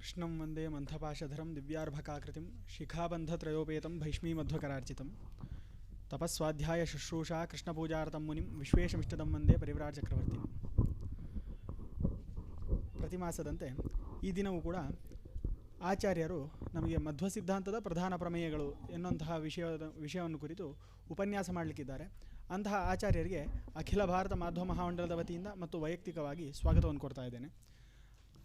कृष्णं वंदे मंथपाशधरं दिव्यार्भकाकृतिं शिखाबन्धत्रयोपेतं भैष्मीमध्वकरार्चितं तपस्वाध्याय शुश्रूषा कृष्णपूजारतं मुनिं विश्वेशमिष्टदं वंदे परिव्राजचक्रवर्तिं. ಪ್ರತಿ ಮಾಸದಂತೆ ಈ ದಿನವೂ ಕೂಡ ಆಚಾರ್ಯರು ನಮಗೆ ಮಧ್ವ ಸಿದ್ಧಾಂತದ ಪ್ರಧಾನ ಪ್ರಮೇಯಗಳು ಎನ್ನುವಂತಹ ವಿಷಯವನ್ನು ಕುರಿತು ಉಪನ್ಯಾಸ ಮಾಡಲಿಕ್ಕಿದ್ದಾರೆ. ಅಂತಹ ಆಚಾರ್ಯರಿಗೆ ಅಖಿಲ ಭಾರತ ಮಾಧ್ವ ಮಹಾಮಂಡಲದ ವತಿಯಿಂದ ಮತ್ತು ವೈಯಕ್ತಿಕವಾಗಿ ಸ್ವಾಗತವನ್ನು ಕೊಡ್ತಾ ಇದ್ದೇನೆ.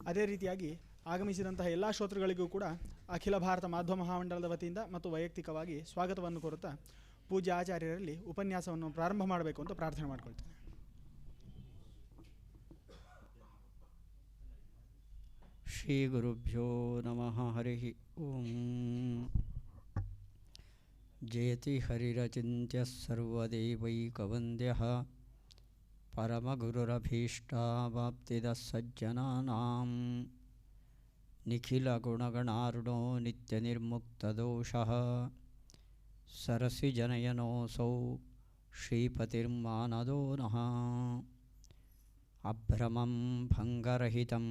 ಅದೇ ರೀತಿಯಾಗಿ ಆಗಮಿಸಿದಂತಹ ಎಲ್ಲ ಶ್ರೋತೃಗಳಿಗೂ ಕೂಡ ಅಖಿಲ ಭಾರತ ಮಾಧ್ವ ಮಹಾಮಂಡಲದ ವತಿಯಿಂದ ಮತ್ತು ವೈಯಕ್ತಿಕವಾಗಿ ಸ್ವಾಗತವನ್ನು ಕೋರುತ್ತಾ ಪೂಜ್ಯ ಆಚಾರ್ಯರಲ್ಲಿ ಉಪನ್ಯಾಸವನ್ನು ಪ್ರಾರಂಭ ಮಾಡಬೇಕು ಅಂತ ಪ್ರಾರ್ಥನೆ ಮಾಡಿಕೊಳ್ತೇನೆ. ಶ್ರೀ ಗುರುಭ್ಯೋ ನಮಃ. ಹರಿ ಓಂ. ಜಯತಿ ಹರಿರಚಿಂತ್ಯ ಸರ್ವದೇವೈಕವಂದ್ಯಃ ಪರಮಗುರುರಭೀಷ್ಟಾವಾಪ್ತಿದ ಸಜ್ಜನಾನಾಂ ನಿಖಿಲಗುಣಗಣಾರ್ಣೋ ನಿತ್ಯನಿರ್ಮುಕ್ತದೋಷಃ ಸರಸಿಜನಯನೋऽಸೌ ಶ್ರೀಪತಿರ್ಮಾನದೋ ನಃ. ಅಭ್ರಮಂ ಭಂಗರಹಿತಂ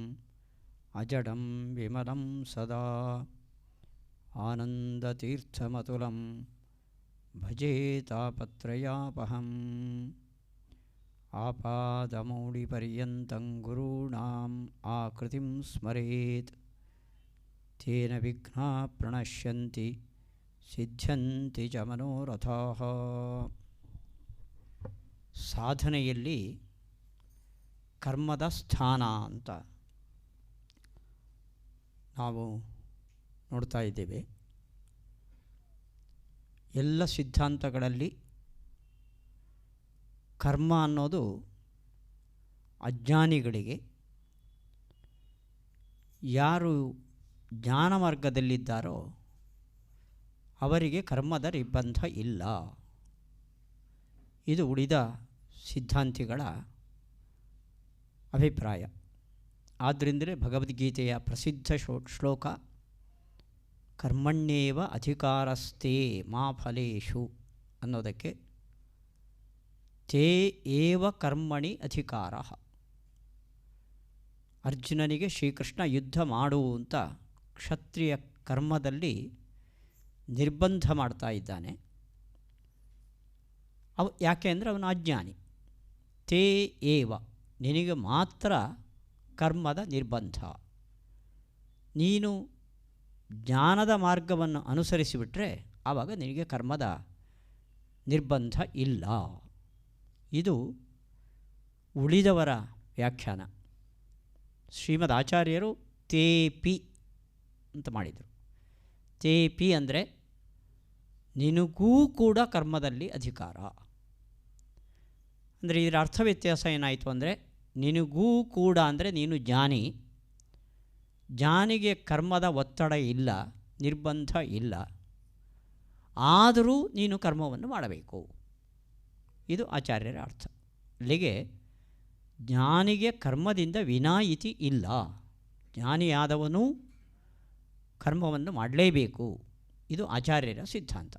ಅಜಡಂ ವಿಮಲಂ ಸದಾ ಆನಂದತೀರ್ಥಮತುಲಂ ಭಜೇ ತಾಪತ್ರಯಾಪಹಂ. ಆಪಾದಮೌಳಿಪರ್ಯಂತಂ ಗುರುಣಾಂ ಆಕೃತಿಂ ಸ್ಮರೇತ್ ತೇನ ವಿಘ್ನಾಃ ಪ್ರಣಶ್ಯಂತಿ ಸಿದ್ಧ್ಯಂತಿ ಚ ಮನೋರಥಾಃ. ಸಾಧನೆಯಲ್ಲಿ ಕರ್ಮದ ಸ್ಥಾನ ಅಂತ ನಾವು ನೋಡ್ತಾ ಇದ್ದೇವೆ. ಎಲ್ಲ ಸಿದ್ಧಾಂತಗಳಲ್ಲಿ ಕರ್ಮ ಅನ್ನೋದು ಅಜ್ಞಾನಿಗಳಿಗೆ, ಯಾರು ಜ್ಞಾನ ಮಾರ್ಗದಲ್ಲಿದ್ದಾರೋ ಅವರಿಗೆ ಕರ್ಮದ ನಿರ್ಬಂಧ ಇಲ್ಲ. ಇದು ಉಳಿದ ಸಿದ್ಧಾಂತಿಗಳ ಅಭಿಪ್ರಾಯ. ಆದ್ದರಿಂದಲೇ ಭಗವದ್ಗೀತೆಯ ಪ್ರಸಿದ್ಧ ಶ್ಲೋಕ ಕರ್ಮಣ್ಯೇವ ಅಧಿಕಾರಸ್ಥೇ ಮಾ ಫಲೇಷು ಅನ್ನೋದಕ್ಕೆ ತೇ ಏವ ಕರ್ಮಣಿ ಅಧಿಕಾರ. ಅರ್ಜುನನಿಗೆ ಶ್ರೀಕೃಷ್ಣ ಯುದ್ಧ ಮಾಡು ಅಂತ ಕ್ಷತ್ರಿಯ ಕರ್ಮದಲ್ಲಿ ನಿರ್ಬಂಧ ಮಾಡ್ತಾ ಇದ್ದಾನೆ. ಯಾಕೆ ಅಂದರೆ ಅವನು ಅಜ್ಞಾನಿ. ತೇ ಏವ, ನಿನಗೆ ಮಾತ್ರ ಕರ್ಮದ ನಿರ್ಬಂಧ. ನೀನು ಜ್ಞಾನದ ಮಾರ್ಗವನ್ನು ಅನುಸರಿಸಿಬಿಟ್ರೆ ಆವಾಗ ನಿನಗೆ ಕರ್ಮದ ನಿರ್ಬಂಧ ಇಲ್ಲ. ಇದು ಉಳಿದವರ ವ್ಯಾಖ್ಯಾನ. ಶ್ರೀಮದ್ ಆಚಾರ್ಯರು ತೇಪಿ ಅಂತ ಮಾಡಿದರು. ತೇಪಿ ಅಂದರೆ ನಿನಗೂ ಕೂಡ ಕರ್ಮದಲ್ಲಿ ಅಧಿಕಾರ. ಅಂದರೆ ಇದರ ಅರ್ಥ ವ್ಯತ್ಯಾಸ ಏನಾಯಿತು ಅಂದರೆ, ನಿನಗೂ ಕೂಡ ಅಂದರೆ ನೀನು ಜ್ಞಾನಿ, ಜ್ಞಾನಿಗೆ ಕರ್ಮದ ಒತ್ತಡ ಇಲ್ಲ, ನಿರ್ಬಂಧ ಇಲ್ಲ, ಆದರೂ ನೀನು ಕರ್ಮವನ್ನು ಮಾಡಬೇಕು. ಇದು ಆಚಾರ್ಯರ ಅರ್ಥ. ಅಲ್ಲಿಗೆ ಜ್ಞಾನಿಗೆ ಕರ್ಮದಿಂದ ವಿನಾಯಿತಿ ಇಲ್ಲ. ಜ್ಞಾನಿಯಾದವನು ಕರ್ಮವನ್ನು ಮಾಡಲೇಬೇಕು. ಇದು ಆಚಾರ್ಯರ ಸಿದ್ಧಾಂತ.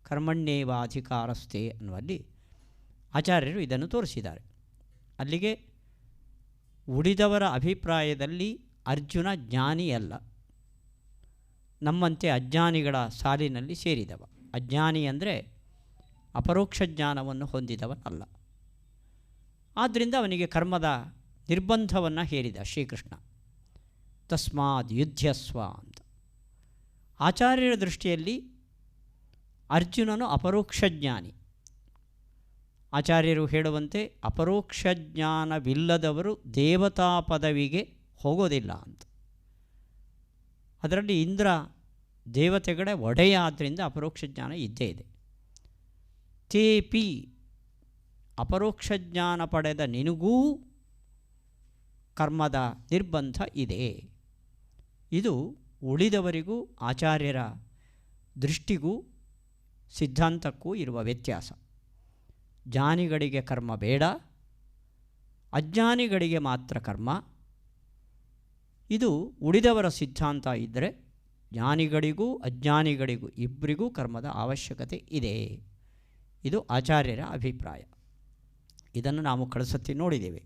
ಕರ್ಮಣ್ಯೇವಾಧಿಕಾರಸ್ಥೆ ಅನ್ನುವಲ್ಲಿ ಆಚಾರ್ಯರು ಇದನ್ನು ತೋರಿಸಿದ್ದಾರೆ. ಅಲ್ಲಿಗೆ ಉಳಿದವರ ಅಭಿಪ್ರಾಯದಲ್ಲಿ ಅರ್ಜುನ ಜ್ಞಾನಿಯಲ್ಲ, ನಮ್ಮಂತೆ ಅಜ್ಞಾನಿಗಳ ಸಾಲಿನಲ್ಲಿ ಸೇರಿದವ. ಅಜ್ಞಾನಿ ಅಂದರೆ ಅಪರೋಕ್ಷ ಜ್ಞಾನವನ್ನು ಹೊಂದಿದವನಲ್ಲ. ಆದ್ದರಿಂದ ಅವನಿಗೆ ಕರ್ಮದ ನಿರ್ಬಂಧವನ್ನು ಹೇರಿದ ಶ್ರೀಕೃಷ್ಣ. ತಸ್ಮಾದ್ ಯುದ್ಧಸ್ವ ಅಂತ. ಆಚಾರ್ಯರ ದೃಷ್ಟಿಯಲ್ಲಿ ಅರ್ಜುನನು ಅಪರೋಕ್ಷ ಜ್ಞಾನಿ. ಆಚಾರ್ಯರು ಹೇಳುವಂತೆ ಅಪರೋಕ್ಷ ಜ್ಞಾನವಿಲ್ಲದವರು ದೇವತಾ ಪದವಿಗೆ ಹೋಗೋದಿಲ್ಲ ಅಂತ. ಅದರಲ್ಲಿ ಇಂದ್ರ ದೇವತೆಗಳ ಒಡೆಯ ಆದ್ದರಿಂದ ಅಪರೋಕ್ಷ ಜ್ಞಾನ ಇದ್ದೇ ಇದೆ. ತೇಪಿ, ಅಪರೋಕ್ಷ ಜ್ಞಾನ ಪಡೆದ ನಿನಗೂ ಕರ್ಮದ ನಿರ್ಬಂಧ ಇದೆ. ಇದು ಉಳಿದವರಿಗೂ ಆಚಾರ್ಯರ ದೃಷ್ಟಿಗೂ ಸಿದ್ಧಾಂತಕ್ಕೂ ಇರುವ ವ್ಯತ್ಯಾಸ. ಜ್ಞಾನಿಗಳಿಗೆ ಕರ್ಮ ಬೇಡ, ಅಜ್ಞಾನಿಗಳಿಗೆ ಮಾತ್ರ ಕರ್ಮ. ಇದು ಉಳಿದವರ ಸಿದ್ಧಾಂತ ಇದ್ದರೆ ಜ್ಞಾನಿಗಳಿಗೂ ಅಜ್ಞಾನಿಗಳಿಗೂ ಇಬ್ಬರಿಗೂ ಕರ್ಮದ ಅವಶ್ಯಕತೆ ಇದೆ. ಇದು ಆಚಾರ್ಯರ ಅಭಿಪ್ರಾಯ. ಇದನ್ನು ನಾವು ಕಳಿಸತ್ತಿ ನೋಡಿದ್ದೇವೆ.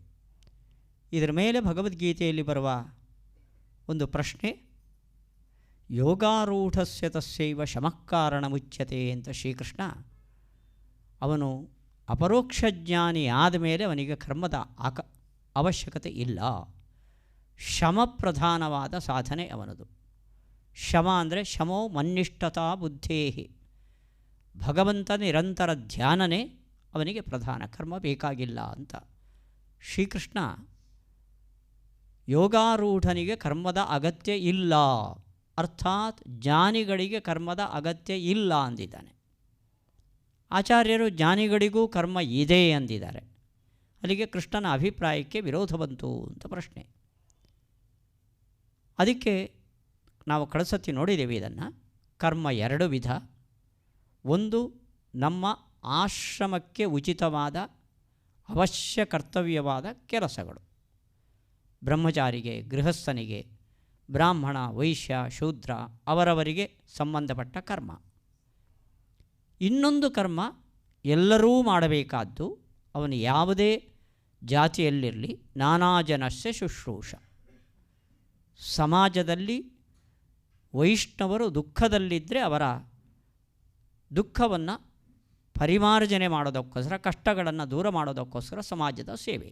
ಇದರ ಮೇಲೆ ಭಗವದ್ಗೀತೆಯಲ್ಲಿ ಬರುವ ಒಂದು ಪ್ರಶ್ನೆ ಯೋಗಾರೂಢಸ್ಯ ತಸ್ಯೈವ ಶಮಃಕಾರಣಮುಚ್ಯತೆ ಅಂತ ಶ್ರೀಕೃಷ್ಣ ಅವನು ಅಪರೋಕ್ಷ ಜ್ಞಾನಿ ಆದಮೇಲೆ ಅವನಿಗೆ ಕರ್ಮದ ಅವಶ್ಯಕತೆ ಇಲ್ಲ. ಶಮಪ್ರಧಾನವಾದ ಸಾಧನೆ ಅವನದು. ಶಮ ಅಂದರೆ ಶಮೋ ಮನ್ನಿಷ್ಠತಾ ಬುದ್ಧೇಹಿ, ಭಗವಂತ ನಿರಂತರ ಧ್ಯಾನನೇ ಅವನಿಗೆ ಪ್ರಧಾನ, ಕರ್ಮ ಬೇಕಾಗಿಲ್ಲ ಅಂತ ಶ್ರೀಕೃಷ್ಣ ಯೋಗಾರೂಢನಿಗೆ ಕರ್ಮದ ಅಗತ್ಯ ಇಲ್ಲ, ಅರ್ಥಾತ್ ಜ್ಞಾನಿಗಳಿಗೆ ಕರ್ಮದ ಅಗತ್ಯ ಇಲ್ಲ ಅಂದಿದ್ದಾನೆ. ಆಚಾರ್ಯರು ಜ್ಞಾನಿಗಳಿಗೂ ಕರ್ಮ ಇದೆ ಅಂದಿದ್ದಾರೆ. ಅಲ್ಲಿಗೆ ಕೃಷ್ಣನ ಅಭಿಪ್ರಾಯಕ್ಕೆ ವಿರೋಧ ಬಂತು ಅಂತ ಪ್ರಶ್ನೆ. ಅದಕ್ಕೆ ನಾವು ಕಳಸತಿ ನೋಡಿದ್ದೇವೆ ಇದನ್ನು. ಕರ್ಮ ಎರಡು ವಿಧ. ಒಂದು ನಮ್ಮ ಆಶ್ರಮಕ್ಕೆ ಉಚಿತವಾದ ಅವಶ್ಯ ಕರ್ತವ್ಯವಾದ ಕೆಲಸಗಳು, ಬ್ರಹ್ಮಚಾರಿಗೆ, ಗೃಹಸ್ಥನಿಗೆ, ಬ್ರಾಹ್ಮಣ, ವೈಶ್ಯ, ಶೂದ್ರ ಅವರವರಿಗೆ ಸಂಬಂಧಪಟ್ಟ ಕರ್ಮ. ಇನ್ನೊಂದು ಕರ್ಮ ಎಲ್ಲರೂ ಮಾಡಬೇಕಾದ್ದು, ಅವನು ಯಾವುದೇ ಜಾತಿಯಲ್ಲಿರಲಿ, ನಾನಾ ಜನಸ್ಯ ಶುಶ್ರೂಷ. ಸಮಾಜದಲ್ಲಿ ವೈಷ್ಣವರು ದುಃಖದಲ್ಲಿದ್ದರೆ ಅವರ ದುಃಖವನ್ನು ಪರಿಮಾರ್ಜನೆ ಮಾಡೋದಕ್ಕೋಸ್ಕರ, ಕಷ್ಟಗಳನ್ನು ದೂರ ಮಾಡೋದಕ್ಕೋಸ್ಕರ ಸಮಾಜದ ಸೇವೆ.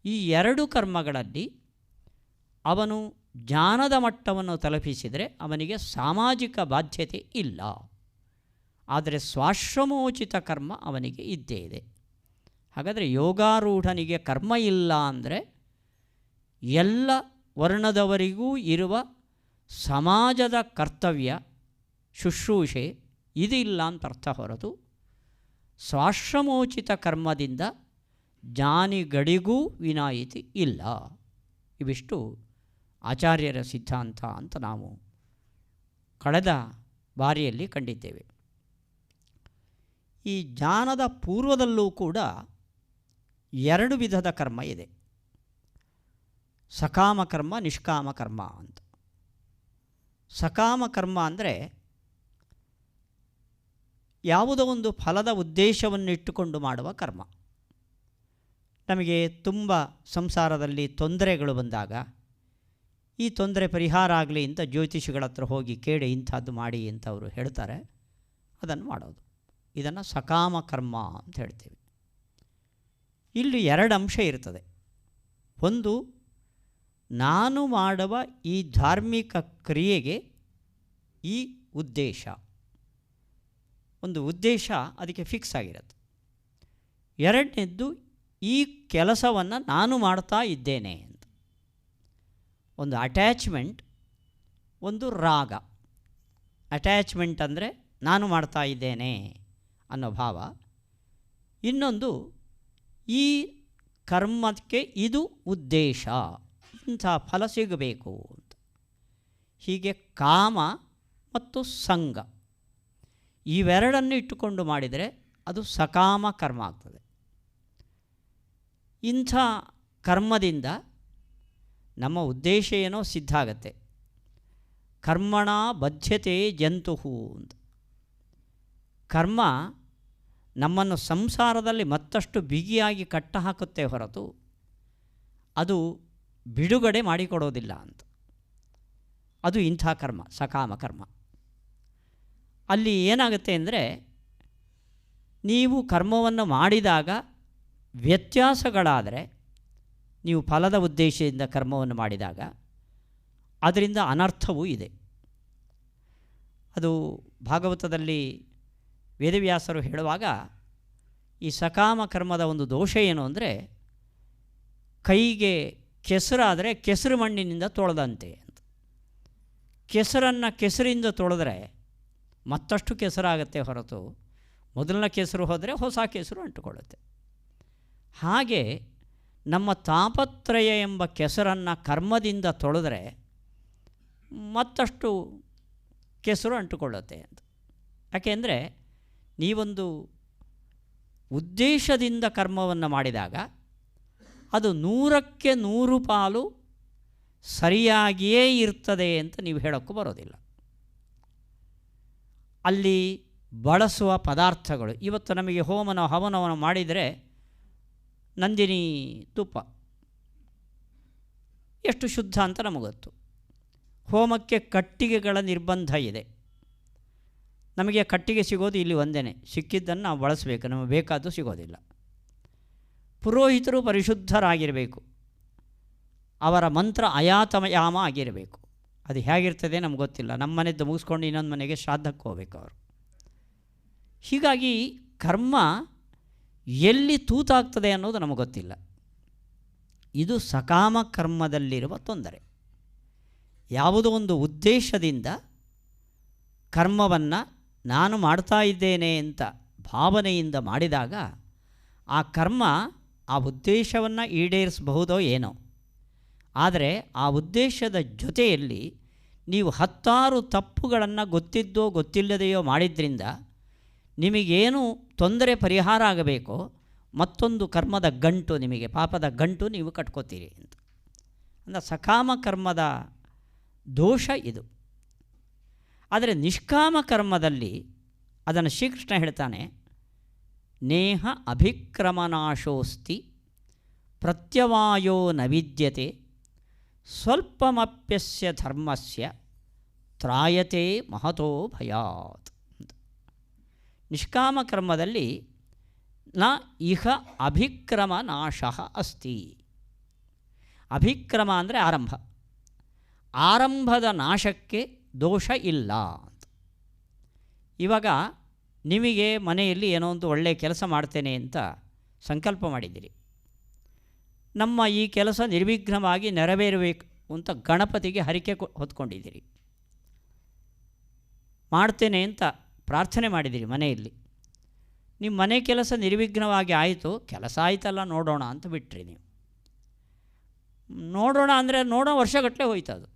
ಈ ಎರಡು ಕರ್ಮಗಳಲ್ಲಿ ಅವನು ಜ್ಞಾನದ ಮಟ್ಟವನ್ನು ತಲುಪಿಸಿದರೆ ಅವನಿಗೆ ಸಾಮಾಜಿಕ ಬಾಧ್ಯತೆ ಇಲ್ಲ. ಆದರೆ ಸ್ವಾಶ್ರಮೋಚಿತ ಕರ್ಮ ಅವನಿಗೆ ಇದ್ದೇ ಇದೆ. ಹಾಗಾದರೆ ಯೋಗಾರೂಢನಿಗೆ ಕರ್ಮ ಇಲ್ಲ ಅಂದರೆ ಎಲ್ಲ ವರ್ಣದವರಿಗೂ ಇರುವ ಸಮಾಜದ ಕರ್ತವ್ಯ ಶುಶ್ರೂಷೆ ಇದಿಲ್ಲ ಅಂತ ಅರ್ಥ ಹೊರತು ಸ್ವಾಶ್ರಮೋಚಿತ ಕರ್ಮದಿಂದ ಜ್ಞಾನಿಗಳಿಗೂ ವಿನಾಯಿತಿ ಇಲ್ಲ. ಇವಿಷ್ಟು ಆಚಾರ್ಯರ ಸಿದ್ಧಾಂತ ಅಂತ ನಾವು ಕಳೆದ ಬಾರಿಯಲ್ಲಿ ಕಂಡಿದ್ದೇವೆ. ಈ ಜ್ಞಾನದ ಪೂರ್ವದಲ್ಲೂ ಕೂಡ ಎರಡು ವಿಧದ ಕರ್ಮ ಇದೆ, ಸಕಾಮ ಕರ್ಮ, ನಿಷ್ಕಾಮ ಕರ್ಮ ಅಂತ. ಸಕಾಮ ಕರ್ಮ ಅಂದರೆ ಯಾವುದೋ ಒಂದು ಫಲದ ಉದ್ದೇಶವನ್ನಿಟ್ಟುಕೊಂಡು ಮಾಡುವ ಕರ್ಮ. ನಮಗೆ ತುಂಬ ಸಂಸಾರದಲ್ಲಿ ತೊಂದರೆಗಳು ಬಂದಾಗ ಈ ತೊಂದರೆ ಪರಿಹಾರ ಆಗಲಿ ಅಂತ ಜ್ಯೋತಿಷಿಗಳ ಹತ್ರ ಹೋಗಿ ಕೇಳಿ ಇಂಥದ್ದು ಮಾಡಿ ಅಂತ ಅವರು ಹೇಳ್ತಾರೆ, ಅದನ್ನು ಮಾಡೋದು. ಇದನ್ನು ಸಕಾಮ ಕರ್ಮ ಅಂತ ಹೇಳ್ತೀವಿ. ಇಲ್ಲಿ ಎರಡು ಅಂಶ ಇರ್ತದೆ. ಒಂದು, ನಾನು ಮಾಡುವ ಈ ಧಾರ್ಮಿಕ ಕ್ರಿಯೆಗೆ ಈ ಉದ್ದೇಶ, ಒಂದು ಉದ್ದೇಶ ಅದಕ್ಕೆ ಫಿಕ್ಸ್ ಆಗಿರುತ್ತೆ. ಎರಡನೇದ್ದು, ಈ ಕೆಲಸವನ್ನು ನಾನು ಮಾಡ್ತಾ ಇದ್ದೇನೆ ಅಂತ. ಒಂದು ಅಟ್ಯಾಚ್ಮೆಂಟ್, ಒಂದು ರಾಗ. ಅಟ್ಯಾಚ್ಮೆಂಟ್ ಅಂದರೆ ನಾನು ಮಾಡ್ತಾ ಇದ್ದೇನೆ ಅನ್ನೋ ಭಾವ. ಇನ್ನೊಂದು, ಈ ಕರ್ಮಕ್ಕೆ ಇದು ಉದ್ದೇಶ, ಇಂಥ ಫಲ ಸಿಗಬೇಕು ಅಂತ. ಹೀಗೆ ಕಾಮ ಮತ್ತು ಸಂಗ ಇವೆರಡನ್ನು ಇಟ್ಟುಕೊಂಡು ಮಾಡಿದರೆ ಅದು ಸಕಾಮ ಕರ್ಮ ಆಗ್ತದೆ. ಇಂಥ ಕರ್ಮದಿಂದ ನಮ್ಮ ಉದ್ದೇಶ ಏನೋ ಸಿದ್ಧ ಆಗತ್ತೆ. ಕರ್ಮಣ ಬದ್ಧತೆ ಜಂತುಹು ಅಂತ. ಕರ್ಮ ನಮ್ಮನ್ನು ಸಂಸಾರದಲ್ಲಿ ಮತ್ತಷ್ಟು ಬಿಗಿಯಾಗಿ ಕಟ್ಟ ಹಾಕುತ್ತೆ ಹೊರತು ಅದು ಬಿಡುಗಡೆ ಮಾಡಿಕೊಡೋದಿಲ್ಲ ಅಂತ. ಅದು ಇಂಥ ಕರ್ಮ, ಸಕಾಮ ಕರ್ಮ. ಅಲ್ಲಿ ಏನಾಗುತ್ತೆ ಅಂದರೆ, ನೀವು ಕರ್ಮವನ್ನು ಮಾಡಿದಾಗ ವ್ಯತ್ಯಾಸಗಳಾದರೆ, ನೀವು ಫಲದ ಉದ್ದೇಶದಿಂದ ಕರ್ಮವನ್ನು ಮಾಡಿದಾಗ ಅದರಿಂದ ಅನರ್ಥವೂ ಇದೆ. ಅದು ಭಾಗವತದಲ್ಲಿ ವೇದವ್ಯಾಸರು ಹೇಳುವಾಗ ಈ ಸಕಾಮ ಕರ್ಮದ ಒಂದು ದೋಷ ಏನು ಅಂದರೆ, ಕೈಗೆ ಕೆಸರಾದರೆ ಕೆಸರು ಮಣ್ಣಿನಿಂದ ತೊಳೆದಂತೆ ಅಂತ. ಕೆಸರನ್ನು ಕೆಸರಿಂದ ತೊಳೆದ್ರೆ ಮತ್ತಷ್ಟು ಕೆಸರಾಗತ್ತೆ ಹೊರತು ಮೊದಲನ ಕೆಸರು ಹೋದರೆ ಹೊಸ ಕೆಸರು ಅಂಟುಕೊಳ್ಳುತ್ತೆ. ಹಾಗೆ ನಮ್ಮ ತಾಪತ್ರಯ ಎಂಬ ಕೆಸರನ್ನು ಕರ್ಮದಿಂದ ತೊಳೆದ್ರೆ ಮತ್ತಷ್ಟು ಕೆಸರು ಅಂಟುಕೊಳ್ಳುತ್ತೆ ಅಂತ. ಯಾಕೆಂದರೆ ನೀವೊಂದು ಉದ್ದೇಶದಿಂದ ಕರ್ಮವನ್ನು ಮಾಡಿದಾಗ ಅದು 100ಕ್ಕೆ 100 ಪಾಲು ಸರಿಯಾಗಿಯೇ ಇರ್ತದೆ ಅಂತ ನೀವು ಹೇಳೋಕ್ಕೂ ಬರೋದಿಲ್ಲ. ಅಲ್ಲಿ ಬಳಸುವ ಪದಾರ್ಥಗಳು, ಇವತ್ತು ನಮಗೆ ಹೋಮನ ಹವನವನ್ನು ಮಾಡಿದರೆ ನಂದಿನಿ ತುಪ್ಪ ಎಷ್ಟು ಶುದ್ಧ ಅಂತ ನಮಗೆ ಗೊತ್ತು. ಹೋಮಕ್ಕೆ ಕಟ್ಟಿಗೆಗಳ ನಿರ್ಬಂಧ ಇದೆ. ನಮಗೆ ಕಟ್ಟಿಗೆ ಸಿಗೋದು ಇಲ್ಲಿ ಒಂದೇ, ಸಿಕ್ಕಿದ್ದನ್ನು ನಾವು ಬಳಸಬೇಕು, ನಮಗೆ ಬೇಕಾದ್ದು ಸಿಗೋದಿಲ್ಲ. ಪುರೋಹಿತರು ಪರಿಶುದ್ಧರಾಗಿರಬೇಕು, ಅವರ ಮಂತ್ರ ಅಯಾತಯಾಮ ಆಗಿರಬೇಕು. ಅದು ಹೇಗಿರ್ತದೆ ನಮ್ಗೆ ಗೊತ್ತಿಲ್ಲ. ನಮ್ಮ ಮನೆದ್ದು ಮುಗಿಸ್ಕೊಂಡು ಇನ್ನೊಂದು ಮನೆಗೆ ಶ್ರಾದ್ದಕ್ಕೆ ಹೋಗಬೇಕು ಅವರು. ಹೀಗಾಗಿ ಕರ್ಮ ಎಲ್ಲಿ ತೂತಾಗ್ತದೆ ಅನ್ನೋದು ನಮಗೆ ಗೊತ್ತಿಲ್ಲ. ಇದು ಸಕಾಮ ಕರ್ಮದಲ್ಲಿರುವ ತೊಂದರೆ. ಯಾವುದೋ ಒಂದು ಉದ್ದೇಶದಿಂದ ಕರ್ಮವನ್ನು ನಾನು ಮಾಡ್ತಾ ಇದ್ದೇನೆ ಅಂತ ಭಾವನೆಯಿಂದ ಮಾಡಿದಾಗ ಆ ಕರ್ಮ ಆ ಉದ್ದೇಶವನ್ನು ಈಡೇರಿಸಬಹುದೋ ಏನೋ. ಆದರೆ ಆ ಉದ್ದೇಶದ ಜೊತೆಯಲ್ಲಿ ನೀವು 10 ತಪ್ಪುಗಳನ್ನು ಗೊತ್ತಿದ್ದೋ ಗೊತ್ತಿಲ್ಲದೆಯೋ ಮಾಡಿದ್ರಿಂದ ನಿಮಗೇನು ತೊಂದರೆ ಪರಿಹಾರ ಆಗಬೇಕೋ ಮತ್ತೊಂದು ಕರ್ಮದ ಗಂಟು, ನಿಮಗೆ ಪಾಪದ ಗಂಟು ನೀವು ಕಟ್ಕೋತೀರಿ ಅಂತ. ಅಂದರೆ ಸಕಾಮ ಕರ್ಮದ ದೋಷ ಇದು. ಆದರೆ ನಿಷ್ಕಾಮ ಕರ್ಮದಲ್ಲಿ ಅದನ್ನು ಶ್ರೀಕೃಷ್ಣ ಹೇಳ್ತಾನೆ, ನೇಹ ಅಭಿಕ್ರಮನಾಶೋಸ್ತಿ ಪ್ರತ್ಯವಾಯೋ ನ ವಿದ್ಯತೆ ಸ್ವಲ್ಪಮಪ್ಯಸ್ಯ ಧರ್ಮಸ್ಯ ತ್ರಾಯತೆ ಮಹತೋ ಭಯಾತ್. ನಿಷ್ಕಾಮ ಕರ್ಮದಲ್ಲಿ ನ ಇಹ ಅಭಿಕ್ರಮ ನಾಶ ಅಸ್ತಿ. ಅಭಿಕ್ರಮ ಅಂದರೆ ಆರಂಭ, ಆರಂಭದ ನಾಶಕ್ಕೆ ದೋಷ ಇಲ್ಲ ಅಂತ. ಇವಾಗ ನಿಮಗೆ ಮನೆಯಲ್ಲಿ ಏನೋ ಒಂದು ಒಳ್ಳೆಯ ಕೆಲಸ ಮಾಡ್ತೇನೆ ಅಂತ ಸಂಕಲ್ಪ ಮಾಡಿದ್ದೀರಿ. ನಮ್ಮ ಈ ಕೆಲಸ ನಿರ್ವಿಘ್ನವಾಗಿ ನೆರವೇರಬೇಕು ಅಂತ ಗಣಪತಿಗೆ ಹರಕೆ ಹೊತ್ಕೊಂಡಿದ್ದೀರಿ. ಮಾಡ್ತೇನೆ ಅಂತ ಪ್ರಾರ್ಥನೆ ಮಾಡಿದ್ದೀರಿ ಮನೆಯಲ್ಲಿ. ನಿಮ್ಮ ಮನೆ ಕೆಲಸ ನಿರ್ವಿಘ್ನವಾಗಿ ಆಯಿತು, ಕೆಲಸ ಆಯ್ತಲ್ಲ ನೋಡೋಣ ಅಂತ ಬಿಟ್ಟರೆ ನೀವು. ನೋಡೋಣ ಅಂದರೆ ವರ್ಷಗಟ್ಟಲೆ ಹೋಯ್ತದು.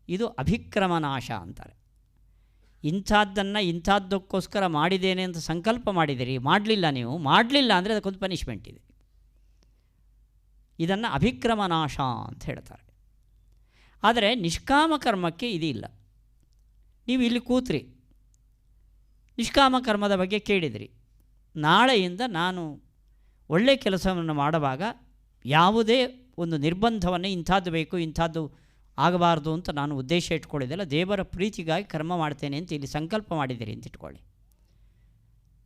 ಇದು ಅಭಿಕ್ರಮನಾಶ ಅಂತಾರೆ. ಇಂಥದ್ದನ್ನು ಇಂಥದ್ದಕ್ಕೋಸ್ಕರ ಮಾಡಿದ್ದೇನೆ ಅಂತ ಸಂಕಲ್ಪ ಮಾಡಿದಿರಿ, ಮಾಡಲಿಲ್ಲ, ನೀವು ಮಾಡಲಿಲ್ಲ ಅಂದರೆ ಅದಕ್ಕೊಂದು ಪನಿಷ್ಮೆಂಟ್ ಇದೆ. ಇದನ್ನು ಅಭಿಕ್ರಮನಾಶ ಅಂತ ಹೇಳ್ತಾರೆ. ಆದರೆ ನಿಷ್ಕಾಮ ಕರ್ಮಕ್ಕೆ ಇದಿಲ್ಲ. ನೀವು ಇಲ್ಲಿ ಕೂತ್ರಿ, ನಿಷ್ಕಾಮ ಕರ್ಮದ ಬಗ್ಗೆ ಕೇಳಿದಿರಿ. ನಾಳೆಯಿಂದ ನಾನು ಒಳ್ಳೆಯ ಕೆಲಸವನ್ನು ಮಾಡುವಾಗ ಯಾವುದೇ ಒಂದು ನಿರ್ಬಂಧವನ್ನು ಇಂಥದ್ದು ಬೇಕು ಇಂಥದ್ದು ಆಗಬಾರ್ದು ಅಂತ ನಾನು ಉದ್ದೇಶ ಇಟ್ಕೊಳ್ಳಿದ್ದೆಲ್ಲ, ದೇವರ ಪ್ರೀತಿಗಾಗಿ ಕರ್ಮ ಮಾಡ್ತೇನೆ ಅಂತ ಇಲ್ಲಿ ಸಂಕಲ್ಪ ಮಾಡಿದ್ದೀರಿ ಅಂತ ಇಟ್ಕೊಳ್ಳಿ.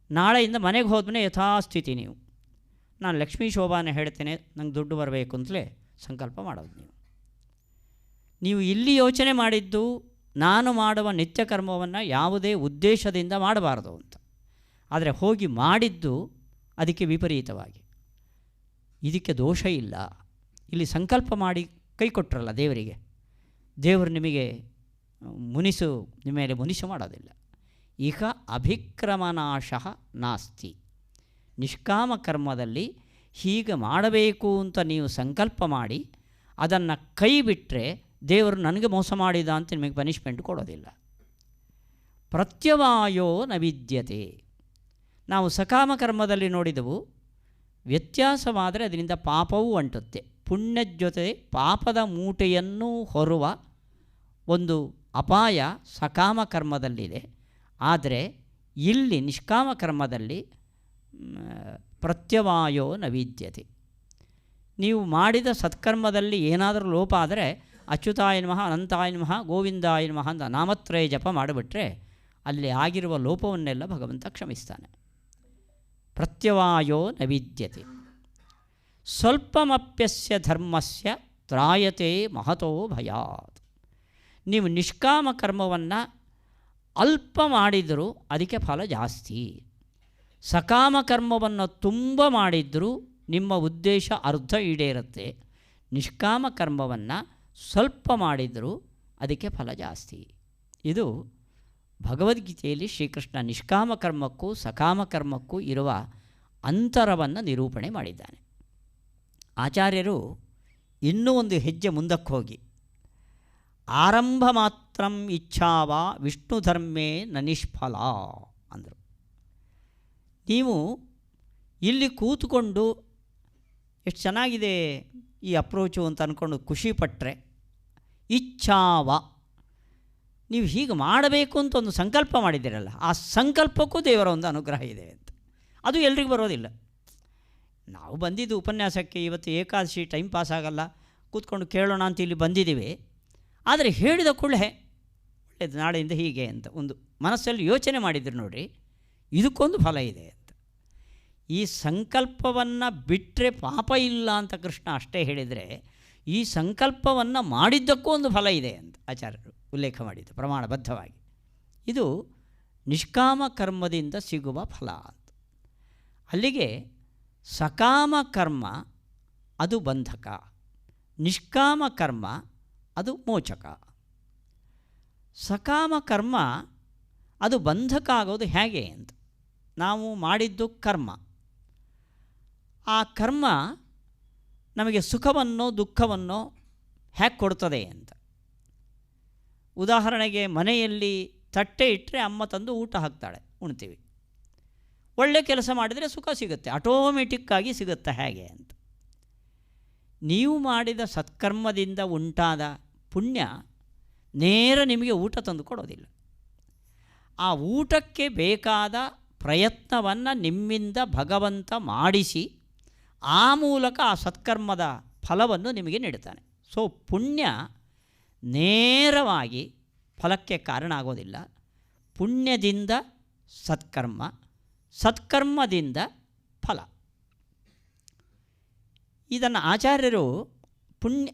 ನಾಳೆಯಿಂದ ಮನೆಗೆ ಹೋದ್ಮೇಲೆ ಯಥಾಸ್ಥಿತಿ ನೀವು, ನಾನು ಲಕ್ಷ್ಮೀ ಶೋಭಾನ ಹೇಳ್ತೇನೆ, ನಂಗೆ ದುಡ್ಡು ಬರಬೇಕು ಅಂತಲೇ ಸಂಕಲ್ಪ ಮಾಡೋದು. ನೀವು ಇಲ್ಲಿ ಯೋಚನೆ ಮಾಡಿದ್ದು ನಾನು ಮಾಡುವ ನಿತ್ಯ ಕರ್ಮವನ್ನು ಯಾವುದೇ ಉದ್ದೇಶದಿಂದ ಮಾಡಬಾರ್ದು ಅಂತ. ಆದರೆ ಹೋಗಿ ಮಾಡಿದ್ದು ಅದಕ್ಕೆ ವಿಪರೀತವಾಗಿ. ಇದಕ್ಕೆ ದೋಷ ಇಲ್ಲ. ಇಲ್ಲಿ ಸಂಕಲ್ಪ ಮಾಡಿ ಕೈ ಕೊಟ್ಟರಲ್ಲ ದೇವರಿಗೆ, ದೇವರು ನಿಮಗೆ ನಿಮ್ಮ ಮೇಲೆ ಮುನಿಸು ಮಾಡೋದಿಲ್ಲ. ಇಹ ಅಭಿಕ್ರಮನಾಶ ನಾಸ್ತಿ. ನಿಷ್ಕಾಮ ಕರ್ಮದಲ್ಲಿ ಹೀಗೆ ಮಾಡಬೇಕು ಅಂತ ನೀವು ಸಂಕಲ್ಪ ಮಾಡಿ ಅದನ್ನು ಕೈ ಬಿಟ್ಟರೆ ದೇವರು ನನಗೆ ಮೋಸ ಮಾಡಿದ ಅಂತ ನಿಮಗೆ ಪನಿಷ್ಮೆಂಟ್ ಕೊಡೋದಿಲ್ಲ. ಪ್ರತ್ಯವಾಯೋ ನ ವಿದ್ಯತೆ. ನಾವು ಸಕಾಮ ಕರ್ಮದಲ್ಲಿ ನೋಡಿದೆವು, ವ್ಯತ್ಯಾಸವಾದರೆ ಅದರಿಂದ ಪಾಪವೂ ಅಂಟುತ್ತೆ. ಪುಣ್ಯದ ಜೊತೆ ಪಾಪದ ಮೂಟೆಯನ್ನು ಹೊರುವ ಒಂದು ಅಪಾಯ ಸಕಾಮ ಕರ್ಮದಲ್ಲಿದೆ. ಆದರೆ ಇಲ್ಲಿ ನಿಷ್ಕಾಮ ಕರ್ಮದಲ್ಲಿ ಪ್ರತ್ಯವಾಯೋ ನ ವಿದ್ಯತೆ. ನೀವು ಮಾಡಿದ ಸತ್ಕರ್ಮದಲ್ಲಿ ಏನಾದರೂ ಲೋಪ ಆದರೆ ಅಚ್ಯುತಾಯ ನಮಃ, ಅನಂತಾಯ ನಮಃ, ಗೋವಿಂದಾಯ ನಮಃ ಅಂತ ನಾಮತ್ರಯ ಜಪ ಮಾಡಿಬಿಟ್ರೆ ಅಲ್ಲಿ ಆಗಿರುವ ಲೋಪವನ್ನೆಲ್ಲ ಭಗವಂತ ಕ್ಷಮಿಸ್ತಾನೆ. ಪ್ರತ್ಯವಾಯೋ ನ ವಿದ್ಯತೆ ಸ್ವಲ್ಪಮಪ್ಯಸ್ಯ ಧರ್ಮಸ್ಯ ತ್ರಾಯತೆ ಮಹತೋ ಭಯಾತ್. ನೀವು ನಿಷ್ಕಾಮ ಕರ್ಮವನ್ನು ಅಲ್ಪ ಮಾಡಿದರೂ ಅದಕ್ಕೆ ಫಲ ಜಾಸ್ತಿ. ಸಕಾಮ ಕರ್ಮವನ್ನು ತುಂಬ ಮಾಡಿದರೂ ನಿಮ್ಮ ಉದ್ದೇಶ ಅರ್ಧ ಈಡೇರುತ್ತೆ. ನಿಷ್ಕಾಮ ಕರ್ಮವನ್ನು ಸ್ವಲ್ಪ ಮಾಡಿದರೂ ಅದಕ್ಕೆ ಫಲ ಜಾಸ್ತಿ. ಇದು ಭಗವದ್ಗೀತೆಯಲ್ಲಿ ಶ್ರೀಕೃಷ್ಣ ನಿಷ್ಕಾಮ ಕರ್ಮಕ್ಕೂ ಸಕಾಮ ಕರ್ಮಕ್ಕೂ ಇರುವ ಅಂತರವನ್ನು ನಿರೂಪಣೆ ಮಾಡಿದ್ದಾನೆ. ಆಚಾರ್ಯರು ಇನ್ನೂ ಒಂದು ಹೆಜ್ಜೆ ಮುಂದಕ್ಕೆ ಹೋಗಿ ಆರಂಭ ಮಾತ್ರಂ ಇಚ್ಛಾವ ವಿಷ್ಣು ಧರ್ಮೇ ನ ನಿಷ್ಫಲ ಅಂದರು. ನೀವು ಇಲ್ಲಿ ಕೂತ್ಕೊಂಡು ಎಷ್ಟು ಚೆನ್ನಾಗಿದೆ ಈ ಅಪ್ರೋಚು ಅಂತ ಅಂದ್ಕೊಂಡು ಖುಷಿಪಟ್ಟರೆ, ಇಚ್ಛಾವ ನೀವು ಹೀಗೆ ಮಾಡಬೇಕು ಅಂತ ಒಂದು ಸಂಕಲ್ಪ ಮಾಡಿದ್ದೀರಲ್ಲ, ಆ ಸಂಕಲ್ಪಕ್ಕೂ ದೇವರ ಒಂದು ಅನುಗ್ರಹ ಇದೆ ಅಂತ. ಅದು ಎಲ್ರಿಗೂ ಬರೋದಿಲ್ಲ. ನಾವು ಬಂದಿದ್ದು ಉಪನ್ಯಾಸಕ್ಕೆ, ಇವತ್ತು ಏಕಾದಶಿ ಟೈಮ್ ಪಾಸ್ ಆಗಲ್ಲ, ಕೂತ್ಕೊಂಡು ಕೇಳೋಣ ಅಂತ ಇಲ್ಲಿ ಬಂದಿದ್ದೀವಿ. ಆದರೆ ಹೇಳಿದ ಕೂಡಲೇ ಒಳ್ಳೆಯದು, ನಾಳೆಯಿಂದ ಹೀಗೆ ಅಂತ ಒಂದು ಮನಸ್ಸಲ್ಲಿ ಯೋಚನೆ ಮಾಡಿದ್ರು ನೋಡ್ರಿ, ಇದಕ್ಕೊಂದು ಫಲ ಇದೆ ಅಂತ. ಈ ಸಂಕಲ್ಪವನ್ನು ಬಿಟ್ಟರೆ ಪಾಪ ಇಲ್ಲ ಅಂತ ಕೃಷ್ಣ ಅಷ್ಟೇ ಹೇಳಿದರೆ, ಈ ಸಂಕಲ್ಪವನ್ನು ಮಾಡಿದ್ದಕ್ಕೂ ಒಂದು ಫಲ ಇದೆ ಅಂತ ಆಚಾರ್ಯರು ಉಲ್ಲೇಖ ಮಾಡಿದ್ದು ಪ್ರಮಾಣಬದ್ಧವಾಗಿ. ಇದು ನಿಷ್ಕಾಮ ಕರ್ಮದಿಂದ ಸಿಗುವ ಫಲ ಅಂತ. ಅಲ್ಲಿಗೆ ಸಕಾಮ ಕರ್ಮ ಅದು ಬಂಧಕ, ನಿಷ್ಕಾಮ ಕರ್ಮ ಅದು ಮೋಚಕ. ಸಕಾಮ ಕರ್ಮ ಅದು ಬಂಧಕ ಆಗೋದು ಹೇಗೆ ಅಂತ, ನಾವು ಮಾಡಿದ್ದು ಕರ್ಮ, ಆ ಕರ್ಮ ನಮಗೆ ಸುಖವನ್ನೋ ದುಃಖವನ್ನೋ ಹೇಗೆ ಕೊಡ್ತದೆ ಅಂತ. ಉದಾಹರಣೆಗೆ ಮನೆಯಲ್ಲಿ ತಟ್ಟೆ ಇಟ್ಟರೆ ಅಮ್ಮ ತಂದು ಊಟ ಹಾಕ್ತಾಳೆ, ಉಣ್ತೀವಿ. ಒಳ್ಳೆ ಕೆಲಸ ಮಾಡಿದರೆ ಸುಖ ಸಿಗುತ್ತೆ, ಆಟೋಮೆಟಿಕ್ಕಾಗಿ ಸಿಗುತ್ತೆ ಹೇಗೆ ಅಂತ. ನೀವು ಮಾಡಿದ ಸತ್ಕರ್ಮದಿಂದ ಉಂಟಾದ ಪುಣ್ಯ ನೇರ ನಿಮಗೆ ಊಟ ತಂದು ಕೊಡೋದಿಲ್ಲ. ಆ ಊಟಕ್ಕೆ ಬೇಕಾದ ಪ್ರಯತ್ನವನ್ನು ನಿಮ್ಮಿಂದ ಭಗವಂತ ಮಾಡಿಸಿ ಆ ಮೂಲಕ ಆ ಸತ್ಕರ್ಮದ ಫಲವನ್ನು ನಿಮಗೆ ನೀಡುತ್ತಾನೆ. ಸೊ ಪುಣ್ಯ ನೇರವಾಗಿ ಫಲಕ್ಕೆ ಕಾರಣ ಆಗೋದಿಲ್ಲ. ಪುಣ್ಯದಿಂದ ಸತ್ಕರ್ಮ, ಸತ್ಕರ್ಮದಿಂದ ಫಲ. ಇದನ್ನು ಆಚಾರ್ಯರು ಪುಣ್ಯ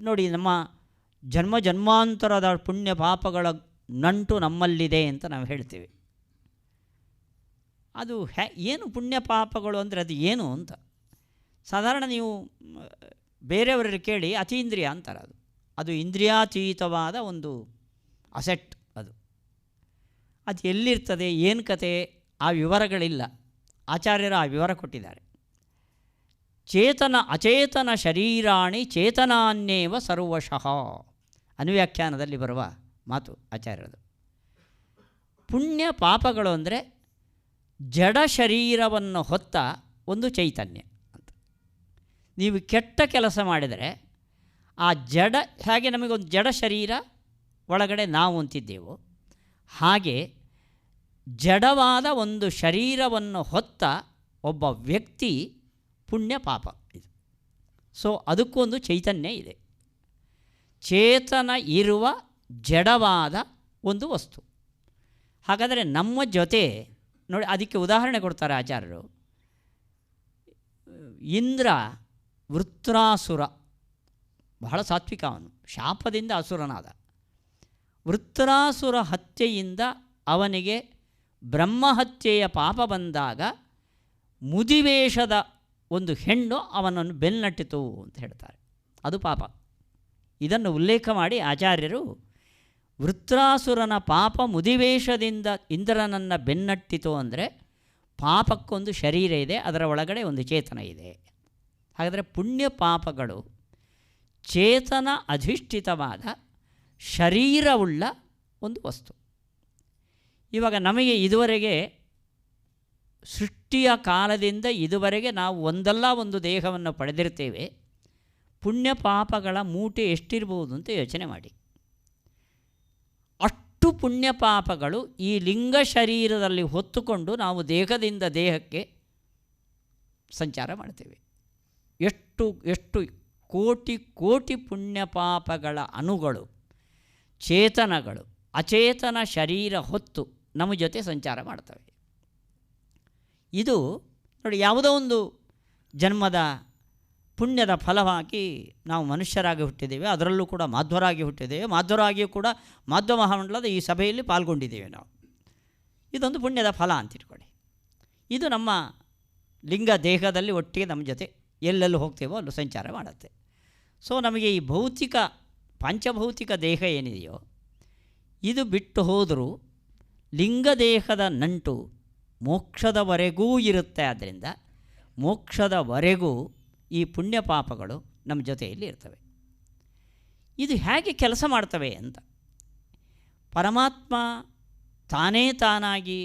ನೋಡಿ, ನಮ್ಮ ಜನ್ಮ ಜನ್ಮಾಂತರದ ಪುಣ್ಯ ಪಾಪಗಳ ನಂಟು ನಮ್ಮಲ್ಲಿದೆ ಅಂತ ನಾವು ಹೇಳ್ತೀವಿ. ಅದು ಏನು ಪುಣ್ಯ ಪಾಪಗಳು ಅಂದರೆ ಅದು ಏನು ಅಂತ ಸಾಧಾರಣ ನೀವು ಬೇರೆಯವರಲ್ಲಿ ಕೇಳಿ ಅತೀಂದ್ರಿಯ ಅಂತಾರೆ. ಅದು ಇಂದ್ರಿಯಾತೀತವಾದ ಒಂದು ಅಸೆಟ್. ಅದು ಎಲ್ಲಿರ್ತದೆ, ಏನು ಕತೆ, ಆ ವಿವರಗಳಿಲ್ಲ. ಆಚಾರ್ಯರು ಆ ವಿವರ ಕೊಟ್ಟಿದ್ದಾರೆ. ಚೇತನ ಅಚೇತನ ಶರೀರಾಣಿ ಚೇತನಾನ್ಯೇವ ಸರ್ವಶಃ ಅನುವ್ಯಾಖ್ಯಾನದಲ್ಲಿ ಬರುವ ಮಾತು ಆಚಾರ್ಯರದು. ಪುಣ್ಯ ಪಾಪಗಳು ಅಂದರೆ ಜಡ ಶರೀರವನ್ನು ಹೊತ್ತ ಒಂದು ಚೈತನ್ಯ ಅಂತ. ನೀವು ಕೆಟ್ಟ ಕೆಲಸ ಮಾಡಿದರೆ ಆ ಜಡ, ಹಾಗೆ ನಮಗೊಂದು ಜಡ ಶರೀರ ಒಳಗಡೆ ನಾವು ಅಂತಿದ್ದೆವು, ಹಾಗೆ ಜಡವಾದ ಒಂದು ಶರೀರವನ್ನು ಹೊತ್ತ ಒಬ್ಬ ವ್ಯಕ್ತಿ ಪುಣ್ಯ ಪಾಪ ಇದು. ಸೊ ಅದಕ್ಕೊಂದು ಚೈತನ್ಯ ಇದೆ. ಚೇತನ ಇರುವ ಜಡವಾದ ಒಂದು ವಸ್ತು. ಹಾಗಾದರೆ ನಮ್ಮ ಜೊತೆ ನೋಡಿ, ಅದಕ್ಕೆ ಉದಾಹರಣೆ ಕೊಡ್ತಾರೆ ಆಚಾರ್ಯರು. ಇಂದ್ರ ವೃತ್ರಾಸುರ, ಬಹಳ ಸಾತ್ವಿಕ ಅವನು, ಶಾಪದಿಂದ ಅಸುರನಾದ. ವೃತ್ರಾಸುರ ಹತ್ಯೆಯಿಂದ ಅವನಿಗೆ ಬ್ರಹ್ಮಹತ್ಯೆಯ ಪಾಪ ಬಂದಾಗ ಮುದಿವೇಷದ ಒಂದು ಹೆಣ್ಣು ಅವನನ್ನು ಬೆನ್ನಟ್ಟಿತು ಅಂತ ಹೇಳ್ತಾರೆ. ಅದು ಪಾಪ. ಇದನ್ನು ಉಲ್ಲೇಖ ಮಾಡಿ ಆಚಾರ್ಯರು ವೃತ್ರಾಸುರನ ಪಾಪ ಮುದಿವೇಷದಿಂದ ಇಂದ್ರನನ್ನು ಬೆನ್ನಟ್ಟಿತು ಅಂದರೆ ಪಾಪಕ್ಕೊಂದು ಶರೀರ ಇದೆ, ಅದರ ಒಳಗಡೆ ಒಂದು ಚೇತನ ಇದೆ. ಹಾಗಾದರೆ ಪುಣ್ಯ ಪಾಪಗಳು ಚೇತನ ಅಧಿಷ್ಠಿತವಾದ ಶರೀರವುಳ್ಳ ಒಂದು ವಸ್ತು. ಇವಾಗ ನಮಗೆ ಇದುವರೆಗೆ ಸೃಷ್ಟಿಯ ಕಾಲದಿಂದ ಇದುವರೆಗೆ ನಾವು ಒಂದಲ್ಲ ಒಂದು ದೇಹವನ್ನು ಪಡೆದಿರ್ತೇವೆ. ಪುಣ್ಯ ಪಾಪಗಳ ಮೂಟೆ ಎಷ್ಟಿರ್ಬೋದು ಅಂತ ಯೋಚನೆ ಮಾಡಿ. ಅಷ್ಟು ಪುಣ್ಯ ಪಾಪಗಳು ಈ ಲಿಂಗ ಶರೀರದಲ್ಲಿ ಹೊತ್ತುಕೊಂಡು ನಾವು ದೇಹದಿಂದ ದೇಹಕ್ಕೆ ಸಂಚಾರ ಮಾಡ್ತೇವೆ. ಎಷ್ಟು ಎಷ್ಟು ಕೋಟಿ ಕೋಟಿ ಪುಣ್ಯ ಪಾಪಗಳ ಅಣುಗಳು, ಚೇತನಗಳು ಅಚೇತನ ಶರೀರ ಹೊತ್ತು ನಮ್ಮ ಜೊತೆ ಸಂಚಾರ ಮಾಡ್ತವೆ. ಇದು ನೋಡಿ, ಯಾವುದೋ ಒಂದು ಜನ್ಮದ ಪುಣ್ಯದ ಫಲವಾಗಿ ನಾವು ಮನುಷ್ಯರಾಗಿ ಹುಟ್ಟಿದ್ದೇವೆ, ಅದರಲ್ಲೂ ಕೂಡ ಮಾಧ್ವರಾಗಿ ಹುಟ್ಟಿದ್ದೇವೆ. ಮಾಧ್ವರಾಗಿಯೂ ಕೂಡ ಮಾಧ್ವ ಮಹಾಮಂಡಲದ ಈ ಸಭೆಯಲ್ಲಿ ಪಾಲ್ಗೊಂಡಿದ್ದೇವೆ ನಾವು. ಇದೊಂದು ಪುಣ್ಯದ ಫಲ ಅಂತಿಟ್ಕೊಳ್ಳಿ. ಇದು ನಮ್ಮ ಲಿಂಗ ದೇಹದಲ್ಲಿ ಒಟ್ಟಿಗೆ ನಮ್ಮ ಜೊತೆ ಎಲ್ಲೆಲ್ಲೂ ಹೋಗ್ತೇವೋ ಅಲ್ಲೂ ಸಂಚಾರ ಮಾಡುತ್ತೆ. ಸೊ ನಮಗೆ ಈ ಭೌತಿಕ ಪಂಚಭೌತಿಕ ದೇಹ ಏನಿದೆಯೋ ಇದು ಬಿಟ್ಟು ಹೋದರೂ ಲಿಂಗದೇಹದ ನಂಟು ಮೋಕ್ಷದವರೆಗೂ ಇರುತ್ತೆ. ಆದ್ದರಿಂದ ಮೋಕ್ಷದವರೆಗೂ ಈ ಪುಣ್ಯ ಪಾಪಗಳು ನಮ್ಮ ಜೊತೆಯಲ್ಲಿ ಇರ್ತವೆ. ಇದು ಹೇಗೆ ಕೆಲಸ ಮಾಡ್ತವೆ ಅಂತ, ಪರಮಾತ್ಮ ತಾನೇ ತಾನಾಗಿ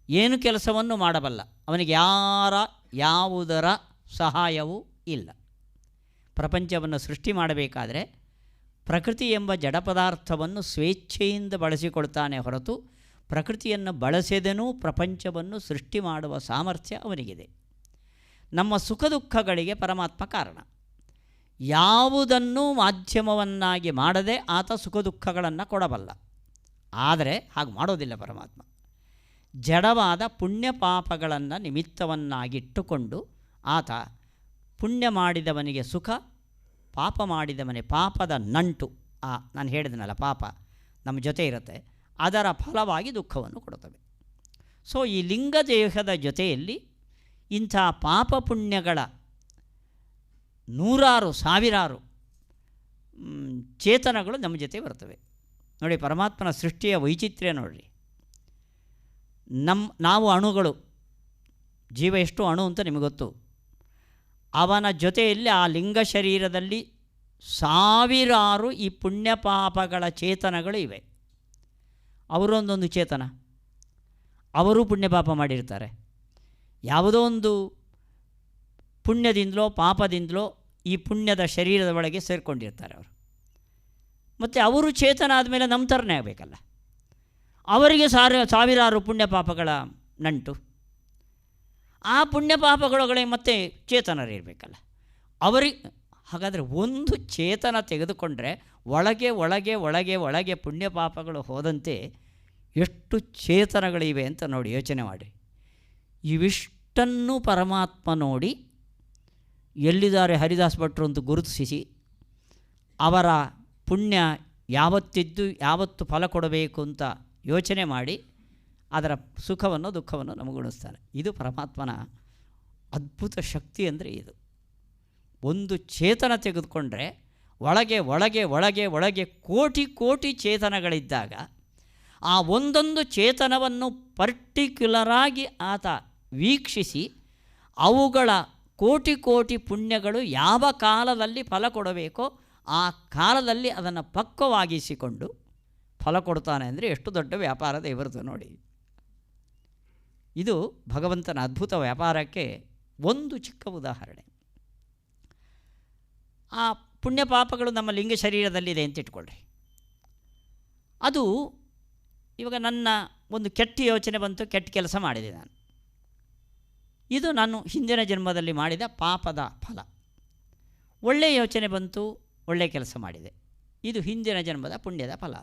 ಏನು ಕೆಲಸವನ್ನು ಮಾಡಬಲ್ಲ. ಅವನಿಗೆ ಯಾವುದರ ಸಹಾಯವೂ ಇಲ್ಲ. ಪ್ರಪಂಚವನ್ನು ಸೃಷ್ಟಿ ಮಾಡಬೇಕಾದರೆ ಪ್ರಕೃತಿ ಎಂಬ ಜಡ ಪದಾರ್ಥವನ್ನು ಸ್ವೇಚ್ಛೆಯಿಂದ ಬಳಸಿಕೊಳ್ತಾನೆ ಹೊರತು ಪ್ರಕೃತಿಯನ್ನು ಬಳಸದೇನೂ ಪ್ರಪಂಚವನ್ನು ಸೃಷ್ಟಿ ಮಾಡುವ ಸಾಮರ್ಥ್ಯ ಅವನಿಗಿದೆ. ನಮ್ಮ ಸುಖ ದುಃಖಗಳಿಗೆ ಪರಮಾತ್ಮ ಕಾರಣ. ಯಾವುದನ್ನೂ ಮಾಧ್ಯಮವನ್ನಾಗಿ ಮಾಡದೆ ಆತ ಸುಖ ದುಃಖಗಳನ್ನು ಕೊಡಬಲ್ಲ. ಆದರೆ ಹಾಗೆ ಮಾಡೋದಿಲ್ಲ ಪರಮಾತ್ಮ. ಜಡವಾದ ಪುಣ್ಯ ಪಾಪಗಳನ್ನು ನಿಮಿತ್ತವನ್ನಾಗಿಟ್ಟುಕೊಂಡು ಆತ ಪುಣ್ಯ ಮಾಡಿದವನಿಗೆ ಸುಖ, ಪಾಪ ಮಾಡಿದವನಿಗೆ ಪಾಪದ ನಂಟು, ನಾನು ಹೇಳಿದನಲ್ಲ ಪಾಪ ನಮ್ಮ ಜೊತೆ ಇರುತ್ತೆ, ಅದರ ಫಲವಾಗಿ ದುಃಖವನ್ನು ಕೊಡುತ್ತವೆ. ಸೊ ಈ ಲಿಂಗದೇಹದ ಜೊತೆಯಲ್ಲಿ ಇಂಥ ಪಾಪ ಪುಣ್ಯಗಳ ನೂರಾರು ಸಾವಿರಾರು ಚೇತನಗಳು ನಮ್ಮ ಜೊತೆ ಬರ್ತವೆ. ನೋಡಿ, ಪರಮಾತ್ಮನ ಸೃಷ್ಟಿಯ ವೈಚಿತ್ರ್ಯ ನೋಡಿರಿ. ನಾವು ಅಣುಗಳು, ಜೀವ ಎಷ್ಟು ಅಣು ಅಂತ ನಿಮಗೆ ಗೊತ್ತು. ಅವನ ಜೊತೆಯಲ್ಲಿ ಆ ಲಿಂಗ ಶರೀರದಲ್ಲಿ ಸಾವಿರಾರು ಈ ಪುಣ್ಯ ಪಾಪಗಳ ಚೇತನಗಳು ಇವೆ. ಅವರೊಂದೊಂದು ಚೇತನ, ಅವರೂ ಪುಣ್ಯ ಪಾಪ ಮಾಡಿರ್ತಾರೆ. ಯಾವುದೋ ಒಂದು ಪುಣ್ಯದಿಂದಲೋ ಪಾಪದಿಂದಲೋ ಈ ಪುಣ್ಯದ ಶರೀರದ ಒಳಗೆ ಸೇರಿಕೊಂಡಿರ್ತಾರೆ ಅವರು. ಮತ್ತು ಅವರು ಚೇತನ ಆದಮೇಲೆ ನಮ್ಮ ಥರನೇ ಆಗಬೇಕಲ್ಲ. ಅವರಿಗೆ ಸಾವಿರಾರು ಪುಣ್ಯ ಪಾಪಗಳ ನಂಟು. ಆ ಪುಣ್ಯ ಪಾಪಗಳೊಳಗೆ ಮತ್ತೆ ಚೇತನರಿರಬೇಕಲ್ಲ ಅವರಿಗೆ. ಹಾಗಾದರೆ ಒಂದು ಚೇತನ ತೆಗೆದುಕೊಂಡ್ರೆ ಒಳಗೆ ಒಳಗೆ ಒಳಗೆ ಒಳಗೆ ಪುಣ್ಯ ಪಾಪಗಳು ಹೋದಂತೆ ಎಷ್ಟು ಚೇತನಗಳಿವೆ ಅಂತ ನೋಡಿ, ಯೋಚನೆ ಮಾಡಿ. ಇವಿಷ್ಟನ್ನು ಪರಮಾತ್ಮ ನೋಡಿ ಎಲ್ಲಿದ್ದಾರೆ ಹರಿದಾಸ್ ಭಟ್ರು ಅಂತ ಗುರುತಿಸಿ ಅವರ ಪುಣ್ಯ ಯಾವತ್ತು ಫಲ ಕೊಡಬೇಕು ಅಂತ ಯೋಚನೆ ಮಾಡಿ ಅದರ ಸುಖವನ್ನು ದುಃಖವನ್ನು ನಮಗುಣಿಸ್ತಾನೆ. ಇದು ಪರಮಾತ್ಮನ ಅದ್ಭುತ ಶಕ್ತಿ ಅಂದರೆ ಇದು. ಒಂದು ಚೇತನ ತೆಗೆದುಕೊಂಡ್ರೆ ಒಳಗೆ ಒಳಗೆ ಒಳಗೆ ಒಳಗೆ ಕೋಟಿ ಕೋಟಿ ಚೇತನಗಳಿದ್ದಾಗ ಆ ಒಂದೊಂದು ಚೇತನವನ್ನು ಪರ್ಟಿಕ್ಯುಲರಾಗಿ ಆತ ವೀಕ್ಷಿಸಿ ಅವುಗಳ ಕೋಟಿ ಕೋಟಿ ಪುಣ್ಯಗಳು ಯಾವ ಕಾಲದಲ್ಲಿ ಫಲ ಕೊಡಬೇಕೋ ಆ ಕಾಲದಲ್ಲಿ ಅದನ್ನು ಪಕ್ವವಾಗಿಸಿಕೊಂಡು ಫಲ ಕೊಡ್ತಾನೆ ಅಂದರೆ ಎಷ್ಟು ದೊಡ್ಡ ವ್ಯಾಪಾರ ದೇವರದು ನೋಡಿ. ಇದು ಭಗವಂತನ ಅದ್ಭುತ ವ್ಯಾಪಾರಕ್ಕೆ ಒಂದು ಚಿಕ್ಕ ಉದಾಹರಣೆ. ಆ ಪುಣ್ಯ ಪಾಪಗಳು ನಮ್ಮ ಲಿಂಗ ಶರೀರದಲ್ಲಿದೆ ಅಂತ ಇಟ್ಕೊಳ್ಳ್ರಿ. ಅದು ಇವಾಗ ನನ್ನ ಒಂದು ಕೆಟ್ಟ ಯೋಚನೆ ಬಂತು, ಕೆಟ್ಟ ಕೆಲಸ ಮಾಡಿದೆ ನಾನು. ಇದು ನಾನು ಹಿಂದಿನ ಜನ್ಮದಲ್ಲಿ ಮಾಡಿದ ಪಾಪದ ಫಲ. ಒಳ್ಳೆಯ ಯೋಚನೆ ಬಂತು, ಒಳ್ಳೆಯ ಕೆಲಸ ಮಾಡಿದೆ, ಇದು ಹಿಂದಿನ ಜನ್ಮದ ಪುಣ್ಯದ ಫಲ.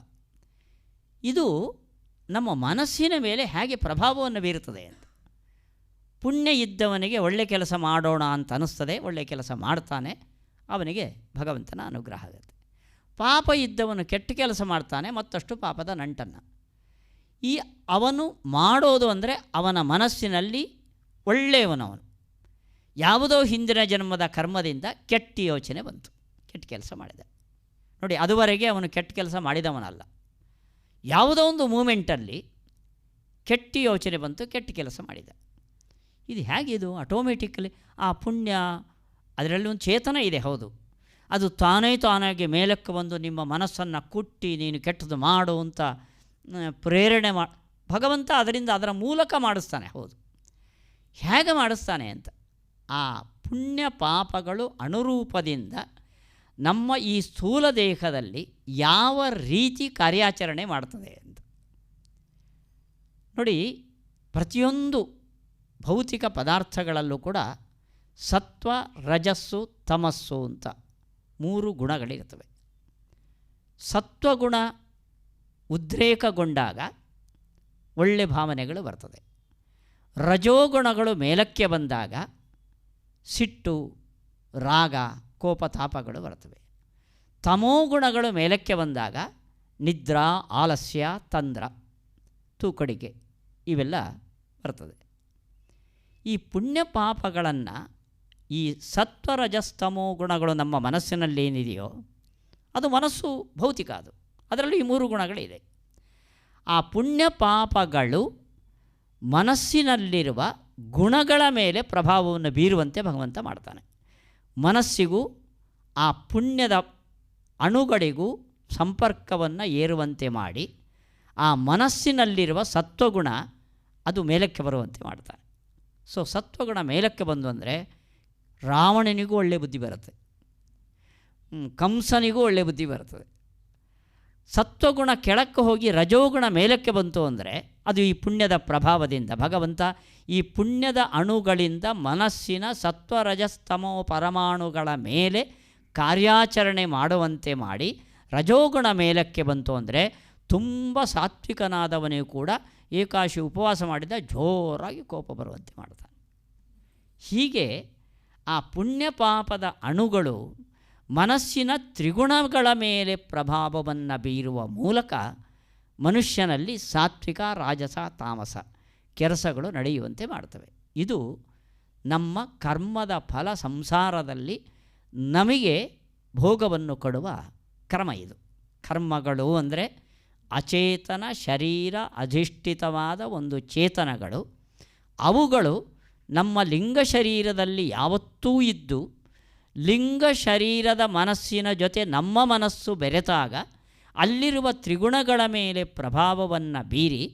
ಇದು ನಮ್ಮ ಮನಸ್ಸಿನ ಮೇಲೆ ಹೇಗೆ ಪ್ರಭಾವವನ್ನು ಬೀರುತ್ತದೆ ಅಂತ. ಪುಣ್ಯ ಇದ್ದವನಿಗೆ ಒಳ್ಳೆಯ ಕೆಲಸ ಮಾಡೋಣ ಅಂತ ಅನ್ನಿಸ್ತದೆ, ಒಳ್ಳೆಯ ಕೆಲಸ ಮಾಡ್ತಾನೆ, ಅವನಿಗೆ ಭಗವಂತನ ಅನುಗ್ರಹ ಆಗುತ್ತೆ. ಪಾಪ ಇದ್ದವನು ಕೆಟ್ಟ ಕೆಲಸ ಮಾಡ್ತಾನೆ, ಮತ್ತಷ್ಟು ಪಾಪದ ನಂಟನ್ನು. ಅವನು ಮಾಡೋದು ಅಂದರೆ ಅವನ ಮನಸ್ಸಿನಲ್ಲಿ ಒಳ್ಳೆಯವನವನು ಯಾವುದೋ ಹಿಂದಿನ ಜನ್ಮದ ಕರ್ಮದಿಂದ ಕೆಟ್ಟ ಯೋಚನೆ ಬಂತು, ಕೆಟ್ಟ ಕೆಲಸ ಮಾಡಿದ. ನೋಡಿ, ಅದುವರೆಗೆ ಅವನು ಕೆಟ್ಟ ಕೆಲಸ ಮಾಡಿದವನಲ್ಲ. ಯಾವುದೋ ಒಂದು ಮೂಮೆಂಟಲ್ಲಿ ಕೆಟ್ಟ ಯೋಚನೆ ಬಂತು, ಕೆಟ್ಟ ಕೆಲಸ ಮಾಡಿದ. ಇದು ಹೇಗಿದು ಆಟೋಮೆಟಿಕಲಿ ಆ ಪುಣ್ಯ ಅದರಲ್ಲಿ ಒಂದು ಚೇತನ ಇದೆ, ಹೌದು. ಅದು ತಾನಾಗಿ ಮೇಲಕ್ಕೆ ಬಂದು ನಿಮ್ಮ ಮನಸ್ಸನ್ನು ಕುಟ್ಟಿ ನೀನು ಕೆಟ್ಟದ್ದು ಮಾಡು ಅಂತ ಪ್ರೇರಣೆ ಭಗವಂತ ಅದರ ಮೂಲಕ ಮಾಡಿಸ್ತಾನೆ, ಹೌದು. ಹೇಗೆ ಮಾಡಿಸ್ತಾನೆ ಅಂತ, ಆ ಪುಣ್ಯ ಪಾಪಗಳು ಅನುರೂಪದಿಂದ ನಮ್ಮ ಈ ಸ್ಥೂಲ ದೇಹದಲ್ಲಿ ಯಾವ ರೀತಿ ಕಾರ್ಯಾಚರಣೆ ಮಾಡ್ತದೆ ಅಂತ ನೋಡಿ. ಪ್ರತಿಯೊಂದು ಭೌತಿಕ ಪದಾರ್ಥಗಳಲ್ಲೂ ಕೂಡ ಸತ್ವ, ರಜಸ್ಸು, ತಮಸ್ಸು ಅಂತ 3 ಗುಣಗಳಿರ್ತವೆ. ಸತ್ವಗುಣ ಉದ್ರೇಕಗೊಂಡಾಗ ಒಳ್ಳೆ ಭಾವನೆಗಳು ಬರ್ತದೆ. ರಜೋಗುಣಗಳು ಮೇಲಕ್ಕೆ ಬಂದಾಗ ಸಿಟ್ಟು, ರಾಗ, ಕೋಪ, ತಾಪಗಳು ಬರ್ತವೆ. ತಮೋಗುಣಗಳು ಮೇಲಕ್ಕೆ ಬಂದಾಗ ನಿದ್ರಾ, ಆಲಸ್ಯ, ತಂದ್ರ, ತೂಕಡಿಕೆ ಇವೆಲ್ಲ ಬರ್ತದೆ. ಈ ಪುಣ್ಯ ಪಾಪಗಳನ್ನು ಈ ಸತ್ವರಜಸ್ತಮೋ ಗುಣಗಳು ನಮ್ಮ ಮನಸ್ಸಿನಲ್ಲಿ ಏನಿದೆಯೋ ಅದು ಮನಸ್ಸು ಭೌತಿಕ, ಅದರಲ್ಲಿ ಈ 3 ಗುಣಗಳಿದೆ. ಆ ಪುಣ್ಯ ಪಾಪಗಳು ಮನಸ್ಸಿನಲ್ಲಿರುವ ಗುಣಗಳ ಮೇಲೆ ಪ್ರಭಾವವನ್ನು ಬೀರುವಂತೆ ಭಗವಂತ ಮಾಡ್ತಾನೆ. ಮನಸ್ಸಿಗೂ ಆ ಪುಣ್ಯದ ಅಣುಗಳಿಗೂ ಸಂಪರ್ಕವನ್ನು ಏರುವಂತೆ ಮಾಡಿ ಆ ಮನಸ್ಸಿನಲ್ಲಿರುವ ಸತ್ವಗುಣ ಅದು ಮೇಲಕ್ಕೆ ಬರುವಂತೆ ಮಾಡ್ತಾನೆ. ಸೊ ಸತ್ವಗುಣ ಮೇಲಕ್ಕೆ ಬಂದು ಅಂದರೆ ರಾವಣನಿಗೂ ಒಳ್ಳೆಯ ಬುದ್ಧಿ ಬರುತ್ತೆ, ಕಂಸನಿಗೂ ಒಳ್ಳೆಯ ಬುದ್ಧಿ ಬರ್ತದೆ. ಸತ್ವಗುಣ ಕೆಳಕ್ಕೆ ಹೋಗಿ ರಜೋಗುಣ ಮೇಲಕ್ಕೆ ಬಂತು ಅಂದರೆ ಅದು ಈ ಪುಣ್ಯದ ಪ್ರಭಾವದಿಂದ ಭಗವಂತ ಈ ಪುಣ್ಯದ ಅಣುಗಳಿಂದ ಮನಸ್ಸಿನ ಸತ್ವರಜಸ್ತಮೋ ಪರಮಾಣುಗಳ ಮೇಲೆ ಕಾರ್ಯಾಚರಣೆ ಮಾಡುವಂತೆ ಮಾಡಿ ರಜೋಗುಣ ಮೇಲಕ್ಕೆ ಬಂತು ಅಂದರೆ ತುಂಬ ಸಾತ್ವಿಕನಾದವನಿಗೂ ಕೂಡ ಏಕಾಶಿ ಉಪವಾಸ ಮಾಡಿದ ಜೋರಾಗಿ ಕೋಪ ಬರುವಂತೆ ಮಾಡ್ತಾನೆ. ಹೀಗೆ ಆ ಪುಣ್ಯ ಪಾಪದ ಅಣುಗಳು ಮನಸ್ಸಿನ ತ್ರಿಗುಣಗಳ ಮೇಲೆ ಪ್ರಭಾವವನ್ನು ಬೀರುವ ಮೂಲಕ ಮನುಷ್ಯನಲ್ಲಿ ಸಾತ್ವಿಕ, ರಾಜಸ, ತಾಮಸ ಕೆಲಸಗಳು ನಡೆಯುವಂತೆ ಮಾಡ್ತವೆ. ಇದು ನಮ್ಮ ಕರ್ಮದ ಫಲ ಸಂಸಾರದಲ್ಲಿ ನಮಗೆ ಭೋಗವನ್ನು ಕೊಡುವ ಕ್ರಮ. ಇದು ಕರ್ಮಗಳು ಅಂದರೆ ಅಚೇತನ ಶರೀರ ಅಧಿಷ್ಠಿತವಾದ ಒಂದು ಚೇತನಗಳು. ಅವುಗಳು ನಮ್ಮ ಲಿಂಗ ಶರೀರದಲ್ಲಿ ಯಾವತ್ತೂ ಇದ್ದು ಲಿಂಗ ಶರೀರದ ಮನಸ್ಸಿನ ಜೊತೆ ನಮ್ಮ ಮನಸ್ಸು ಬೆರೆತಾಗ ಅಲ್ಲಿರುವ ತ್ರಿಗುಣಗಳ ಮೇಲೆ ಪ್ರಭಾವವನ್ನು ಬೀರಿ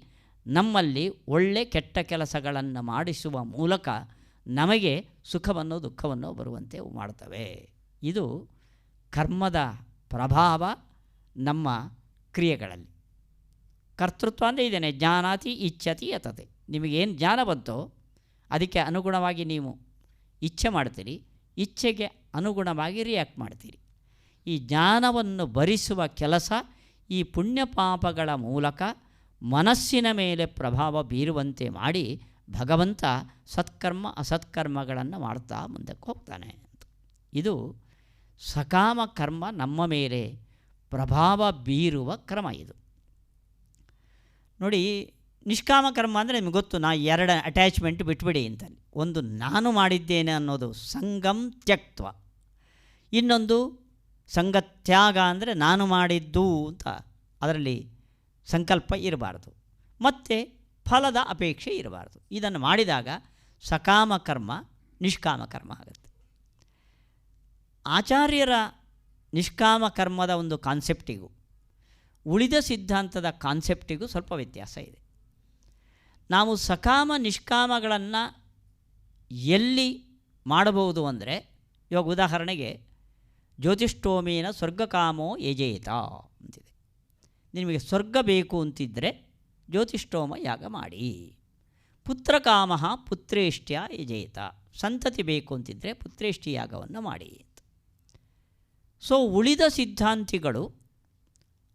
ನಮ್ಮಲ್ಲಿ ಒಳ್ಳೆ ಕೆಟ್ಟ ಕೆಲಸಗಳನ್ನು ಮಾಡಿಸುವ ಮೂಲಕ ನಮಗೆ ಸುಖವನ್ನು ದುಃಖವನ್ನು ಬರುವಂತೆ ಮಾಡ್ತವೆ. ಇದು ಕರ್ಮದ ಪ್ರಭಾವ ನಮ್ಮ ಕ್ರಿಯೆಗಳಲ್ಲಿ. ಕರ್ತೃತ್ವ ಅಂದರೆ ಇದೇನೆ, ಜ್ಞಾನಾತಿ ಇಚ್ಛತಿ ಯತತೆ. ನಿಮಗೇನು ಜ್ಞಾನ ಬಂತೋ ಅದಕ್ಕೆ ಅನುಗುಣವಾಗಿ ನೀವು ಇಚ್ಛೆ ಮಾಡ್ತೀರಿ, ಇಚ್ಛೆಗೆ ಅನುಗುಣವಾಗಿ ರಿಯಾಕ್ಟ್ ಮಾಡ್ತೀರಿ. ಈ ಜ್ಞಾನವನ್ನು ಭರಿಸುವ ಕೆಲಸ ಈ ಪುಣ್ಯ ಪಾಪಗಳ ಮೂಲಕ ಮನಸ್ಸಿನ ಮೇಲೆ ಪ್ರಭಾವ ಬೀರುವಂತೆ ಮಾಡಿ ಭಗವಂತ ಸತ್ಕರ್ಮ ಅಸತ್ಕರ್ಮಗಳನ್ನು ಮಾಡ್ತಾ ಮುಂದಕ್ಕೆ ಹೋಗ್ತಾನೆ ಅಂತ. ಇದು ಸಕಾಮ ಕರ್ಮ ನಮ್ಮ ಮೇಲೆ ಪ್ರಭಾವ ಬೀರುವ ಕ್ರಮ. ಇದು ನೋಡಿ, ನಿಷ್ಕಾಮ ಕರ್ಮ ಅಂದರೆ ನಿಮಗೆ ಗೊತ್ತು, ನಾ ಎರಡು ಅಟ್ಯಾಚ್ಮೆಂಟ್ ಬಿಟ್ಬಿಡಿ ಅಂತ. ಒಂದು ನಾನು ಮಾಡಿದ್ದೇನೆ ಅನ್ನೋದು ಸಂಗಂ ತ್ಯಕ್ತ್ವ, ಇನ್ನೊಂದು ಸಂಗತ್ಯಾಗ ಅಂದರೆ ನಾನು ಮಾಡಿದ್ದು ಅಂತ ಅದರಲ್ಲಿ ಸಂಕಲ್ಪ ಇರಬಾರ್ದು, ಮತ್ತು ಫಲದ ಅಪೇಕ್ಷೆ ಇರಬಾರ್ದು. ಇದನ್ನು ಮಾಡಿದಾಗ ಸಕಾಮ ಕರ್ಮ ನಿಷ್ಕಾಮ ಕರ್ಮ ಆಗುತ್ತೆ. ಆಚಾರ್ಯರ ನಿಷ್ಕಾಮ ಕರ್ಮದ ಒಂದು ಕಾನ್ಸೆಪ್ಟಿಗೂ ಉಳಿದ ಸಿದ್ಧಾಂತದ ಕಾನ್ಸೆಪ್ಟಿಗೂ ಸ್ವಲ್ಪ ವ್ಯತ್ಯಾಸ ಇದೆ. ನಾವು ಸಕಾಮ ನಿಷ್ಕಾಮಗಳನ್ನು ಎಲ್ಲಿ ಮಾಡಬಹುದು ಅಂದರೆ, ಇವಾಗ ಉದಾಹರಣೆಗೆ ಜ್ಯೋತಿಷ್ಠೋಮೇನ ಸ್ವರ್ಗಕಾಮೋ ಯಜೇತ ಅಂತಿದೆ. ನಿಮಗೆ ಸ್ವರ್ಗ ಬೇಕು ಅಂತಿದ್ದರೆ ಜ್ಯೋತಿಷ್ಠೋಮ ಯಾಗ ಮಾಡಿ. ಪುತ್ರಕಾಮ ಪುತ್ರೇಷ್ಟ್ಯ ಯಜೇತ, ಸಂತತಿ ಬೇಕು ಅಂತಿದ್ದರೆ ಪುತ್ರೇಷ್ಠಿ ಯಾಗವನ್ನು ಮಾಡಿ. ಸೊ ಉಳಿದ ಸಿದ್ಧಾಂತಿಗಳು,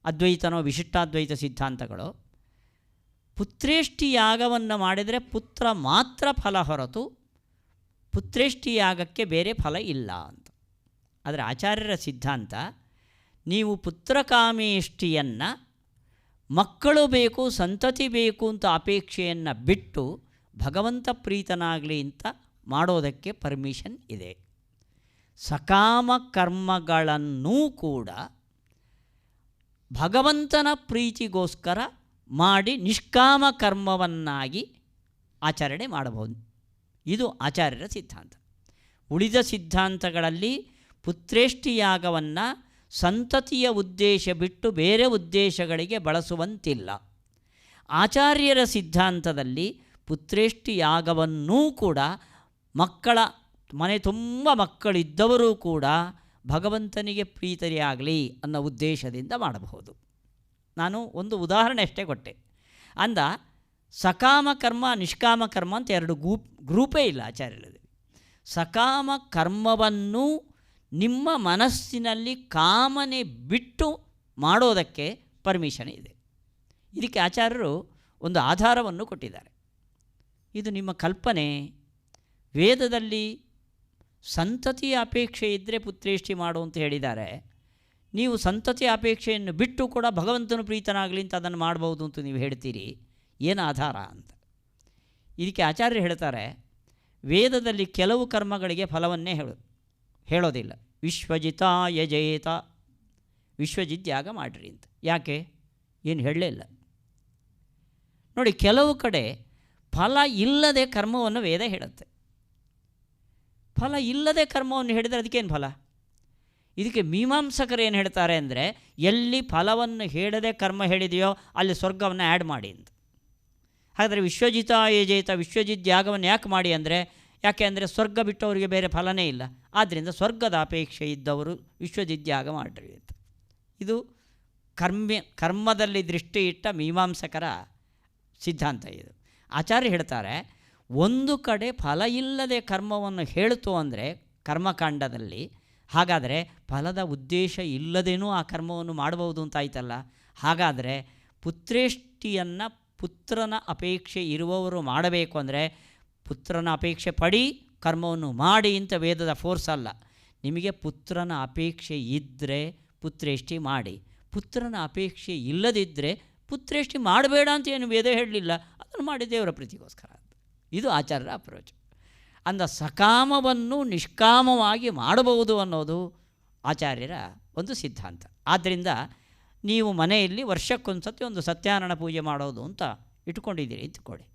ಅದ್ವೈತನೋ ವಿಶಿಷ್ಟಾದ್ವೈತ ಸಿದ್ಧಾಂತಗಳು, ಪುತ್ರೇಷ್ಠಿ ಯಾಗವನ್ನು ಮಾಡಿದರೆ ಪುತ್ರ ಮಾತ್ರ ಫಲ ಹೊರತು ಪುತ್ರೇಷ್ಠಿ ಯಾಗಕ್ಕೆ ಬೇರೆ ಫಲ ಇಲ್ಲ ಅಂತ. ಆದರೆ ಆಚಾರ್ಯರ ಸಿದ್ಧಾಂತ, ನೀವು ಪುತ್ರಕಾಮೇಷ್ಟಿಯನ್ನು ಮಕ್ಕಳು ಬೇಕು ಸಂತತಿ ಬೇಕು ಅಂತ ಅಪೇಕ್ಷೆಯನ್ನು ಬಿಟ್ಟು ಭಗವಂತ ಪ್ರೀತನಾಗಲಿ ಅಂತ ಮಾಡೋದಕ್ಕೆ ಪರ್ಮಿಷನ್ ಇದೆ. ಸಕಾಮ ಕರ್ಮಗಳನ್ನೂ ಕೂಡ ಭಗವಂತನ ಪ್ರೀತಿಗೋಸ್ಕರ ಮಾಡಿ ನಿಷ್ಕಾಮ ಕರ್ಮವನ್ನಾಗಿ ಆಚರಣೆ ಮಾಡಬಹುದು. ಇದು ಆಚಾರ್ಯರ ಸಿದ್ಧಾಂತ. ಉಳಿದ ಸಿದ್ಧಾಂತಗಳಲ್ಲಿ ಪುತ್ರೇಷ್ಠಿ ಯಾಗವನ್ನು ಸಂತತಿಯ ಉದ್ದೇಶ ಬಿಟ್ಟು ಬೇರೆ ಉದ್ದೇಶಗಳಿಗೆ ಬಳಸುವಂತಿಲ್ಲ. ಆಚಾರ್ಯರ ಸಿದ್ಧಾಂತದಲ್ಲಿ ಪುತ್ರೇಷ್ಠಿ ಯಾಗವನ್ನೂ ಕೂಡ ಮಕ್ಕಳ ಮನೆ ತುಂಬ ಮಕ್ಕಳಿದ್ದವರೂ ಕೂಡ ಭಗವಂತನಿಗೆ ಪ್ರೀತರಿಯಾಗಲಿ ಅನ್ನೋ ಉದ್ದೇಶದಿಂದ ಮಾಡಬಹುದು. ನಾನು ಒಂದು ಉದಾಹರಣೆ ಅಷ್ಟೇ ಕೊಟ್ಟೆ. ಅಂದ ಸಕಾಮ ಕರ್ಮ ನಿಷ್ಕಾಮ ಕರ್ಮ ಅಂತ ಎರಡು ಗ್ರೂಪೇ ಇಲ್ಲ ಆಚಾರ್ಯರಲ್ಲಿ. ಸಕಾಮ ಕರ್ಮವನ್ನು ನಿಮ್ಮ ಮನಸ್ಸಿನಲ್ಲಿ ಕಾಮನೆ ಬಿಟ್ಟು ಮಾಡೋದಕ್ಕೆ ಪರ್ಮಿಷನ್ ಇದೆ. ಇದಕ್ಕೆ ಆಚಾರ್ಯರು ಒಂದು ಆಧಾರವನ್ನು ಕೊಟ್ಟಿದ್ದಾರೆ. ಇದು ನಿಮ್ಮ ಕಲ್ಪನೆ. ವೇದದಲ್ಲಿ ಸಂತತಿಯ ಅಪೇಕ್ಷೆ ಇದ್ದರೆ ಪುತ್ರೇಷ್ಠಿ ಮಾಡು ಅಂತ ಹೇಳಿದ್ದಾರೆ. ನೀವು ಸಂತತಿಯ ಅಪೇಕ್ಷೆಯನ್ನು ಬಿಟ್ಟು ಕೂಡ ಭಗವಂತನು ಪ್ರೀತನಾಗಲಿ ಅಂತ ಅದನ್ನು ಮಾಡ್ಬೋದು ಅಂತ ನೀವು ಹೇಳ್ತೀರಿ. ಏನು ಆಧಾರ ಅಂತ. ಇದಕ್ಕೆ ಆಚಾರ್ಯರು ಹೇಳ್ತಾರೆ, ವೇದದಲ್ಲಿ ಕೆಲವು ಕರ್ಮಗಳಿಗೆ ಫಲವನ್ನೇ ಹೇಳೋದಿಲ್ಲ. ವಿಶ್ವಜಿತ ಯಜೇತ, ವಿಶ್ವಜಿತ್ ಯಾಗ ಮಾಡಿರಿ ಅಂತ. ಯಾಕೆ? ಏನು ಹೇಳಲೇ ಇಲ್ಲ. ನೋಡಿ, ಕೆಲವು ಕಡೆ ಫಲ ಇಲ್ಲದೆ ಕರ್ಮವನ್ನು ವೇದ ಹೇಳುತ್ತೆ. ಫಲ ಇಲ್ಲದೆ ಕರ್ಮವನ್ನು ಹೇಳಿದರೆ ಅದಕ್ಕೇನು ಫಲ? ಇದಕ್ಕೆ ಮೀಮಾಂಸಕರು ಏನು ಹೇಳ್ತಾರೆ ಅಂದರೆ, ಎಲ್ಲಿ ಫಲವನ್ನು ಹೇಳದೆ ಕರ್ಮ ಹೇಳಿದೆಯೋ ಅಲ್ಲಿ ಸ್ವರ್ಗವನ್ನು ಆ್ಯಡ್ ಮಾಡಿ ಅಂತ. ಹಾಗಾದರೆ ವಿಶ್ವಜಿತ ಯಜೇತ, ವಿಶ್ವಜಿತ್ ಯಾಗವನ್ನು ಯಾಕೆ ಮಾಡಿ ಅಂದರೆ, ಯಾಕೆ ಅಂದರೆ ಸ್ವರ್ಗ ಬಿಟ್ಟು ಅವರಿಗೆ ಬೇರೆ ಫಲನೇ ಇಲ್ಲ. ಆದ್ದರಿಂದ ಸ್ವರ್ಗದ ಅಪೇಕ್ಷೆ ಇದ್ದವರು ವಿಶ್ವಜಿತ್ ಯಾಗ ಮಾಡಿರಿ ಅಂತ. ಇದು ಕರ್ಮದಲ್ಲಿ ದೃಷ್ಟಿ ಇಟ್ಟ ಮೀಮಾಂಸಕರ ಸಿದ್ಧಾಂತ. ಇದು ಆಚಾರ್ಯ ಹೇಳ್ತಾರೆ, ಒಂದು ಕಡೆ ಫಲ ಇಲ್ಲದೆ ಕರ್ಮವನ್ನು ಹೇಳ್ತು ಅಂದರೆ ಕರ್ಮಕಾಂಡದಲ್ಲಿ ಹಾಗಾದರೆ ಫಲದ ಉದ್ದೇಶ ಇಲ್ಲದೇನೂ ಆ ಕರ್ಮವನ್ನು ಮಾಡಬಹುದು ಅಂತಾಯ್ತಲ್ಲ. ಹಾಗಾದರೆ ಪುತ್ರೇಷ್ಟಿಯನ್ನು ಪುತ್ರನ ಅಪೇಕ್ಷೆ ಇರುವವರು ಮಾಡಬೇಕು ಅಂದರೆ ಪುತ್ರನ ಅಪೇಕ್ಷೆ ಪಡಿ, ಕರ್ಮವನ್ನು ಮಾಡಿ ಅಂತ ವೇದದ ಫೋರ್ಸ್ ಅಲ್ಲ. ನಿಮಗೆ ಪುತ್ರನ ಅಪೇಕ್ಷೆ ಇದ್ದರೆ ಪುತ್ರೇಷ್ಟಿ ಮಾಡಿ, ಪುತ್ರನ ಅಪೇಕ್ಷೆ ಇಲ್ಲದಿದ್ದರೆ ಪುತ್ರೇಷ್ಟಿ ಮಾಡಬೇಡ ಅಂತ ಏನು ವೇದ ಹೇಳಲಿಲ್ಲ, ಅದನ್ನು ಮಾಡಿ ದೇವರ ಪ್ರೀತಿಗೋಸ್ಕರ. ಇದು ಆಚಾರ್ಯರ ಅಪ್ರೋಚ್. ಅಂದ ಸಕಾಮವನ್ನು ನಿಷ್ಕಾಮವಾಗಿ ಮಾಡಬಹುದು ಅನ್ನೋದು ಆಚಾರ್ಯರ ಒಂದು ಸಿದ್ಧಾಂತ. ಆದ್ದರಿಂದ ನೀವು ಮನೆಯಲ್ಲಿ ವರ್ಷಕ್ಕೊಂದು ಸತಿ ಒಂದು ಸತ್ಯನಾರಾಯಣ ಪೂಜೆ ಮಾಡೋದು ಅಂತ ಇಟ್ಕೊಂಡಿದ್ದೀರಿ ಇಟ್ಕೊಳ್ಳಿ.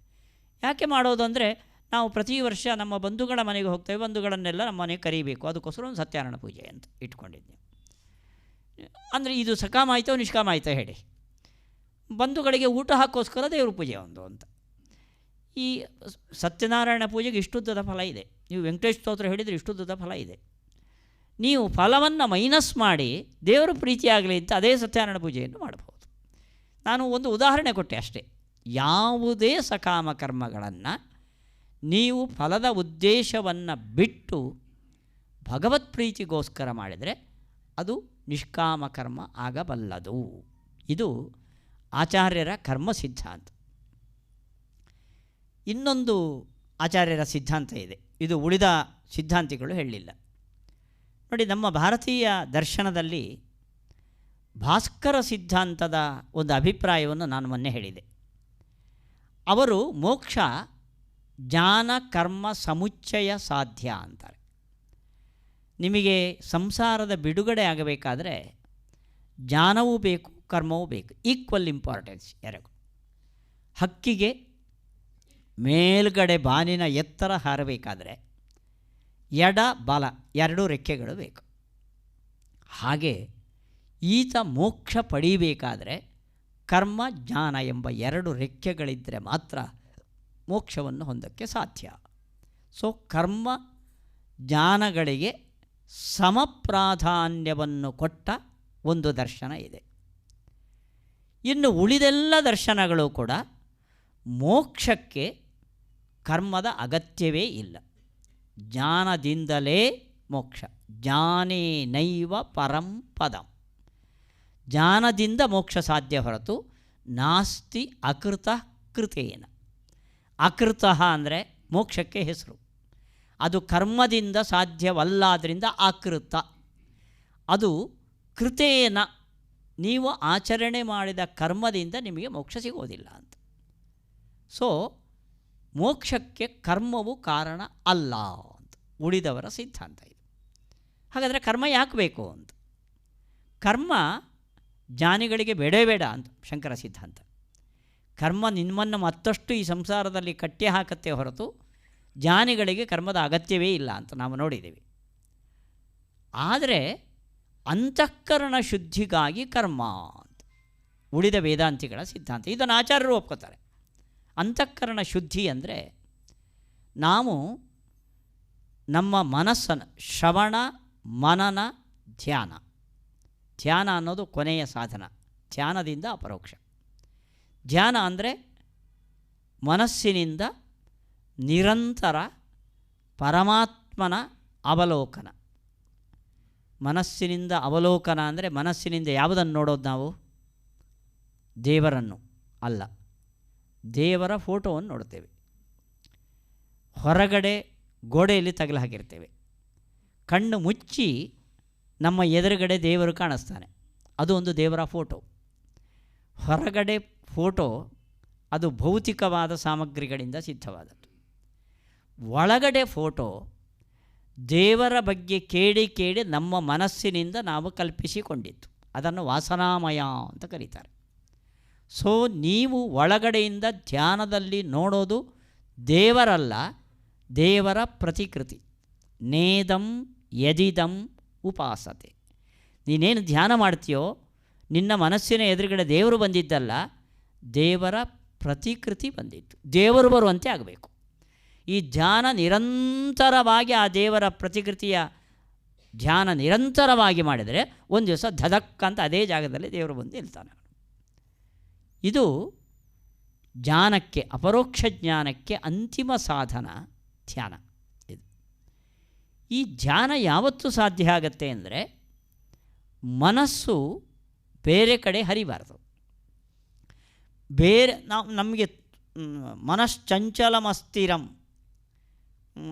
ಯಾಕೆ ಮಾಡೋದು ಅಂದರೆ ನಾವು ಪ್ರತಿ ವರ್ಷ ನಮ್ಮ ಬಂಧುಗಳ ಮನೆಗೆ ಹೋಗ್ತೇವೆ, ಬಂಧುಗಳನ್ನೆಲ್ಲ ನಮ್ಮ ಮನೆಗೆ ಕರೀಬೇಕು, ಅದಕ್ಕೋಸ್ಕರ ಒಂದು ಸತ್ಯನಾರಾಯಣ ಪೂಜೆ ಅಂತ ಇಟ್ಕೊಂಡಿದ್ದೀವಿ. ಅಂದರೆ ಇದು ಸಕಾಮ ಆಯಿತೋ ನಿಷ್ಕಾಮ ಆಯಿತೋ ಹೇಳಿ. ಬಂಧುಗಳಿಗೆ ಊಟ ಹಾಕೋಸ್ಕರ ದೇವ್ರ ಪೂಜೆ ಒಂದು ಅಂತ. ಈ ಸತ್ಯನಾರಾಯಣ ಪೂಜೆಗೆ ಇಷ್ಟುದ್ದದ ಫಲ ಇದೆ. ನೀವು ವೆಂಕಟೇಶ ಸ್ತೋತ್ರ ಹೇಳಿದರೆ ಇಷ್ಟುದ್ದದ ಫಲ ಇದೆ. ನೀವು ಫಲವನ್ನು ಮೈನಸ್ ಮಾಡಿ ದೇವರ ಪ್ರೀತಿ ಆಗಲಿ ಅಂತ ಅದೇ ಸತ್ಯನಾರಾಯಣ ಪೂಜೆಯನ್ನು ಮಾಡಬಹುದು. ನಾನು ಒಂದು ಉದಾಹರಣೆ ಕೊಟ್ಟೆ ಅಷ್ಟೇ. ಯಾವುದೇ ಸಕಾಮ ಕರ್ಮಗಳನ್ನು ನೀವು ಫಲದ ಉದ್ದೇಶವನ್ನು ಬಿಟ್ಟು ಭಗವತ್ ಪ್ರೀತಿಗೋಸ್ಕರ ಮಾಡಿದರೆ ಅದು ನಿಷ್ಕಾಮ ಕರ್ಮ ಆಗಬಲ್ಲದು. ಇದು ಆಚಾರ್ಯರ ಕರ್ಮ ಸಿದ್ಧಾಂತ. ಇನ್ನೊಂದು ಆಚಾರ್ಯರ ಸಿದ್ಧಾಂತ ಇದೆ, ಇದು ಉಳಿದ ಸಿದ್ಧಾಂತಿಗಳು ಹೇಳಲಿಲ್ಲ. ನೋಡಿ, ನಮ್ಮ ಭಾರತೀಯ ದರ್ಶನದಲ್ಲಿ ಭಾಸ್ಕರ ಸಿದ್ಧಾಂತದ ಒಂದು ಅಭಿಪ್ರಾಯವನ್ನು ನಾನು ಮೊನ್ನೆ ಹೇಳಿದೆ. ಅವರು ಮೋಕ್ಷ ಜ್ಞಾನ ಕರ್ಮ ಸಮುಚ್ಚಯ ಸಾಧ್ಯ ಅಂತಾರೆ. ನಿಮಗೆ ಸಂಸಾರದ ಬಿಡುಗಡೆ ಆಗಬೇಕಾದ್ರೆ ಜ್ಞಾನವೂ ಬೇಕು, ಕರ್ಮವೂ ಬೇಕು, ಈಕ್ವಲ್ ಇಂಪಾರ್ಟೆನ್ಸ್ ಎರಡು. ಹಕ್ಕಿಗೆ ಮೇಲ್ಗಡೆ ಬಾನಿನ ಎತ್ತರ ಹಾರಬೇಕಾದ್ರೆ ಎಡ ಬಲ ಎರಡೂ ರೆಕ್ಕೆಗಳು ಬೇಕು. ಹಾಗೆ ಈತ ಮೋಕ್ಷ ಪಡೀಬೇಕಾದರೆ ಕರ್ಮ ಜ್ಞಾನ ಎಂಬ ಎರಡು ರೆಕ್ಕೆಗಳಿದ್ದರೆ ಮಾತ್ರ ಮೋಕ್ಷವನ್ನು ಹೊಂದಕ್ಕೆ ಸಾಧ್ಯ. ಸೊ ಕರ್ಮ ಜ್ಞಾನಗಳಿಗೆ ಸಮಪ್ರಾಧಾನ್ಯವನ್ನು ಕೊಟ್ಟ ಒಂದು ದರ್ಶನ ಇದೆ. ಇನ್ನು ಉಳಿದೆಲ್ಲ ದರ್ಶನಗಳು ಕೂಡ ಮೋಕ್ಷಕ್ಕೆ ಕರ್ಮದ ಅಗತ್ಯವೇ ಇಲ್ಲ, ಜ್ಞಾನದಿಂದಲೇ ಮೋಕ್ಷ. ಜ್ಞಾನೇ ನೈವ ಪರಂ ಪದಂ. ಜ್ಞಾನದಿಂದ ಮೋಕ್ಷ ಸಾಧ್ಯ ಹೊರತು ನಾಸ್ತಿ ಅಕೃತ ಕೃತೇನ. ಅಕೃತ ಅಂದರೆ ಮೋಕ್ಷಕ್ಕೆ ಹೆಸರು, ಅದು ಕರ್ಮದಿಂದ ಸಾಧ್ಯವಲ್ಲಾದ್ದರಿಂದ ಅಕೃತ. ಅದು ಕೃತೇನ, ನೀವು ಆಚರಣೆ ಮಾಡಿದ ಕರ್ಮದಿಂದ ನಿಮಗೆ ಮೋಕ್ಷ ಸಿಗೋದಿಲ್ಲ ಅಂತ. ಸೊ ಮೋಕ್ಷಕ್ಕೆ ಕರ್ಮವು ಕಾರಣ ಅಲ್ಲ ಅಂತ ಉಳಿದವರ ಸಿದ್ಧಾಂತ ಇದು. ಹಾಗಾದರೆ ಕರ್ಮ ಯಾಕೆ ಬೇಕು ಅಂತ. ಕರ್ಮ ಜ್ಞಾನಿಗಳಿಗೆ ಬೇಡೇ ಬೇಡ ಅಂತ ಶಂಕರ ಸಿದ್ಧಾಂತ. ಕರ್ಮ ನಿಮ್ಮನ್ನು ಮತ್ತಷ್ಟು ಈ ಸಂಸಾರದಲ್ಲಿ ಕಟ್ಟಿ ಹಾಕತ್ತೆ ಹೊರತು ಜ್ಞಾನಿಗಳಿಗೆ ಕರ್ಮದ ಅಗತ್ಯವೇ ಇಲ್ಲ ಅಂತ ನಾವು ನೋಡಿದ್ದೀವಿ. ಆದರೆ ಅಂತಃಕರಣ ಶುದ್ಧಿಗಾಗಿ ಕರ್ಮ ಅಂತ ಉಳಿದ ವೇದಾಂತಿಗಳ ಸಿದ್ಧಾಂತ. ಇದನ್ನು ಆಚಾರ್ಯರು ಒಪ್ಕೋತಾರೆ. ಅಂತಃಕರಣ ಶುದ್ಧಿ ಅಂದರೆ ನಾವು ನಮ್ಮ ಮನಸ್ಸನ್ನು ಶ್ರವಣ ಮನನ ಧ್ಯಾನ, ಧ್ಯಾನ ಅನ್ನೋದು ಕೊನೆಯ ಸಾಧನ, ಧ್ಯಾನದಿಂದ ಅಪರೋಕ್ಷ. ಧ್ಯಾನ ಅಂದರೆ ಮನಸ್ಸಿನಿಂದ ನಿರಂತರ ಪರಮಾತ್ಮನ ಅವಲೋಕನ. ಮನಸ್ಸಿನಿಂದ ಅವಲೋಕನ ಅಂದರೆ ಮನಸ್ಸಿನಿಂದ ಯಾವುದನ್ನು ನೋಡೋದು ನಾವು? ದೇವರನ್ನು ಅಲ್ಲ, ದೇವರ ಫೋಟೋವನ್ನು ನೋಡ್ತೇವೆ. ಹೊರಗಡೆ ಗೋಡೆಯಲ್ಲಿ ತಗಲು ಹಾಕಿರ್ತೇವೆ. ಕಣ್ಣು ಮುಚ್ಚಿ ನಮ್ಮ ಎದುರುಗಡೆ ದೇವರು ಕಾಣಿಸ್ತಾನೆ, ಅದು ಒಂದು ದೇವರ ಫೋಟೋ. ಹೊರಗಡೆ ಫೋಟೋ ಅದು ಭೌತಿಕವಾದ ಸಾಮಗ್ರಿಗಳಿಂದ ಸಿದ್ಧವಾದದ್ದು. ಒಳಗಡೆ ಫೋಟೋ ದೇವರ ಬಗ್ಗೆ ಕೇಳಿ ಕೇಳಿ ನಮ್ಮ ಮನಸ್ಸಿನಿಂದ ನಾವು ಕಲ್ಪಿಸಿಕೊಂಡಿದ್ದು, ಅದನ್ನು ವಾಸನಾಮಯ ಅಂತ ಕರೀತಾರೆ. ಸೊ ನೀವು ಒಳಗಡೆಯಿಂದ ಧ್ಯಾನದಲ್ಲಿ ನೋಡೋದು ದೇವರಲ್ಲ, ದೇವರ ಪ್ರತಿಕೃತಿ. ನೇದಂ ಯದಿದಂ ಉಪಾಸತೆ. ನೀನೇನು ಧ್ಯಾನ ಮಾಡ್ತೀಯೋ ನಿನ್ನ ಮನಸ್ಸಿನ ಎದುರುಗಡೆ ದೇವರು ಬಂದಿದ್ದಲ್ಲ, ದೇವರ ಪ್ರತಿಕೃತಿ ಬಂದಿತ್ತು. ದೇವರು ಬರುವಂತೆ ಆಗಬೇಕು. ಈ ಧ್ಯಾನ ನಿರಂತರವಾಗಿ ಆ ದೇವರ ಪ್ರತಿಕೃತಿಯ ಧ್ಯಾನ ನಿರಂತರವಾಗಿ ಮಾಡಿದರೆ ಒಂದು ದಿವಸ ಧದಕ್ ಅಂತ ಅದೇ ಜಾಗದಲ್ಲಿ ದೇವರು ಬಂದು ನಿಲ್ತಾನೆ. ಇದು ಜ್ಞಾನಕ್ಕೆ, ಅಪರೋಕ್ಷ ಜ್ಞಾನಕ್ಕೆ ಅಂತಿಮ ಸಾಧನ ಧ್ಯಾನ. ಇದು ಈ ಧ್ಯಾನ ಯಾವತ್ತೂ ಸಾಧ್ಯ ಆಗತ್ತೆ ಅಂದರೆ ಮನಸ್ಸು ಬೇರೆ ಕಡೆ ಹರಿಬಾರ್ದು. ಬೇರೆ ನಮಗೆ ಮನಶ್ಚಂಚಲಮಸ್ಥಿರಂ,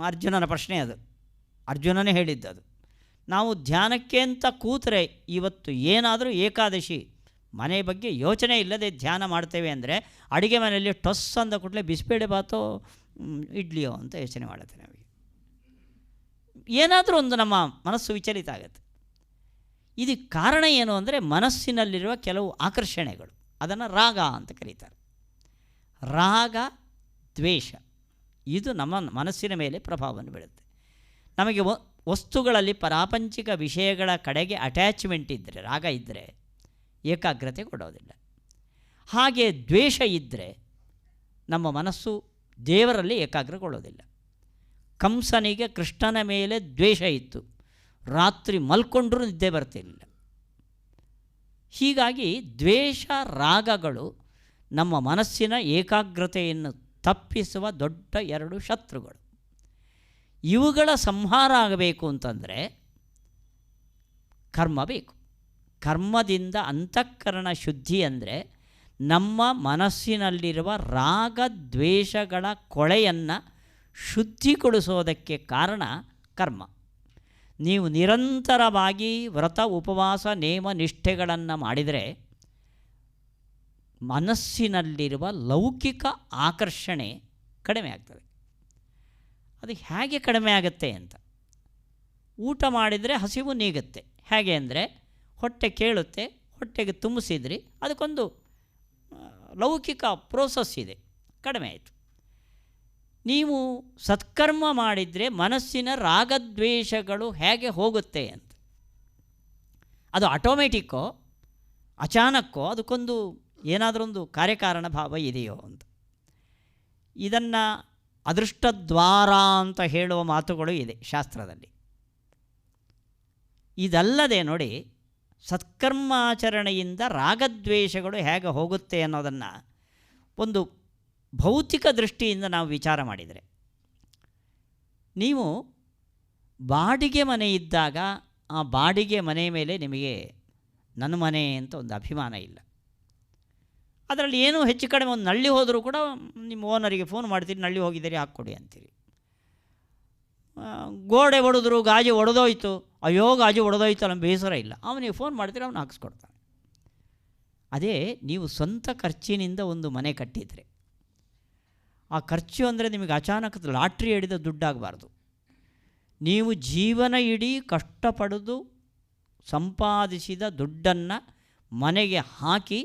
ಅರ್ಜುನನ ಪ್ರಶ್ನೆ ಅದು, ಅರ್ಜುನನೇ ಹೇಳಿದ್ದದು. ನಾವು ಧ್ಯಾನಕ್ಕೆ ಅಂತ ಕೂತರೆ, ಇವತ್ತು ಏನಾದರೂ ಏಕಾದಶಿ ಮನೆ ಬಗ್ಗೆ ಯೋಚನೆ ಇಲ್ಲದೆ ಧ್ಯಾನ ಮಾಡ್ತೇವೆ ಅಂದರೆ ಅಡುಗೆ ಮನೆಯಲ್ಲಿ ಟೊಸ್ ಅಂದ ಕೂಡಲೇ ಬಿಸಿಬೇಳೆ ಬಾತೋ ಇಡ್ಲಿಯೋ ಅಂತ ಯೋಚನೆ ಮಾಡುತ್ತೆ. ನಮಗೆ ಏನಾದರೂ ಒಂದು ನಮ್ಮ ಮನಸ್ಸು ವಿಚಲಿತ ಆಗುತ್ತೆ. ಇದಕ್ಕೆ ಕಾರಣ ಏನು ಅಂದರೆ ಮನಸ್ಸಿನಲ್ಲಿರುವ ಕೆಲವು ಆಕರ್ಷಣೆಗಳು, ಅದನ್ನು ರಾಗ ಅಂತ ಕರೀತಾರೆ. ರಾಗ ದ್ವೇಷ ಇದು ನಮ್ಮ ಮನಸ್ಸಿನ ಮೇಲೆ ಪ್ರಭಾವವನ್ನು ಬೀಳುತ್ತೆ. ನಮಗೆ ವಸ್ತುಗಳಲ್ಲಿ ಪ್ರಾಪಂಚಿಕ ವಿಷಯಗಳ ಕಡೆಗೆ ಅಟ್ಯಾಚ್ಮೆಂಟ್ ಇದ್ದರೆ, ರಾಗ ಇದ್ದರೆ ಏಕಾಗ್ರತೆ ಕೊಡೋದಿಲ್ಲ. ಹಾಗೆ ದ್ವೇಷ ಇದ್ದರೆ ನಮ್ಮ ಮನಸ್ಸು ದೇವರಲ್ಲಿ ಏಕಾಗ್ರಗೊಳ್ಳೋದಿಲ್ಲ. ಕಂಸನಿಗೆ ಕೃಷ್ಣನ ಮೇಲೆ ದ್ವೇಷ ಇತ್ತು, ರಾತ್ರಿ ಮಲ್ಕೊಂಡ್ರೂ ನಿದ್ದೆ ಬರ್ತಿರಲಿಲ್ಲ. ಹೀಗಾಗಿ ದ್ವೇಷ ರಾಗಗಳು ನಮ್ಮ ಮನಸ್ಸಿನ ಏಕಾಗ್ರತೆಯನ್ನು ತಪ್ಪಿಸುವ ದೊಡ್ಡ ಎರಡು ಶತ್ರುಗಳು. ಇವುಗಳ ಸಂಹಾರ ಆಗಬೇಕು ಅಂತಂದರೆ ಕರ್ಮ ಬೇಕು. ಕರ್ಮದಿಂದ ಅಂತಃಕರಣ ಶುದ್ಧಿ ಅಂದರೆ ನಮ್ಮ ಮನಸ್ಸಿನಲ್ಲಿರುವ ರಾಗ ದ್ವೇಷಗಳ ಕೊಳೆಯನ್ನು ಶುದ್ಧಿಗೊಳಿಸೋದಕ್ಕೆ ಕಾರಣ ಕರ್ಮ. ನೀವು ನಿರಂತರವಾಗಿ ವ್ರತ ಉಪವಾಸ ನೇಮ ನಿಷ್ಠೆಗಳನ್ನು ಮಾಡಿದರೆ ಮನಸ್ಸಿನಲ್ಲಿರುವ ಲೌಕಿಕ ಆಕರ್ಷಣೆ ಕಡಿಮೆ ಆಗ್ತದೆ. ಅದು ಹೇಗೆ ಕಡಿಮೆ ಆಗುತ್ತೆ ಅಂತ, ಊಟ ಮಾಡಿದರೆ ಹಸಿವು ನೀಗುತ್ತೆ. ಹೇಗೆ ಅಂದರೆ ಹೊಟ್ಟೆ ಕೇಳುತ್ತೆ, ಹೊಟ್ಟೆಗೆ ತುಂಬಿಸಿದ್ರಿ, ಅದಕ್ಕೊಂದು ಲೌಕಿಕ ಪ್ರೋಸೆಸ್ ಇದೆ, ಕಡಿಮೆ ಆಯಿತು. ನೀವು ಸತ್ಕರ್ಮ ಮಾಡಿದರೆ ಮನಸ್ಸಿನ ರಾಗದ್ವೇಷಗಳು ಹೇಗೆ ಹೋಗುತ್ತೆ ಅಂತ, ಅದು ಆಟೋಮೆಟಿಕ್ಕೋ ಅಚಾನಕ್ಕೋ ಅದಕ್ಕೊಂದು ಏನಾದರೂ ಒಂದು ಕಾರ್ಯಕಾರಣ ಭಾವ ಇದೆಯೋ ಅಂತ. ಇದನ್ನು ಅದೃಷ್ಟದ್ವಾರ ಅಂತ ಹೇಳುವ ಮಾತುಗಳು ಇದೆ ಶಾಸ್ತ್ರದಲ್ಲಿ. ಇದಲ್ಲದೆ ನೋಡಿ, ಸತ್ಕರ್ಮಾಚರಣೆಯಿಂದ ರಾಗದ್ವೇಷಗಳು ಹೇಗೆ ಹೋಗುತ್ತೆ ಅನ್ನೋದನ್ನು ಒಂದು ಭೌತಿಕ ದೃಷ್ಟಿಯಿಂದ ನಾವು ವಿಚಾರ ಮಾಡಿದರೆ, ನೀವು ಬಾಡಿಗೆ ಮನೆ ಇದ್ದಾಗ ಆ ಬಾಡಿಗೆ ಮನೆ ಮೇಲೆ ನಿಮಗೆ ನನ್ನ ಮನೆ ಅಂತ ಒಂದು ಅಭಿಮಾನ ಇಲ್ಲ. ಅದರಲ್ಲಿ ಏನೂ ಹೆಚ್ಚು ಕಡಿಮೆ ಒಂದು ನಳ್ಳಿ ಹೋದರೂ ಕೂಡ ನಿಮ್ಮ ಓನರಿಗೆ ಫೋನ್ ಮಾಡ್ತೀರಿ, ನಳ್ಳಿ ಹೋಗಿದ್ದೀರಿ ಹಾಕ್ಕೊಡಿ ಅಂತೀರಿ. ಗೋಡೆ ಒಡೆದ್ರು, ಗಾಜು ಒಡೆದೋಯ್ತು, ಅಯ್ಯೋ ಗಾಜು ಒಡೆದೋಯ್ತು ಅನ್ನೋ ಬೇಸರ ಇಲ್ಲ, ಅವನಿಗೆ ಫೋನ್ ಮಾಡ್ತೀರಿ, ಅವನು ಹಾಕಿಸ್ಕೊಡ್ತಾನೆ. ಅದೇ ನೀವು ಸ್ವಂತ ಖರ್ಚಿನಿಂದ ಒಂದು ಮನೆ ಕಟ್ಟಿದರೆ, ಆ ಖರ್ಚು ಅಂದರೆ ನಿಮಗೆ ಅಚಾನಕ್ ಲಾಟ್ರಿ ಹಿಡಿದ ದುಡ್ಡಾಗಬಾರ್ದು. ನೀವು ಜೀವನ ಇಡೀ ಕಷ್ಟಪಡೆದು ಸಂಪಾದಿಸಿದ ದುಡ್ಡನ್ನು ಮನೆಗೆ ಹಾಕಿ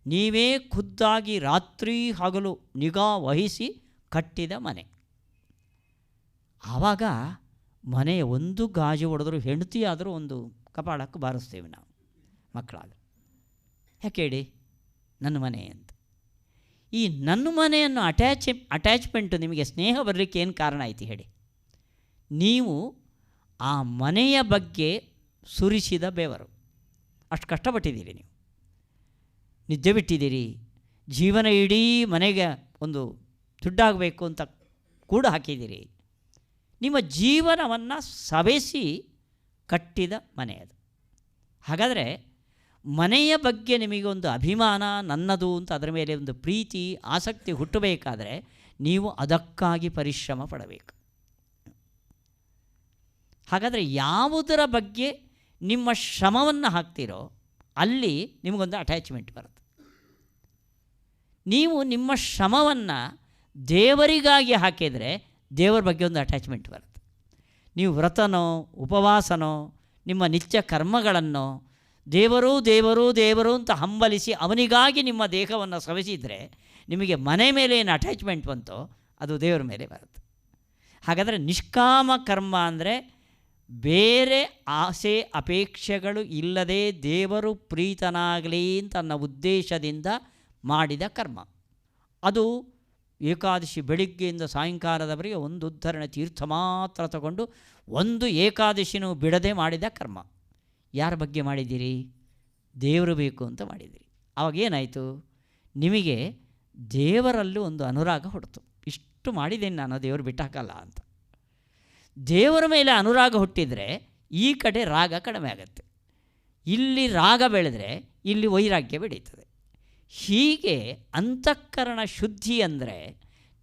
ನೀವೇ ಖುದ್ದಾಗಿ ರಾತ್ರಿ ಹಗಲು ನಿಗಾ ವಹಿಸಿ ಕಟ್ಟಿದ ಮನೆ. ಆವಾಗ ಮನೆಯ ಒಂದು ಗಾಜು ಹೊಡೆದ್ರು ಹೆಂಡತಿಯಾದರೂ ಒಂದು ಕಪಾಳಕ್ಕೆ ಬಾರಿಸ್ತೇವೆ ನಾವು ಮಕ್ಕಳಾಗ. ಯಾಕೆ ಹೇಳಿ, ನನ್ನ ಮನೆ ಅಂತ. ಈ ನನ್ನ ಮನೆಯನ್ನು ಅಟ್ಯಾಚ್ಮೆಂಟು ನಿಮಗೆ ಸ್ನೇಹ ಬರಲಿಕ್ಕೆ ಏನು ಕಾರಣ ಆಯಿತು ಹೇಳಿ? ನೀವು ಆ ಮನೆಯ ಬಗ್ಗೆ ಸುರಿಸಿದ ಬೆವರು, ಅಷ್ಟು ಕಷ್ಟಪಟ್ಟಿದ್ದೀರಿ, ನೀವು ನಿದ್ದೆ ಬಿಟ್ಟಿದ್ದೀರಿ, ಜೀವನ ಇಡೀ ಮನೆಗೆ ಒಂದು ದುಡ್ಡಾಗಬೇಕು ಅಂತ ಕೂಡ ಹಾಕಿದ್ದೀರಿ. ನಿಮ್ಮ ಜೀವನವನ್ನು ಸವೆಸಿ ಕಟ್ಟಿದ ಮನೆ ಅದು. ಹಾಗಾದರೆ ಮನೆಯ ಬಗ್ಗೆ ನಿಮಗೆ ಒಂದು ಅಭಿಮಾನ, ನನ್ನದು ಅಂತ ಅದರ ಮೇಲೆ ಒಂದು ಪ್ರೀತಿ ಆಸಕ್ತಿ ಹುಟ್ಟಬೇಕಾದರೆ ನೀವು ಅದಕ್ಕಾಗಿ ಪರಿಶ್ರಮ ಪಡಬೇಕು. ಹಾಗಾದರೆ ಯಾವುದರ ಬಗ್ಗೆ ನಿಮ್ಮ ಶ್ರಮವನ್ನು ಹಾಕ್ತೀರೋ ಅಲ್ಲಿ ನಿಮಗೊಂದು ಅಟ್ಯಾಚ್ಮೆಂಟ್ ಬರುತ್ತೆ. ನೀವು ನಿಮ್ಮ ಶ್ರಮವನ್ನು ದೇವರಿಗಾಗಿ ಹಾಕಿದರೆ ದೇವರ ಬಗ್ಗೆ ಒಂದು ಅಟ್ಯಾಚ್ಮೆಂಟ್ ಬರುತ್ತೆ. ನೀವು ವ್ರತನೋ ಉಪವಾಸನೋ ನಿಮ್ಮ ನಿತ್ಯ ಕರ್ಮಗಳನ್ನು ದೇವರು ದೇವರು ದೇವರು ಅಂತ ಹಂಬಲಿಸಿ ಅವನಿಗಾಗಿ ನಿಮ್ಮ ದೇಹವನ್ನು ಸವೆಸಿದರೆ ನಿಮಗೆ ಮನೆ ಮೇಲೆ ಏನು ಅಟ್ಯಾಚ್ಮೆಂಟ್ ಬಂತೋ ಅದು ದೇವರ ಮೇಲೆ ಬರುತ್ತೆ. ಹಾಗಾದರೆ ನಿಷ್ಕಾಮ ಕರ್ಮ ಅಂದರೆ ಬೇರೆ ಆಸೆ ಅಪೇಕ್ಷೆಗಳು ಇಲ್ಲದೆ ದೇವರು ಪ್ರೀತನಾಗಲಿ ಅಂತ ಅನ್ನೋ ಉದ್ದೇಶದಿಂದ ಮಾಡಿದ ಕರ್ಮ. ಅದು ಏಕಾದಶಿ ಬೆಳಿಗ್ಗೆಯಿಂದ ಸಾಯಂಕಾಲದವರೆಗೆ ಒಂದು ಉದ್ಧರಣೆ ತೀರ್ಥ ಮಾತ್ರ ತಗೊಂಡು ಒಂದು ಏಕಾದಶಿನೂ ಬಿಡದೆ ಮಾಡಿದ ಕರ್ಮ. ಯಾರ ಬಗ್ಗೆ ಮಾಡಿದ್ದೀರಿ? ದೇವರು ಬೇಕು ಅಂತ ಮಾಡಿದ್ದೀರಿ. ಆವಾಗೇನಾಯಿತು? ನಿಮಗೆ ದೇವರಲ್ಲೂ ಒಂದು ಅನುರಾಗ ಹೊಡ್ತು. ಇಷ್ಟು ಮಾಡಿದ್ದೇನೆ ನಾನು, ದೇವರು ಬಿಟ್ಟಾಕಲ್ಲ ಅಂತ. ದೇವರ ಮೇಲೆ ಅನುರಾಗ ಹುಟ್ಟಿದರೆ ಈ ಕಡೆ ರಾಗ ಕಡಿಮೆ ಆಗುತ್ತೆ. ಇಲ್ಲಿ ರಾಗ ಬೆಳೆದರೆ ಇಲ್ಲಿ ವೈರಾಗ್ಯ ಬೆಳೀತದೆ. ಹೀಗೆ ಅಂತಃಕರಣ ಶುದ್ಧಿ ಅಂದರೆ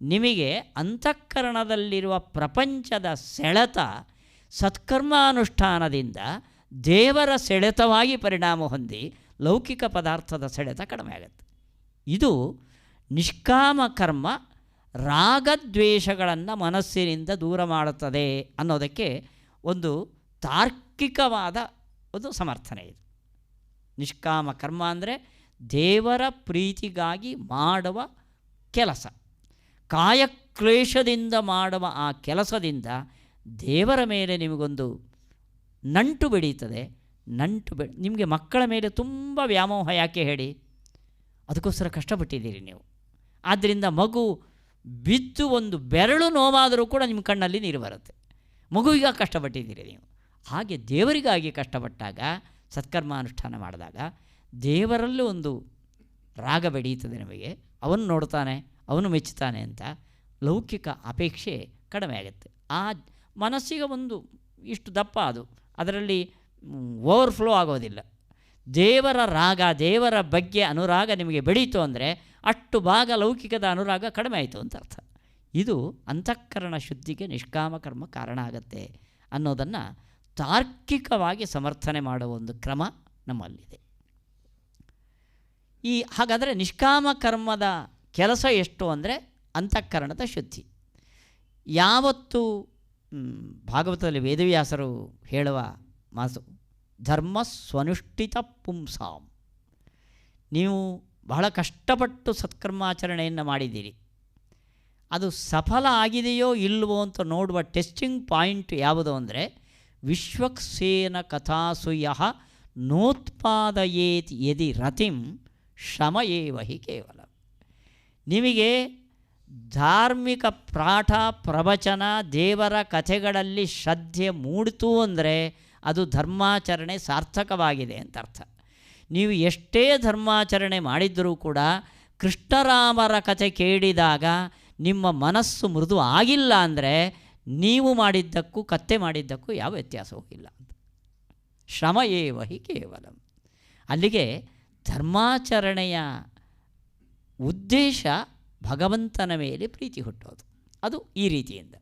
ನಿಮಗೆ ಅಂತಃಕರಣದಲ್ಲಿರುವ ಪ್ರಪಂಚದ ಸೆಳೆತ ಸತ್ಕರ್ಮಾನುಷ್ಠಾನದಿಂದ ದೇವರ ಸೆಳೆತವಾಗಿ ಪರಿಣಾಮ ಹೊಂದಿ ಲೌಕಿಕ ಪದಾರ್ಥದ ಸೆಳೆತ ಕಡಿಮೆ ಆಗುತ್ತೆ. ಇದು ನಿಷ್ಕಾಮ ಕರ್ಮ ರಾಗದ್ವೇಷಗಳನ್ನು ಮನಸ್ಸಿನಿಂದ ದೂರ ಮಾಡುತ್ತದೆ ಅನ್ನೋದಕ್ಕೆ ಒಂದು ತಾರ್ಕಿಕವಾದ ಒಂದು ಸಮರ್ಥನೆ ಇದೆ. ನಿಷ್ಕಾಮ ಕರ್ಮ ಅಂದರೆ ದೇವರ ಪ್ರೀತಿಗಾಗಿ ಮಾಡುವ ಕೆಲಸ, ಕಾಯಕ್ಲೇಶದಿಂದ ಮಾಡುವ ಆ ಕೆಲಸದಿಂದ ದೇವರ ಮೇಲೆ ನಿಮಗೊಂದು ನಂಟು ಬೆಳೀತದೆ. ನಿಮಗೆ ಮಕ್ಕಳ ಮೇಲೆ ತುಂಬ ವ್ಯಾಮೋಹ ಯಾಕೆ ಹೇಳಿ? ಅದಕ್ಕೋಸ್ಕರ ಕಷ್ಟಪಟ್ಟಿದ್ದೀರಿ ನೀವು. ಆದ್ದರಿಂದ ಮಗು ಬಿದ್ದು ಒಂದು ಬೆರಳು ನೋವಾದರೂ ಕೂಡ ನಿಮ್ಮ ಕಣ್ಣಲ್ಲಿ ನೀರು ಬರುತ್ತೆ. ಮಗುವಿಗೆ ಕಷ್ಟಪಟ್ಟಿದ್ದೀರಿ ನೀವು. ಹಾಗೆ ದೇವರಿಗಾಗಿ ಕಷ್ಟಪಟ್ಟಾಗ, ಸತ್ಕರ್ಮಾನುಷ್ಠಾನ ಮಾಡಿದಾಗ ದೇವರಲ್ಲೂ ಒಂದು ರಾಗ ಬೆಳೆಯುತ್ತದೆ ನಿಮಗೆ. ಅವನು ನೋಡ್ತಾನೆ, ಅವನು ಮೆಚ್ಚುತ್ತಾನೆ ಅಂತ ಲೌಕಿಕ ಅಪೇಕ್ಷೆ ಕಡಿಮೆ ಆಗುತ್ತೆ. ಆ ಮನಸ್ಸಿಗೆ ಒಂದು ಇಷ್ಟು ದಪ್ಪ ಅದರಲ್ಲಿ ಓವರ್ಫ್ಲೋ ಆಗೋದಿಲ್ಲ. ದೇವರ ರಾಗ, ದೇವರ ಬಗ್ಗೆ ಅನುರಾಗ ನಿಮಗೆ ಬೆಳೀತು ಅಂದರೆ ಅಷ್ಟು ಭಾಗ ಲೌಕಿಕದ ಅನುರಾಗ ಕಡಿಮೆ ಆಯಿತು ಅಂತ ಅರ್ಥ. ಇದು ಅಂತಃಕರಣ ಶುದ್ಧಿಗೆ ನಿಷ್ಕಾಮ ಕರ್ಮ ಕಾರಣ ಆಗುತ್ತೆ ಅನ್ನೋದನ್ನು ತಾರ್ಕಿಕವಾಗಿ ಸಮರ್ಥನೆ ಮಾಡುವ ಒಂದು ಕ್ರಮ ನಮ್ಮಲ್ಲಿದೆ. ಹಾಗಾದರೆ ನಿಷ್ಕಾಮ ಕರ್ಮದ ಕೆಲಸ ಎಷ್ಟು ಅಂದರೆ ಅಂತಃಕರಣದ ಶುದ್ಧಿ. ಯಾವತ್ತು ಭಾಗವತದಲ್ಲಿ ವೇದವ್ಯಾಸರು ಹೇಳುವ ಮಾತು ಧರ್ಮ ಸ್ವನುಷ್ಠಿತ ಪುಂಸಾಂ. ನೀವು ಬಹಳ ಕಷ್ಟಪಟ್ಟು ಸತ್ಕರ್ಮಾಚರಣೆಯನ್ನು ಮಾಡಿದ್ದೀರಿ, ಅದು ಸಫಲ ಆಗಿದೆಯೋ ಇಲ್ಲವೋ ಅಂತ ನೋಡುವ ಟೆಸ್ಟಿಂಗ್ ಪಾಯಿಂಟ್ ಯಾವುದು ಅಂದರೆ ವಿಶ್ವಕ್ಸೇನ ಕಥಾಸುಯ ನೋತ್ಪಾದಯೇತ್ ಯದಿ ರತಿಂ ಶ್ರಮ ಏವ ಹಿ ಕೇವಲ. ನಿಮಗೆ ಧಾರ್ಮಿಕ ಪಾಠ ಪ್ರವಚನ ದೇವರ ಕಥೆಗಳಲ್ಲಿ ಶ್ರದ್ಧೆ ಮೂಡಿತು ಅಂದರೆ ಅದು ಧರ್ಮಾಚರಣೆ ಸಾರ್ಥಕವಾಗಿದೆ ಅಂತ ಅರ್ಥ. ನೀವು ಎಷ್ಟೇ ಧರ್ಮಾಚರಣೆ ಮಾಡಿದ್ದರೂ ಕೂಡ ಕೃಷ್ಣರಾಮರ ಕಥೆ ಕೇಳಿದಾಗ ನಿಮ್ಮ ಮನಸ್ಸು ಮೃದು ಆಗಿಲ್ಲ ಅಂದರೆ ನೀವು ಮಾಡಿದ್ದಕ್ಕೂ ಕತ್ತೆ ಮಾಡಿದ್ದಕ್ಕೂ ಯಾವ ವ್ಯತ್ಯಾಸವೂ ಇಲ್ಲ ಅಂತ. ಶ್ರಮ ಏವ ಹಿ ಕೇವಲ. ಅಲ್ಲಿಗೆ ಧರ್ಮಾಚರಣೆಯ ಉದ್ದೇಶ ಭಗವಂತನ ಮೇಲೆ ಪ್ರೀತಿ ಹುಟ್ಟೋದು. ಅದು ಈ ರೀತಿಯಿಂದ.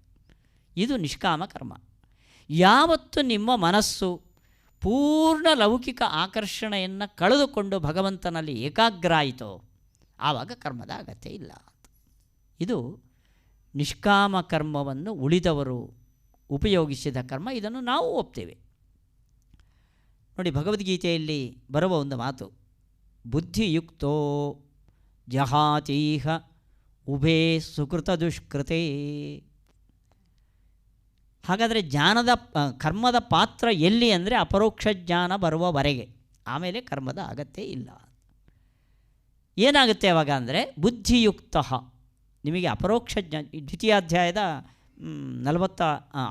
ಇದು ನಿಷ್ಕಾಮ ಕರ್ಮ. ಯಾವತ್ತು ನಿಮ್ಮ ಮನಸ್ಸು ಪೂರ್ಣ ಲೌಕಿಕ ಆಕರ್ಷಣೆಯನ್ನು ಕಳೆದುಕೊಂಡು ಭಗವಂತನಲ್ಲಿ ಏಕಾಗ್ರ ಆಯಿತೋ ಆವಾಗ ಕರ್ಮದ ಅಗತ್ಯ ಇಲ್ಲ. ಇದು ನಿಷ್ಕಾಮ ಕರ್ಮವನ್ನು ಉಳಿದವರು ಉಪಯೋಗಿಸಿದ ಕರ್ಮ. ಇದನ್ನು ನಾವು ಒಪ್ತೇವೆ. ನೋಡಿ, ಭಗವದ್ಗೀತೆಯಲ್ಲಿ ಬರುವ ಒಂದು ಮಾತು ಬುದ್ಧಿಯುಕ್ತೋ ಜಹಾತೀಹ ಉಭೇ ಸುಕೃತ ದುಷ್ಕೃತೇ. ಹಾಗಾದರೆ ಕರ್ಮದ ಪಾತ್ರ ಎಲ್ಲಿ ಅಂದರೆ ಅಪರೋಕ್ಷ ಜ್ಞಾನ ಬರುವವರೆಗೆ, ಆಮೇಲೆ ಕರ್ಮದ ಅಗತ್ಯ ಇಲ್ಲ. ಏನಾಗುತ್ತೆ ಆವಾಗ ಅಂದರೆ ಬುದ್ಧಿಯುಕ್ತ. ನಿಮಗೆ ಅಪರೋಕ್ಷ ಜ್ಞಾನ, ದ್ವಿತೀಯಾಧ್ಯಾಯದ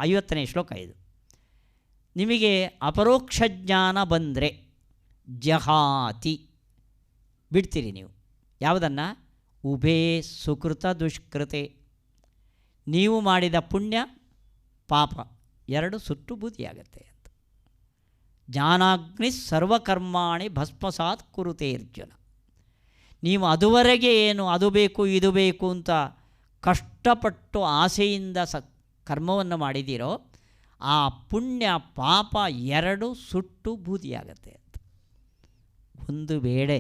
50ನೇ ಶ್ಲೋಕ ಇದು. ನಿಮಗೆ ಅಪರೋಕ್ಷ ಜ್ಞಾನ ಬಂದರೆ ಜಹಾತಿ ಬಿಡ್ತೀರಿ ನೀವು. ಯಾವುದನ್ನು? ಉಭೇ ಸುಕೃತ ದುಷ್ಕೃತೆ. ನೀವು ಮಾಡಿದ ಪುಣ್ಯ ಪಾಪ ಎರಡು ಸುಟ್ಟು ಬೂದಿಯಾಗತ್ತೆ ಅಂತ. ಜ್ಞಾನಾಗ್ನಿ ಸರ್ವಕರ್ಮಾಣಿ ಭಸ್ಮಸಾತ್ ಕುರುತೆ ಅರ್ಜುನ. ನೀವು ಅದುವರೆಗೆ ಏನು ಅದು ಬೇಕು ಇದು ಬೇಕು ಅಂತ ಕಷ್ಟಪಟ್ಟು ಆಸೆಯಿಂದ ಕರ್ಮವನ್ನು ಮಾಡಿದ್ದೀರೋ ಆ ಪುಣ್ಯ ಪಾಪ ಎರಡು ಸುಟ್ಟು ಬೂದಿಯಾಗತ್ತೆ ಅಂತ. ಒಂದು ವೇಳೆ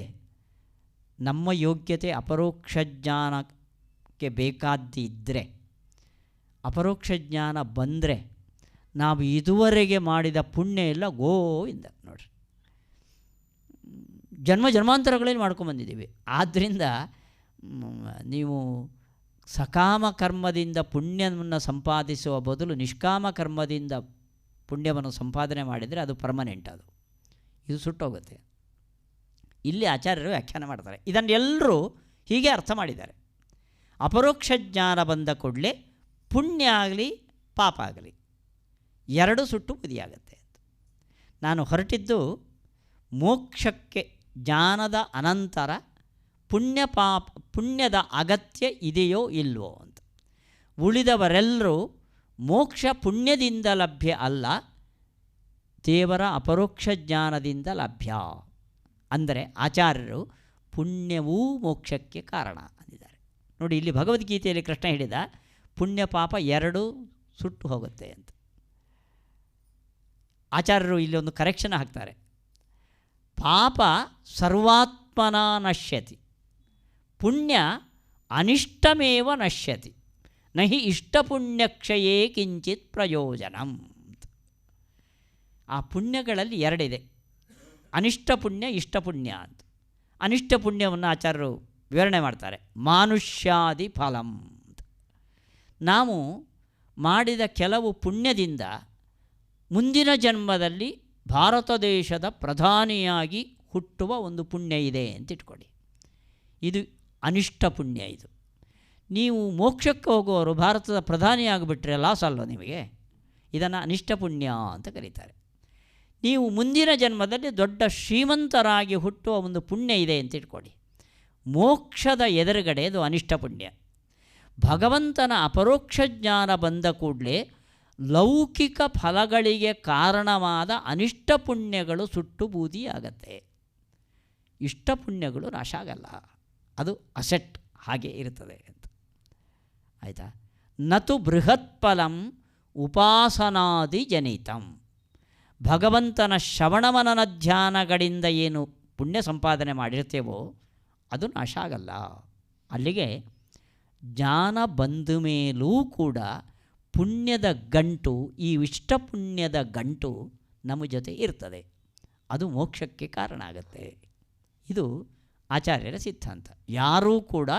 ನಮ್ಮ ಯೋಗ್ಯತೆ ಅಪರೋಕ್ಷ ಜ್ಞಾನಕ್ಕೆ ಬೇಕಾದ್ದಿದ್ದರೆ, ಅಪರೋಕ್ಷ ಜ್ಞಾನ ಬಂದರೆ ನಾವು ಇದುವರೆಗೆ ಮಾಡಿದ ಪುಣ್ಯ ಎಲ್ಲ ಗೋವಿಂದ ನೋಡ್ರಿ, ಜನ್ಮಾಂತರಗಳಲ್ಲಿ ಮಾಡ್ಕೊಂಬಂದಿದ್ದೀವಿ. ಆದ್ದರಿಂದ ನೀವು ಸಕಾಮ ಕರ್ಮದಿಂದ ಪುಣ್ಯವನ್ನು ಸಂಪಾದಿಸುವ ಬದಲು ನಿಷ್ಕಾಮ ಕರ್ಮದಿಂದ ಪುಣ್ಯವನ್ನು ಸಂಪಾದನೆ ಮಾಡಿದರೆ ಅದು ಪರ್ಮನೆಂಟ್, ಇದು ಸುಟ್ಟೋಗುತ್ತೆ. ಇಲ್ಲಿ ಆಚಾರ್ಯರು ವ್ಯಾಖ್ಯಾನ ಮಾಡ್ತಾರೆ. ಇದನ್ನು ಎಲ್ಲರೂ ಹೀಗೆ ಅರ್ಥ ಮಾಡಿದ್ದಾರೆ. ಅಪರೋಕ್ಷ ಜ್ಞಾನ ಬಂದ ಕೂಡಲೇ ಪುಣ್ಯ ಆಗಲಿ ಪಾಪ ಆಗಲಿ ಎರಡು ಸುಟ್ಟು ಬುದಿಯಾಗತ್ತೆ ಅಂತ. ನಾನು ಹೊರಟಿದ್ದು ಮೋಕ್ಷಕ್ಕೆ ಜ್ಞಾನದ ಅನಂತರ ಪುಣ್ಯದ ಅಗತ್ಯ ಇದೆಯೋ ಇಲ್ವೋ ಅಂತ. ಉಳಿದವರೆಲ್ಲರೂ ಮೋಕ್ಷ ಪುಣ್ಯದಿಂದ ಲಭ್ಯ ಅಲ್ಲ, ದೇವರ ಅಪರೋಕ್ಷ ಜ್ಞಾನದಿಂದ ಲಭ್ಯ. ಅಂದರೆ ಆಚಾರ್ಯರು ಪುಣ್ಯವೂ ಮೋಕ್ಷಕ್ಕೆ ಕಾರಣ ಅಂದಿದ್ದಾರೆ. ನೋಡಿ, ಇಲ್ಲಿ ಭಗವದ್ಗೀತೆಯಲ್ಲಿ ಕೃಷ್ಣ ಹೇಳಿದ ಪುಣ್ಯ ಪಾಪ ಎರಡೂ ಸುಟ್ಟು ಹೋಗುತ್ತೆ ಅಂತ. ಆಚಾರ್ಯರು ಇಲ್ಲಿ ಒಂದು ಕರೆಕ್ಷನ್ ಹಾಕ್ತಾರೆ. ಪಾಪ ಸರ್ವಾತ್ಮನ ನಶ್ಯತಿ, ಪುಣ್ಯ ಅನಿಷ್ಟಮೇವ ನಶ್ಯತಿ, ನಹಿ ಇಷ್ಟಪುಣ್ಯಕ್ಷಯೇ ಕಿಂಚಿತ್ ಪ್ರಯೋಜನಂ. ಆ ಪುಣ್ಯಗಳಲ್ಲಿ ಎರಡಿದೆ, ಅನಿಷ್ಟ ಪುಣ್ಯ, ಇಷ್ಟ ಪುಣ್ಯ ಅಂತ. ಅನಿಷ್ಟ ಪುಣ್ಯವನ್ನು ಆಚಾರ್ಯರು ವಿವರಣೆ ಮಾಡ್ತಾರೆ, ಮಾನುಷ್ಯಾದಿ ಫಲಂ ಅಂತ. ನಾವು ಮಾಡಿದ ಕೆಲವು ಪುಣ್ಯದಿಂದ ಮುಂದಿನ ಜನ್ಮದಲ್ಲಿ ಭಾರತ ದೇಶದ ಪ್ರಧಾನಿಯಾಗಿ ಹುಟ್ಟುವ ಒಂದು ಪುಣ್ಯ ಇದೆ ಅಂತ ಇಟ್ಕೊಳ್ಳಿ. ಇದು ಅನಿಷ್ಟ ಪುಣ್ಯ. ಇದು ನೀವು ಮೋಕ್ಷಕ್ಕೆ ಹೋಗುವವರು ಭಾರತದ ಪ್ರಧಾನಿ ಆಗಿಬಿಟ್ರೆ ಲಾಸ್ ಅಲ್ವ ನಿಮಗೆ? ಇದನ್ನು ಅನಿಷ್ಟ ಪುಣ್ಯ ಅಂತ ಕರೀತಾರೆ. ನೀವು ಮುಂದಿನ ಜನ್ಮದಲ್ಲಿ ದೊಡ್ಡ ಶ್ರೀಮಂತರಾಗಿ ಹುಟ್ಟುವ ಒಂದು ಪುಣ್ಯ ಇದೆ ಅಂತ ಇಟ್ಕೊಳ್ಳಿ. ಮೋಕ್ಷದ ಎದುರುಗಡೆ ಅದು ಅನಿಷ್ಟ ಪುಣ್ಯ. ಭಗವಂತನ ಅಪರೋಕ್ಷ ಜ್ಞಾನ ಬಂದ ಕೂಡಲೇ ಲೌಕಿಕ ಫಲಗಳಿಗೆ ಕಾರಣವಾದ ಅನಿಷ್ಟ ಪುಣ್ಯಗಳು ಸುಟ್ಟು ಬೂದಿಯಾಗತ್ತೆ. ಇಷ್ಟ ಪುಣ್ಯಗಳು ನಾಶ ಆಗಲ್ಲ, ಅದು ಅಸೆಟ್ ಹಾಗೆ ಇರ್ತದೆ ಅಂತ. ಆಯಿತಾ? ನತು ಬೃಹತ್ ಫಲಂ ಉಪಾಸನಾದಿ ಜನಿತಂ. ಭಗವಂತನ ಶ್ರವಣಮನನ ಧ್ಯಾನಗಳಿಂದ ಏನು ಪುಣ್ಯ ಸಂಪಾದನೆ ಮಾಡಿರ್ತೇವೋ ಅದು ನಾಶ ಆಗಲ್ಲ. ಅಲ್ಲಿಗೆ ಜ್ಞಾನ ಬಂದ ಮೇಲೂ ಕೂಡ ಪುಣ್ಯದ ಗಂಟು, ಈ ಇಷ್ಟ ಪುಣ್ಯದ ಗಂಟು ನಮ್ಮ ಜೊತೆ ಇರ್ತದೆ, ಅದು ಮೋಕ್ಷಕ್ಕೆ ಕಾರಣ ಆಗುತ್ತೆ. ಇದು ಆಚಾರ್ಯರ ಸಿದ್ಧಾಂತ. ಯಾರೂ ಕೂಡ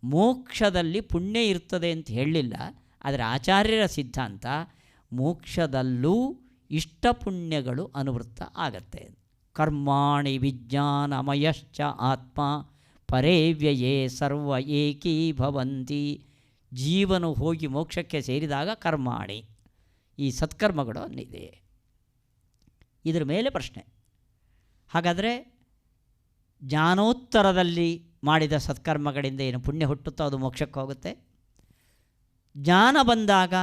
ಮೋಕ್ಷದಲ್ಲಿ ಪುಣ್ಯ ಇರ್ತದೆ ಅಂತ ಹೇಳಲಿಲ್ಲ. ಆದರೆ ಆಚಾರ್ಯರ ಸಿದ್ಧಾಂತ ಮೋಕ್ಷದಲ್ಲೂ ಇಷ್ಟ ಪುಣ್ಯಗಳು ಅನುವೃತ್ತ ಆಗತ್ತೆ. ಕರ್ಮಾಣಿ ವಿಜ್ಞಾನಮಯಶ್ಚ ಆತ್ಮ ಪರೇ ವ್ಯಯೇ ಸರ್ವ ಏಕೀಭವಂತಿ. ಜೀವನು ಹೋಗಿ ಮೋಕ್ಷಕ್ಕೆ ಸೇರಿದಾಗ ಕರ್ಮಾಣಿ, ಈ ಸತ್ಕರ್ಮಗಳು ಅನ್ನಿದೆ. ಇದರ ಮೇಲೆ ಪ್ರಶ್ನೆ, ಹಾಗಾದರೆ ಜ್ಞಾನೋತ್ತರದಲ್ಲಿ ಮಾಡಿದ ಸತ್ಕರ್ಮಗಳಿಂದ ಏನು ಪುಣ್ಯ ಹುಟ್ಟುತ್ತೋ ಅದು ಮೋಕ್ಷಕ್ಕೆ ಹೋಗುತ್ತೆ? ಜ್ಞಾನ ಬಂದಾಗ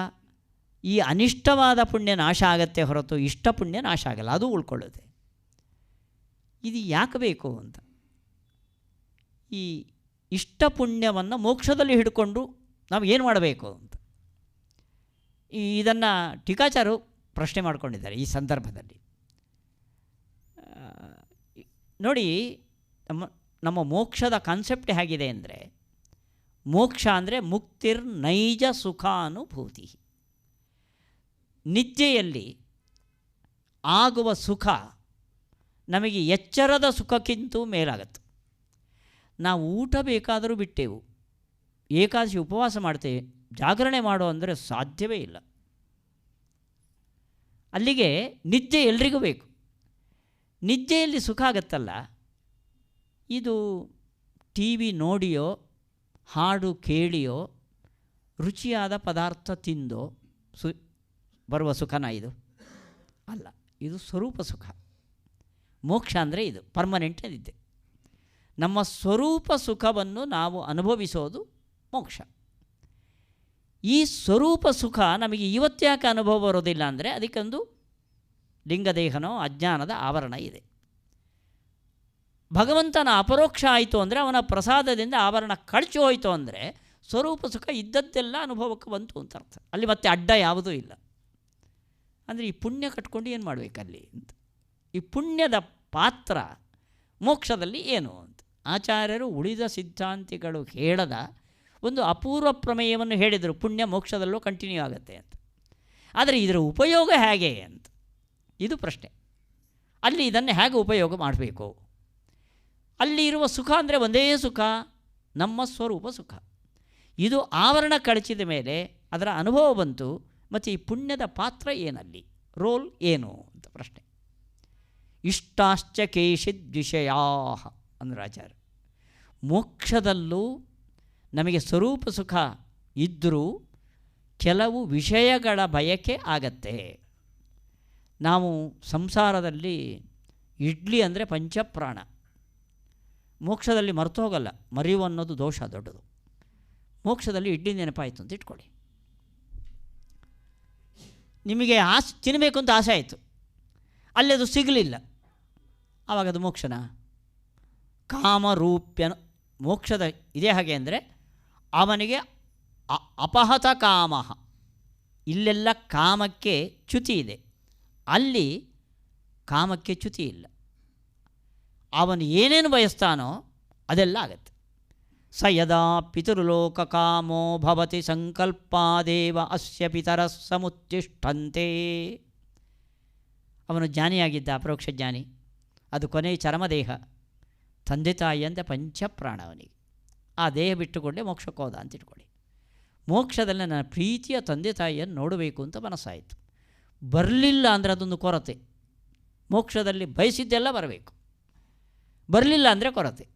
ಈ ಅನಿಷ್ಟವಾದ ಪುಣ್ಯ ನಾಶ ಆಗತ್ತೆ ಹೊರತು ಇಷ್ಟ ಪುಣ್ಯ ನಾಶ ಆಗಲ್ಲ, ಅದು ಉಳ್ಕೊಳ್ಳುತ್ತೆ. ಇದು ಯಾಕೆ ಬೇಕು ಅಂತ. ಈ ಇಷ್ಟ ಪುಣ್ಯವನ್ನು ಮೋಕ್ಷದಲ್ಲಿ ಹಿಡ್ಕೊಂಡು ನಾವು ಏನು ಮಾಡಬೇಕು ಅಂತ ಇದನ್ನು ಟೀಕಾಚಾರು ಪ್ರಶ್ನೆ ಮಾಡಿಕೊಂಡಿದ್ದಾರೆ ಈ ಸಂದರ್ಭದಲ್ಲಿ. ನೋಡಿ, ನಮ್ಮ ಮೋಕ್ಷದ ಕಾನ್ಸೆಪ್ಟ್ ಹೇಗಿದೆ ಅಂದರೆ, ಮೋಕ್ಷ ಅಂದರೆ ಮುಕ್ತಿರ್ ನೈಜ ಸುಖಾನುಭೂತಿ. ನಿದ್ರೆಯಲ್ಲಿ ಆಗುವ ಸುಖ ನಮಗೆ ಎಚ್ಚರದ ಸುಖಕ್ಕಿಂತೂ ಮೇಲಾಗತ್ತೆ. ನಾವು ಊಟ ಬೇಕಾದರೂ ಬಿಟ್ಟೆವು, ಏಕಾದಶಿ ಉಪವಾಸ ಮಾಡ್ತೇವೆ, ಜಾಗರಣೆ ಮಾಡೋ ಅಂದರೆ ಸಾಧ್ಯವೇ ಇಲ್ಲ. ಅಲ್ಲಿಗೆ ನಿದ್ದೆ ಎಲ್ರಿಗೂ ಬೇಕು. ನಿದ್ದೆಯಲ್ಲಿ ಸುಖ ಆಗತ್ತಲ್ಲ, ಇದು ಟಿ ವಿ ನೋಡಿಯೋ ಹಾಡು ಕೇಳಿಯೋ ರುಚಿಯಾದ ಪದಾರ್ಥ ತಿಂದೋ ಬರುವ ಸುಖನ ಇದು ಅಲ್ಲ. ಇದು ಸ್ವರೂಪ ಸುಖ. ಮೋಕ್ಷ ಅಂದರೆ ಇದು ಪರ್ಮನೆಂಟ್ ನಿದ್ದೆ. ನಮ್ಮ ಸ್ವರೂಪ ಸುಖವನ್ನು ನಾವು ಅನುಭವಿಸೋದು ಮೋಕ್ಷ. ಈ ಸ್ವರೂಪ ಸುಖ ನಮಗೆ ಇವತ್ತ್ಯಾಕೆ ಅನುಭವ ಬರೋದಿಲ್ಲ ಅಂದರೆ, ಅದಕ್ಕೊಂದು ಲಿಂಗದೇಹನೋ ಅಜ್ಞಾನದ ಆವರಣ ಇದೆ. ಭಗವಂತನ ಅಪರೋಕ್ಷ ಆಯಿತು ಅಂದರೆ, ಅವನ ಪ್ರಸಾದದಿಂದ ಆವರಣ ಕಳಚಿ ಹೋಯಿತು ಅಂದರೆ ಸ್ವರೂಪ ಸುಖ ಇದ್ದದ್ದೆಲ್ಲ ಅನುಭವಕ್ಕೆ ಬಂತು ಅಂತ ಅರ್ಥ. ಅಲ್ಲಿ ಮತ್ತೆ ಅಡ್ಡ ಯಾವುದೂ ಇಲ್ಲ. ಅಂದರೆ ಈ ಪುಣ್ಯ ಕಟ್ಕೊಂಡು ಏನು ಮಾಡಬೇಕಲ್ಲಿ ಅಂತ. ಈ ಪುಣ್ಯದ ಪಾತ್ರ ಮೋಕ್ಷದಲ್ಲಿ ಏನು ಅಂತ ಆಚಾರ್ಯರು ಉಳಿದ ಸಿದ್ಧಾಂತಿಗಳು ಹೇಳದ ಒಂದು ಅಪೂರ್ವ ಪ್ರಮೇಯವನ್ನು ಹೇಳಿದರು. ಪುಣ್ಯ ಮೋಕ್ಷದಲ್ಲೂ ಕಂಟಿನ್ಯೂ ಆಗುತ್ತೆ ಅಂತ. ಆದರೆ ಇದರ ಉಪಯೋಗ ಹೇಗೆ ಅಂತ ಇದು ಪ್ರಶ್ನೆ. ಅಲ್ಲಿ ಇದನ್ನು ಹೇಗೆ ಉಪಯೋಗ ಮಾಡಬೇಕು? ಅಲ್ಲಿ ಇರುವ ಸುಖ ಅಂದರೆ ಒಂದೇ ಸುಖ, ನಮ್ಮ ಸ್ವರೂಪ ಸುಖ. ಇದು ಆವರಣ ಕಳಚಿದ ಮೇಲೆ ಅದರ ಅನುಭವ ಬಂತು. ಮತ್ತು ಈ ಪುಣ್ಯದ ಪಾತ್ರ ಏನಲ್ಲಿ, ರೋಲ್ ಏನು ಅಂತ ಪ್ರಶ್ನೆ. ಇಷ್ಟಾಶ್ಚ ಕೇಶಿದ್ ವಿಷಯಾ ಅಂದ್ರೆ ಆಚಾರ್ಯ. ಮೋಕ್ಷದಲ್ಲೂ ನಮಗೆ ಸ್ವರೂಪ ಸುಖ ಇದ್ದರೂ ಕೆಲವು ವಿಷಯಗಳ ಬಯಕೆ ಆಗತ್ತೆ. ನಾವು ಸಂಸಾರದಲ್ಲಿ ಇಡ್ಲಿ ಅಂದರೆ ಪಂಚಪ್ರಾಣ, ಮೋಕ್ಷದಲ್ಲಿ ಮರೆತು ಹೋಗಲ್ಲ. ಮರೆಯುವ ಅನ್ನೋದು ದೋಷ ದೊಡ್ಡದು. ಮೋಕ್ಷದಲ್ಲಿ ಇಡ್ಲಿ ನೆನಪಾಯಿತು ಅಂತ ಇಟ್ಕೊಳ್ಳಿ. ನಿಮಗೆ ತಿನ್ನಬೇಕು ಅಂತ ಆಸೆ ಆಯಿತು, ಅಲ್ಲಿ ಅದು ಸಿಗಲಿಲ್ಲ, ಆವಾಗ ಅದು ಮೋಕ್ಷನ? ಕಾಮರೂಪ್ಯನ ಮೋಕ್ಷದ ಇದೇ ಹಾಗೆ ಅಂದರೆ ಅವನಿಗೆ ಅಪಹತ ಕಾಮ, ಇಲ್ಲೆಲ್ಲ ಕಾಮಕ್ಕೆ ಚ್ಯುತಿ ಇದೆ, ಅಲ್ಲಿ ಕಾಮಕ್ಕೆ ಚ್ಯುತಿ ಇಲ್ಲ. ಅವನು ಏನೇನು ಬಯಸ್ತಾನೋ ಅದೆಲ್ಲ ಆಗತ್ತೆ. ಸ ಯದಾ ಪಿತೃಲೋಕ ಕಾಮೋ ಭವತಿ ಸಂಕಲ್ಪಾದೇವ ಅಸ್ಯ ಪಿತರ ಸಮುತ್ತಿಷ್ಠಂತೆ. ಅವನು ಜ್ಞಾನಿಯಾಗಿದ್ದ, ಅಪರೋಕ್ಷ ಜ್ಞಾನಿ. ಅದು ಕೊನೆಯ ಚರಮದೇಹ, ತಂದೆ ತಾಯಿ ಅಂತ ಪಂಚಪ್ರಾಣ ಅವನಿಗೆ. ಆ ದೇಹ ಬಿಟ್ಟುಕೊಂಡೇ ಮೋಕ್ಷಕ್ಕೆ ಹೋದ ಅಂತ ಇಟ್ಕೊಳ್ಳಿ. ಮೋಕ್ಷದಲ್ಲಿ ನನ್ನ ಪ್ರೀತಿಯ ತಂದೆ ತಾಯಿಯನ್ನು ನೋಡಬೇಕು ಅಂತ ಮನಸ್ಸಾಯಿತು. ಬರಲಿಲ್ಲ ಅಂದರೆ ಅದೊಂದು ಕೊರತೆ. ಮೋಕ್ಷದಲ್ಲಿ ಬಯಸಿದ್ದೆಲ್ಲ ಬರಬೇಕು, ಬರಲಿಲ್ಲ ಅಂದರೆ ಕೊರತೆ.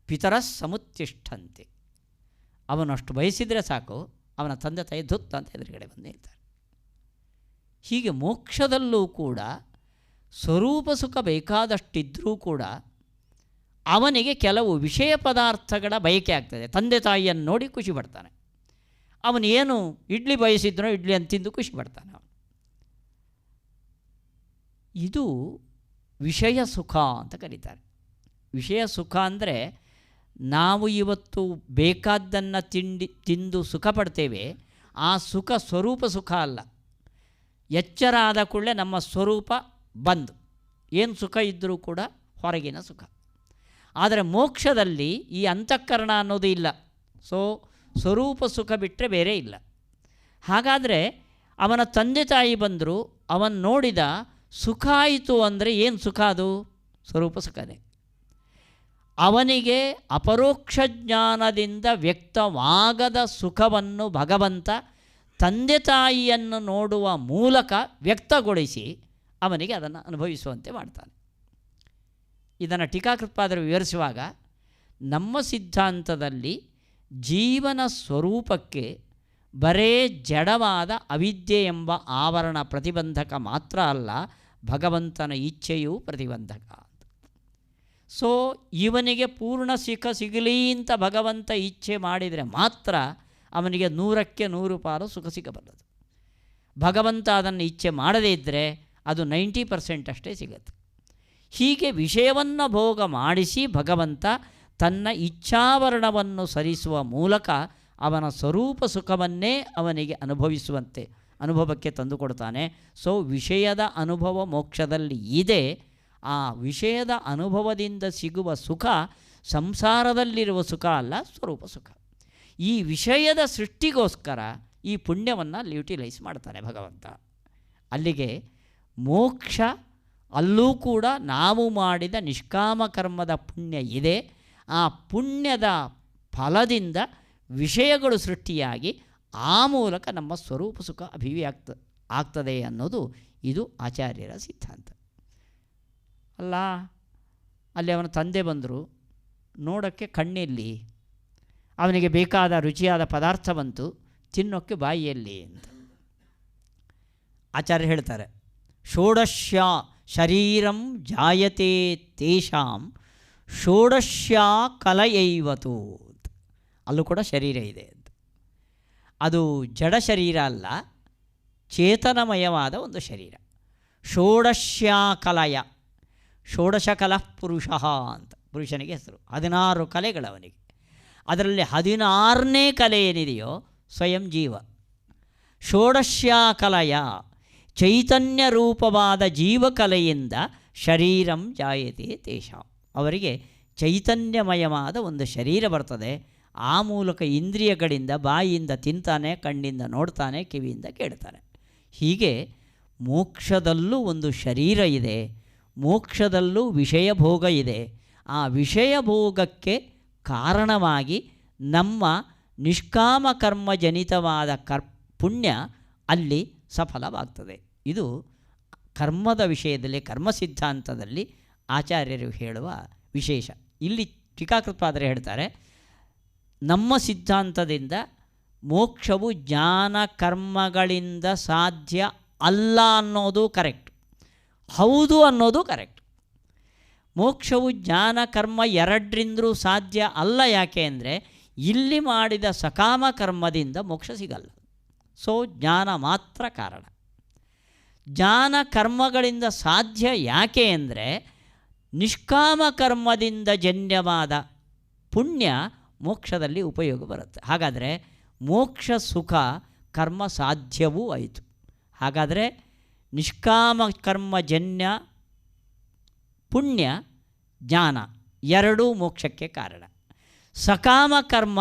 ಪಿತರ ಸಮುತ್ತಿಷ್ಠಂತೆ. ಅವನು ಅಷ್ಟು ಬಯಸಿದರೆ ಸಾಕು, ಅವನ ತಂದೆ ತಾಯಿ ಧುತ್ ಅಂತ ಎದುರುಗಡೆ ಬಂದು ನಿಲ್ತಾರೆ. ಹೀಗೆ ಮೋಕ್ಷದಲ್ಲೂ ಕೂಡ ಸ್ವರೂಪ ಸುಖ ಬೇಕಾದಷ್ಟಿದ್ದರೂ ಕೂಡ ಅವನಿಗೆ ಕೆಲವು ವಿಷಯ ಪದಾರ್ಥಗಳ ಬಯಕೆ ಆಗ್ತದೆ. ತಂದೆ ತಾಯಿಯನ್ನು ನೋಡಿ ಖುಷಿ ಪಡ್ತಾನೆ. ಅವನು ಏನು ಇಡ್ಲಿ ಬಯಸಿದ್ನೋ ಇಡ್ಲಿ ಅಂತ ತಿಂದು ಖುಷಿ ಪಡ್ತಾನೆ ಅವನು. ಇದು ವಿಷಯ ಸುಖ ಅಂತ ಕರೀತಾರೆ. ವಿಷಯ ಸುಖ ಅಂದರೆ ನಾವು ಇವತ್ತು ಬೇಕಾದ್ದನ್ನು ತಿಂದು ಸುಖ ಪಡ್ತೇವೆ, ಆ ಸುಖ ಸ್ವರೂಪ ಸುಖ ಅಲ್ಲ. ಎಚ್ಚರ ಆದ ಕೂಡಲೇ ನಮ್ಮ ಸ್ವರೂಪ ಬಂದು ಏನು ಸುಖ ಇದ್ದರೂ ಕೂಡ ಹೊರಗಿನ ಸುಖ. ಆದರೆ ಮೋಕ್ಷದಲ್ಲಿ ಈ ಅಂತಃಕರಣ ಅನ್ನೋದು ಇಲ್ಲ. ಸ್ವರೂಪ ಸುಖ ಬಿಟ್ಟರೆ ಬೇರೆ ಇಲ್ಲ. ಹಾಗಾದರೆ ಅವನ ತಂದೆ ತಾಯಿ ಬಂದರು, ಅವನು ನೋಡಿದ ಸುಖ ಆಯಿತು ಅಂದರೆ ಏನು ಸುಖ? ಅದು ಸ್ವರೂಪ ಸುಖನೇ. ಅವನಿಗೆ ಅಪರೋಕ್ಷ ಜ್ಞಾನದಿಂದ ವ್ಯಕ್ತವಾಗದ ಸುಖವನ್ನು ಭಗವಂತ ತಂದೆ ತಾಯಿಯನ್ನು ನೋಡುವ ಮೂಲಕ ವ್ಯಕ್ತಗೊಳಿಸಿ ಅವನಿಗೆ ಅದನ್ನು ಅನುಭವಿಸುವಂತೆ ಮಾಡ್ತಾನೆ. ಇದನ್ನು ಟೀಕಾಕೃತ್ಪಾದರು ವಿವರಿಸುವಾಗ, ನಮ್ಮ ಸಿದ್ಧಾಂತದಲ್ಲಿ ಜೀವನ ಸ್ವರೂಪಕ್ಕೆ ಬರೇ ಜಡವಾದ ಅವಿದ್ಯೆ ಎಂಬ ಆವರಣ ಪ್ರತಿಬಂಧಕ ಮಾತ್ರ ಅಲ್ಲ, ಭಗವಂತನ ಇಚ್ಛೆಯೂ ಪ್ರತಿಬಂಧಕ. ಇವನಿಗೆ ಪೂರ್ಣ ಸುಖ ಸಿಗಲಿ ಅಂತ ಭಗವಂತ ಇಚ್ಛೆ ಮಾಡಿದರೆ ಮಾತ್ರ ಅವನಿಗೆ 100ಕ್ಕೆ 100 ಪಾಲು ಸುಖ ಸಿಗಬಲ್ಲದು. ಭಗವಂತ ಅದನ್ನು ಇಚ್ಛೆ ಮಾಡದೇ ಇದ್ದರೆ ಅದು 90% ಅಷ್ಟೇ ಸಿಗತ್ತೆ. ಹೀಗೆ ವಿಷಯವನ್ನು ಭೋಗ ಮಾಡಿಸಿ ಭಗವಂತ ತನ್ನ ಇಚ್ಛಾವರಣವನ್ನು ಸರಿಸುವ ಮೂಲಕ ಅವನ ಸ್ವರೂಪ ಸುಖವನ್ನೇ ಅವನಿಗೆ ಅನುಭವಕ್ಕೆ ತಂದುಕೊಡ್ತಾನೆ. ವಿಷಯದ ಅನುಭವ ಮೋಕ್ಷದಲ್ಲಿ ಇದೆ. ಆ ವಿಷಯದ ಅನುಭವದಿಂದ ಸಿಗುವ ಸುಖ ಸಂಸಾರದಲ್ಲಿರುವ ಸುಖ ಅಲ್ಲ, ಸ್ವರೂಪ ಸುಖ. ಈ ವಿಷಯದ ಸೃಷ್ಟಿಗೋಸ್ಕರ ಈ ಪುಣ್ಯವನ್ನು ಅಲ್ಲಿ ಯುಟಿಲೈಸ್ ಮಾಡ್ತಾನೆ ಭಗವಂತ. ಅಲ್ಲಿಗೆ ಮೋಕ್ಷ ಅಲ್ಲೂ ಕೂಡ ನಾವು ಮಾಡಿದ ನಿಷ್ಕಾಮ ಕರ್ಮದ ಪುಣ್ಯ ಇದೆ. ಆ ಪುಣ್ಯದ ಫಲದಿಂದ ವಿಷಯಗಳು ಸೃಷ್ಟಿಯಾಗಿ ಆ ಮೂಲಕ ನಮ್ಮ ಸ್ವರೂಪ ಸುಖ ಆಗ್ತದೆ ಅನ್ನೋದು ಇದು ಆಚಾರ್ಯರ ಸಿದ್ಧಾಂತ. ಅಲ್ಲ, ಅಲ್ಲಿ ಅವನ ತಂದೆ ಬಂದರು, ನೋಡೋಕ್ಕೆ ಕಣ್ಣಲ್ಲಿ ಅವನಿಗೆ ಬೇಕಾದ ರುಚಿಯಾದ ಪದಾರ್ಥ ಬಂತು, ತಿನ್ನೋಕ್ಕೆ ಬಾಯಿಯಲ್ಲಿ ಅಂತ ಆಚಾರ್ಯ ಹೇಳ್ತಾರೆ. ಷೋಡಶ್ಯ ಶರೀರಂ ಜಾಯತೆ ತೇಷಾಂ ಷೋಡಶ್ಯ ಕಲಯೈವತು. ಅಲ್ಲೂ ಕೂಡ ಶರೀರ ಇದೆ ಅಂತ. ಅದು ಜಡ ಶರೀರ ಅಲ್ಲ, ಚೇತನಮಯವಾದ ಒಂದು ಶರೀರ. ಷೋಡಶ್ಯ ಕಲಯ, ಷೋಡಶಕಲ ಪುರುಷ ಅಂತ ಪುರುಷನಿಗೆ ಹೆಸರು. 16 ಕಲೆಗಳವನಿಗೆ. ಅದರಲ್ಲಿ 16ನೇ ಕಲೆ ಏನಿದೆಯೋ ಸ್ವಯಂ ಜೀವ. ಷೋಡಶ್ಯ ಕಲೆಯ ಚೈತನ್ಯ ರೂಪವಾದ ಜೀವಕಲೆಯಿಂದ ಶರೀರಂ ಜಾಯತೆ ತೇಷಾಂ. ಅವರಿಗೆ ಚೈತನ್ಯಮಯವಾದ ಒಂದು ಶರೀರ ಬರ್ತದೆ. ಆ ಮೂಲಕ ಇಂದ್ರಿಯಗಳಿಂದ, ಬಾಯಿಯಿಂದ ತಿಂತಾನೆ, ಕಣ್ಣಿಂದ ನೋಡ್ತಾನೆ, ಕಿವಿಯಿಂದ ಕೇಳ್ತಾನೆ. ಹೀಗೆ ಮೋಕ್ಷದಲ್ಲೂ ಒಂದು ಶರೀರ ಇದೆ, ಮೋಕ್ಷದಲ್ಲೂ ವಿಷಯ ಭೋಗ ಇದೆ. ಆ ವಿಷಯ ಭೋಗಕ್ಕೆ ಕಾರಣವಾಗಿ ನಮ್ಮ ನಿಷ್ಕಾಮ ಕರ್ಮಜನಿತವಾದ ಪುಣ್ಯ ಅಲ್ಲಿ ಸಫಲವಾಗ್ತದೆ. ಇದು ಕರ್ಮದ ವಿಷಯದಲ್ಲಿ, ಕರ್ಮ ಸಿದ್ಧಾಂತದಲ್ಲಿ ಆಚಾರ್ಯರು ಹೇಳುವ ವಿಶೇಷ. ಇಲ್ಲಿ ಟೀಕಾಕೃತ್ಪಾದರು ಹೇಳ್ತಾರೆ, ನಮ್ಮ ಸಿದ್ಧಾಂತದಿಂದ ಮೋಕ್ಷವು ಜ್ಞಾನ ಕರ್ಮಗಳಿಂದ ಸಾಧ್ಯ ಅಲ್ಲ ಅನ್ನೋದು ಕರೆಕ್ಟ್, ಹೌದು ಅನ್ನೋದು ಕರೆಕ್ಟ್. ಮೋಕ್ಷವು ಜ್ಞಾನ ಕರ್ಮ ಎರಡರಿಂದಲೂ ಸಾಧ್ಯ ಅಲ್ಲ. ಯಾಕೆ ಅಂದರೆ ಇಲ್ಲಿ ಮಾಡಿದ ಸಕಾಮ ಕರ್ಮದಿಂದ ಮೋಕ್ಷ ಸಿಗಲ್ಲ. ಜ್ಞಾನ ಮಾತ್ರ ಕಾರಣ. ಜ್ಞಾನ ಕರ್ಮಗಳಿಂದ ಸಾಧ್ಯ ಯಾಕೆ ಅಂದರೆ ನಿಷ್ಕಾಮ ಕರ್ಮದಿಂದ ಜನ್ಯವಾದ ಪುಣ್ಯ ಮೋಕ್ಷದಲ್ಲಿ ಉಪಯೋಗ ಬರುತ್ತೆ. ಹಾಗಾದರೆ ಮೋಕ್ಷ ಸುಖ ಕರ್ಮ ಸಾಧ್ಯವೂ ಆಯಿತು. ಹಾಗಾದರೆ ನಿಷ್ಕಾಮ ಕರ್ಮಜನ್ಯ ಪುಣ್ಯ ಜ್ಞಾನ ಎರಡೂ ಮೋಕ್ಷಕ್ಕೆ ಕಾರಣ. ಸಕಾಮ ಕರ್ಮ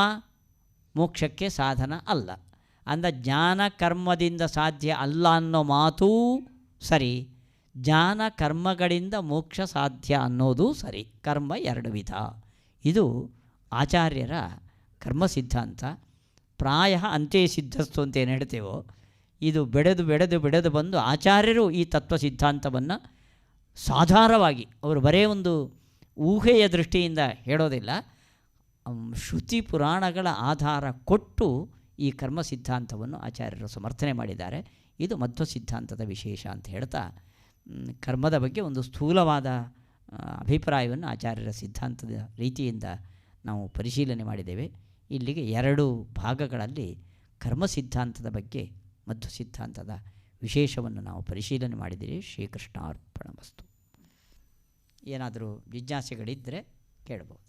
ಮೋಕ್ಷಕ್ಕೆ ಸಾಧನ ಅಲ್ಲ. ಅಂದರೆ ಜ್ಞಾನ ಕರ್ಮದಿಂದ ಸಾಧ್ಯ ಅಲ್ಲ ಅನ್ನೋ ಮಾತೂ ಸರಿ, ಜ್ಞಾನ ಕರ್ಮಗಳಿಂದ ಮೋಕ್ಷ ಸಾಧ್ಯ ಅನ್ನೋದು ಸರಿ. ಕರ್ಮ ಎರಡು ವಿಧ. ಇದು ಆಚಾರ್ಯರ ಕರ್ಮ ಸಿದ್ಧಾಂತ. ಪ್ರಾಯ ಅಂತೆ ಸಿದ್ಧಸ್ತು ಅಂತ ಏನು ಹೇಳ್ತೇವೋ, ಇದು ಬೆಳೆದು ಬೆಳೆದು ಬೆಳೆದು ಬಂದು ಆಚಾರ್ಯರು ಈ ತತ್ವ ಸಿದ್ಧಾಂತವನ್ನು ಸಾಧಾರಣವಾಗಿ ಅವರು ಬರೇ ಒಂದು ಊಹೆಯ ದೃಷ್ಟಿಯಿಂದ ಹೇಳೋದಿಲ್ಲ, ಶ್ರುತಿ ಪುರಾಣಗಳ ಆಧಾರ ಕೊಟ್ಟು ಈ ಕರ್ಮ ಸಿದ್ಧಾಂತವನ್ನು ಆಚಾರ್ಯರು ಸಮರ್ಥನೆ ಮಾಡಿದ್ದಾರೆ. ಇದು ಮಧ್ವ ಸಿದ್ಧಾಂತದ ವಿಶೇಷ ಅಂತ ಹೇಳ್ತಾ ಕರ್ಮದ ಬಗ್ಗೆ ಒಂದು ಸ್ಥೂಲವಾದ ಅಭಿಪ್ರಾಯವನ್ನು ಆಚಾರ್ಯರ ಸಿದ್ಧಾಂತದ ರೀತಿಯಿಂದ ನಾವು ಪರಿಶೀಲನೆ ಮಾಡಿದ್ದೇವೆ. ಇಲ್ಲಿಗೆ ಎರಡು ಭಾಗಗಳಲ್ಲಿ ಕರ್ಮ ಸಿದ್ಧಾಂತದ ಬಗ್ಗೆ ಮಧ್ವ ಸಿದ್ಧಾಂತದ ವಿಶೇಷವನ್ನು ನಾವು ಪರಿಶೀಲನೆ ಮಾಡಿದ್ದೀರಿ. ಶ್ರೀಕೃಷ್ಣಾರ್ಪಣಮಸ್ತು. ಏನಾದರೂ ಜಿಜ್ಞಾಸೆಗಳಿದ್ದರೆ ಕೇಳ್ಬೋದು.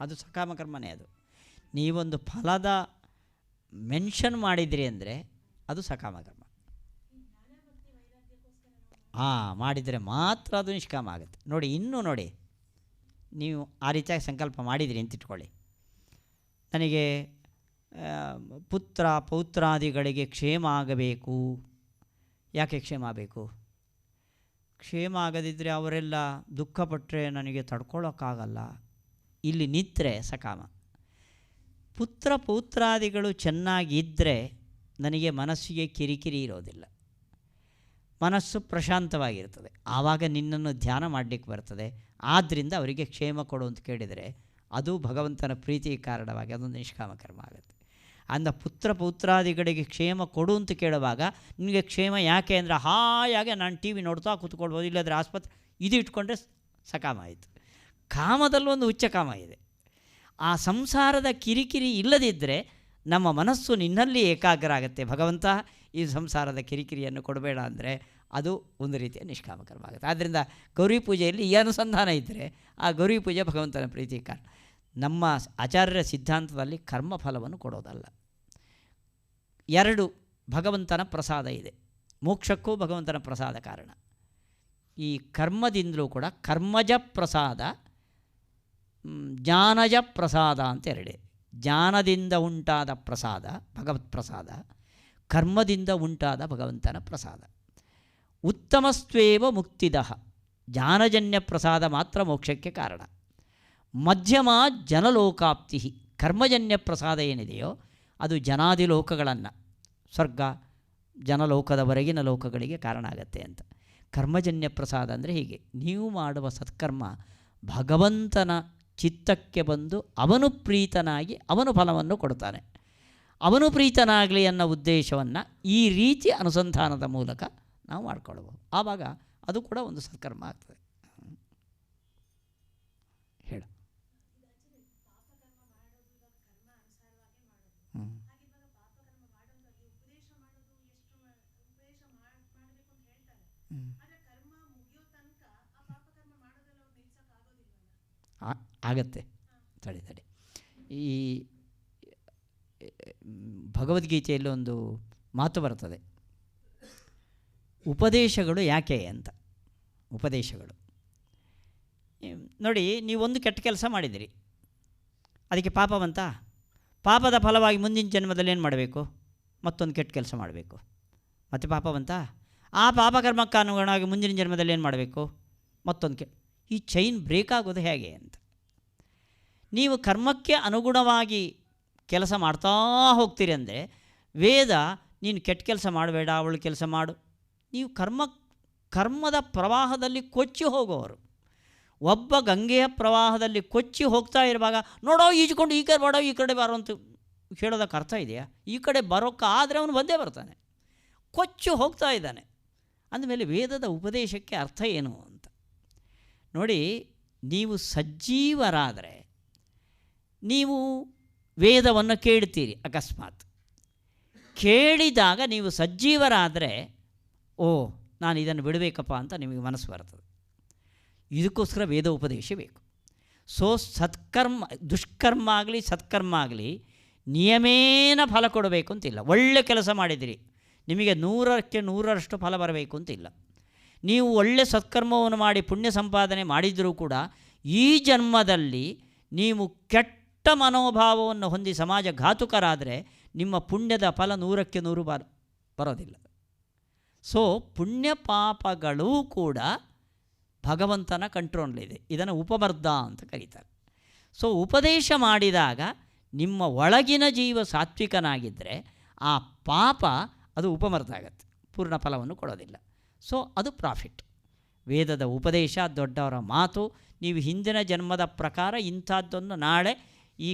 ಅದು ಸಕಾಮ ಕರ್ಮನೇ. ಅದು ನೀವೊಂದು ಫಲದ ಮೆನ್ಷನ್ ಮಾಡಿದಿರಿ ಅಂದರೆ ಅದು ಸಕಾಮ ಕರ್ಮ. ಮಾಡಿದರೆ ಮಾತ್ರ ಅದು ನಿಷ್ಕಾಮ ಆಗುತ್ತೆ. ನೋಡಿ, ಇನ್ನೂ ನೋಡಿ, ನೀವು ಆ ರೀತಿಯಾಗಿ ಸಂಕಲ್ಪ ಮಾಡಿದಿರಿ ಅಂತ ಇಟ್ಕೊಳ್ಳಿ, ನನಗೆ ಪುತ್ರ ಪೌತ್ರಾದಿಗಳಿಗೆ ಕ್ಷೇಮ ಆಗಬೇಕು. ಯಾಕೆ ಕ್ಷೇಮ ಆಗಬೇಕು? ಕ್ಷೇಮ ಆಗದಿದ್ದರೆ ಅವರೆಲ್ಲ ದುಃಖಪಟ್ಟರೆ ನನಗೆ ತಡ್ಕೊಳ್ಳೋಕ್ಕಾಗಲ್ಲ. ಇಲ್ಲಿ ನಿಂತರೆ ಸಕಾಮ. ಪುತ್ರ ಪೌತ್ರಾದಿಗಳು ಚೆನ್ನಾಗಿದ್ದರೆ ನನಗೆ ಮನಸ್ಸಿಗೆ ಕಿರಿಕಿರಿ ಇರೋದಿಲ್ಲ, ಮನಸ್ಸು ಪ್ರಶಾಂತವಾಗಿರ್ತದೆ. ಆವಾಗ ನಿನ್ನನ್ನು ಧ್ಯಾನ ಮಾಡಲಿಕ್ಕೆ ಬರ್ತದೆ. ಆದ್ದರಿಂದ ಅವರಿಗೆ ಕ್ಷೇಮ ಕೊಡು ಅಂತ ಕೇಳಿದರೆ ಅದು ಭಗವಂತನ ಪ್ರೀತಿಗೆ ಕಾರಣವಾಗಿ ಅದೊಂದು ನಿಷ್ಕಾಮ ಕರ್ಮ ಆಗುತ್ತೆ. ಅಂದ ಪುತ್ರ ಪೌತ್ರಾದಿಗಳಿಗೆ ಕ್ಷೇಮ ಕೊಡು ಅಂತ ಕೇಳುವಾಗ ನಿನಗೆ ಕ್ಷೇಮ ಯಾಕೆ ಅಂದರೆ ಹಾಯಾಗೆ ನಾನು ಟಿ ವಿ ನೋಡ್ತಾ ಕೂತ್ಕೊಳ್ಬೋದು, ಇಲ್ಲದ್ರೆ ಆಸ್ಪತ್ರೆ, ಇದು ಇಟ್ಕೊಂಡ್ರೆ ಸಕಾಮ ಆಯಿತು. ಕಾಮದಲ್ಲೊಂದು ಉಚ್ಚ ಕಾಮ ಇದೆ. ಆ ಸಂಸಾರದ ಕಿರಿಕಿರಿ ಇಲ್ಲದಿದ್ದರೆ ನಮ್ಮ ಮನಸ್ಸು ನಿನ್ನಲ್ಲಿ ಏಕಾಗ್ರ ಆಗುತ್ತೆ. ಭಗವಂತ ಈ ಸಂಸಾರದ ಕಿರಿಕಿರಿಯನ್ನು ಕೊಡಬೇಡ ಅಂದರೆ ಅದು ಒಂದು ರೀತಿಯ ನಿಷ್ಕಾಮ ಕರ್ಮ ಆಗುತ್ತೆ. ಆದ್ದರಿಂದ ಗೌರಿ ಪೂಜೆಯಲ್ಲಿ ಈ ಅನುಸಂಧಾನ ಇದ್ದರೆ ಆ ಗೌರಿ ಪೂಜೆ ಭಗವಂತನ ಪ್ರೀತಿ ಕಾರಣ. ನಮ್ಮ ಆಚಾರ್ಯರ ಸಿದ್ಧಾಂತದಲ್ಲಿ ಕರ್ಮಫಲವನ್ನು ಕೊಡೋದಲ್ಲ. ಎರಡು ಭಗವಂತನ ಪ್ರಸಾದ ಇದೆ. ಮೋಕ್ಷಕ್ಕೂ ಭಗವಂತನ ಪ್ರಸಾದ ಕಾರಣ. ಈ ಕರ್ಮದಿಂದಲೂ ಕೂಡ ಕರ್ಮಜ ಪ್ರಸಾದ, ಜ್ಞಾನಜ ಪ್ರಸಾದ ಅಂತ ಎರಡೇ. ಜ್ಞಾನದಿಂದ ಉಂಟಾದ ಪ್ರಸಾದ ಭಗವತ್ ಪ್ರಸಾದ, ಕರ್ಮದಿಂದ ಉಂಟಾದ ಭಗವಂತನ ಪ್ರಸಾದ. ಉತ್ತಮಸ್ತ್ವೇವ ಮುಕ್ತಿದಃ, ಜ್ಞಾನಜನ್ಯ ಪ್ರಸಾದ ಮಾತ್ರ ಮೋಕ್ಷಕ್ಕೆ ಕಾರಣ. ಮಧ್ಯಮ ಜನಲೋಕಾಪ್ತಿ, ಕರ್ಮಜನ್ಯ ಪ್ರಸಾದ ಏನಿದೆಯೋ ಅದು ಜನಾದಿ ಲೋಕಗಳನ್ನು, ಸ್ವರ್ಗ ಜನಲೋಕದವರೆಗಿನ ಲೋಕಗಳಿಗೆ ಕಾರಣ ಆಗತ್ತೆ ಅಂತ. ಕರ್ಮಜನ್ಯ ಪ್ರಸಾದ ಅಂದರೆ ಹೀಗೆ, ನೀವು ಮಾಡುವ ಸತ್ಕರ್ಮ ಭಗವಂತನ ಚಿತ್ತಕ್ಕೆ ಬಂದು ಅವನು ಪ್ರೀತನಾಗಿ ಅವನು ಫಲವನ್ನು ಕೊಡ್ತಾನೆ. ಅವನು ಪ್ರೀತನಾಗಲಿ ಅನ್ನೋ ಉದ್ದೇಶವನ್ನು ಈ ರೀತಿ ಅನುಸಂಧಾನದ ಮೂಲಕ ನಾವು ಮಾಡಿಕೊಳ್ಬೋದು. ಆವಾಗ ಅದು ಕೂಡ ಒಂದು ಸತ್ಕರ್ಮ ಆಗ್ತದೆ. ಹೇಳು. ಆಗತ್ತೆ. ತಡಿ ಈ ಭಗವದ್ಗೀತೆಯಲ್ಲಿ ಒಂದು ಮಾತು ಬರ್ತದೆ, ಉಪದೇಶಗಳು ಯಾಕೆ ಅಂತ. ಉಪದೇಶಗಳು ನೋಡಿ, ನೀವೊಂದು ಕೆಟ್ಟ ಕೆಲಸ ಮಾಡಿದಿರಿ, ಅದಕ್ಕೆ ಪಾಪ ಬಂತ. ಪಾಪದ ಫಲವಾಗಿ ಮುಂದಿನ ಜನ್ಮದಲ್ಲಿ ಏನು ಮಾಡಬೇಕು? ಮತ್ತೊಂದು ಕೆಟ್ಟ ಕೆಲಸ ಮಾಡಬೇಕು, ಮತ್ತು ಪಾಪ ಬಂತ. ಆ ಪಾಪಕರ್ಮಕ್ಕೆ ಅನುಗುಣವಾಗಿ ಮುಂದಿನ ಜನ್ಮದಲ್ಲಿ ಏನು ಮಾಡಬೇಕು? ಮತ್ತೊಂದು ಈ ಚೈನ್ ಬ್ರೇಕ್ ಆಗೋದು ಹೇಗೆ ಅಂತ. ನೀವು ಕರ್ಮಕ್ಕೆ ಅನುಗುಣವಾಗಿ ಕೆಲಸ ಮಾಡ್ತಾ ಹೋಗ್ತೀರಿ ಅಂದರೆ ವೇದ ನೀನು ಕೆಟ್ಟ ಕೆಲಸ ಮಾಡಬೇಡ, ಅವಳು ಕೆಲಸ ಮಾಡು. ನೀವು ಕರ್ಮದ ಪ್ರವಾಹದಲ್ಲಿ ಕೊಚ್ಚಿ ಹೋಗೋರು. ಒಬ್ಬ ಗಂಗೆಯ ಪ್ರವಾಹದಲ್ಲಿ ಕೊಚ್ಚಿ ಹೋಗ್ತಾ ಇರುವಾಗ ನೋಡೋ ಈಜ್ಕೊಂಡು ಈ ಕಡೆ ಬಾಡೋ ಈ ಕಡೆ ಬಾರೋ ಅಂತ ಹೇಳೋದಕ್ಕೆ ಅರ್ಥ ಇದೆಯಾ? ಈ ಕಡೆ ಬರೋಕ್ಕಾದರೆ ಅವನು ಬಂದೇ ಬರ್ತಾನೆ. ಕೊಚ್ಚಿ ಹೋಗ್ತಾ ಇದ್ದಾನೆ. ಅಂದಮೇಲೆ ವೇದದ ಉಪದೇಶಕ್ಕೆ ಅರ್ಥ ಏನು ಅಂತ ನೋಡಿ. ನೀವು ಸಜ್ಜೀವರಾದರೆ ನೀವು ವೇದವನ್ನು ಕೇಳ್ತೀರಿ. ಅಕಸ್ಮಾತ್ ಕೇಳಿದಾಗ ನೀವು ಸಜ್ಜೀವರಾದರೆ ಓ ನಾನು ಇದನ್ನು ಬಿಡಬೇಕಪ್ಪ ಅಂತ ನಿಮಗೆ ಮನಸ್ಸು ಬರ್ತದೆ. ಇದಕ್ಕೋಸ್ಕರ ವೇದ ಉಪದೇಶ ಬೇಕು. ಸೊ ದುಷ್ಕರ್ಮ ಆಗಲಿ ಸತ್ಕರ್ಮ ಆಗಲಿ ನಿಯಮೇನ ಫಲ ಕೊಡಬೇಕು ಅಂತಿಲ್ಲ. ಒಳ್ಳೆ ಕೆಲಸ ಮಾಡಿದಿರಿ, ನಿಮಗೆ 100ಕ್ಕೆ 100ರಷ್ಟು ಫಲ ಬರಬೇಕು ಅಂತಿಲ್ಲ. ನೀವು ಒಳ್ಳೆ ಸತ್ಕರ್ಮವನ್ನು ಮಾಡಿ ಪುಣ್ಯ ಸಂಪಾದನೆ ಮಾಡಿದರೂ ಕೂಡ ಈ ಜನ್ಮದಲ್ಲಿ ನೀವು ಕೆಟ್ಟ ಮನೋಭಾವವನ್ನು ಹೊಂದಿ ಸಮಾಜ ಘಾತುಕರಾದರೆ ನಿಮ್ಮ ಪುಣ್ಯದ ಫಲ 100ಕ್ಕೆ 100 ಬರೋದಿಲ್ಲ. ಸೊ ಪುಣ್ಯ ಪಾಪಗಳೂ ಕೂಡ ಭಗವಂತನ ಕಂಟ್ರೋಲ್ಲಿದೆ. ಇದನ್ನು ಉಪಮರ್ದ ಅಂತ ಕರೀತಾರೆ. ಸೊ ಉಪದೇಶ ಮಾಡಿದಾಗ ನಿಮ್ಮ ಒಳಗಿನ ಜೀವ ಸಾತ್ವಿಕನಾಗಿದ್ದರೆ ಆ ಪಾಪ ಅದು ಉಪಮರ್ದ ಆಗುತ್ತೆ, ಪೂರ್ಣ ಫಲವನ್ನು ಕೊಡೋದಿಲ್ಲ. ಸೊ ಅದು ಪ್ರಾಫಿಟ್. ವೇದದ ಉಪದೇಶ, ದೊಡ್ಡವರ ಮಾತು, ನೀವು ಹಿಂದಿನ ಜನ್ಮದ ಪ್ರಕಾರ ಇಂಥದ್ದನ್ನು ನಾಳೆ ಈ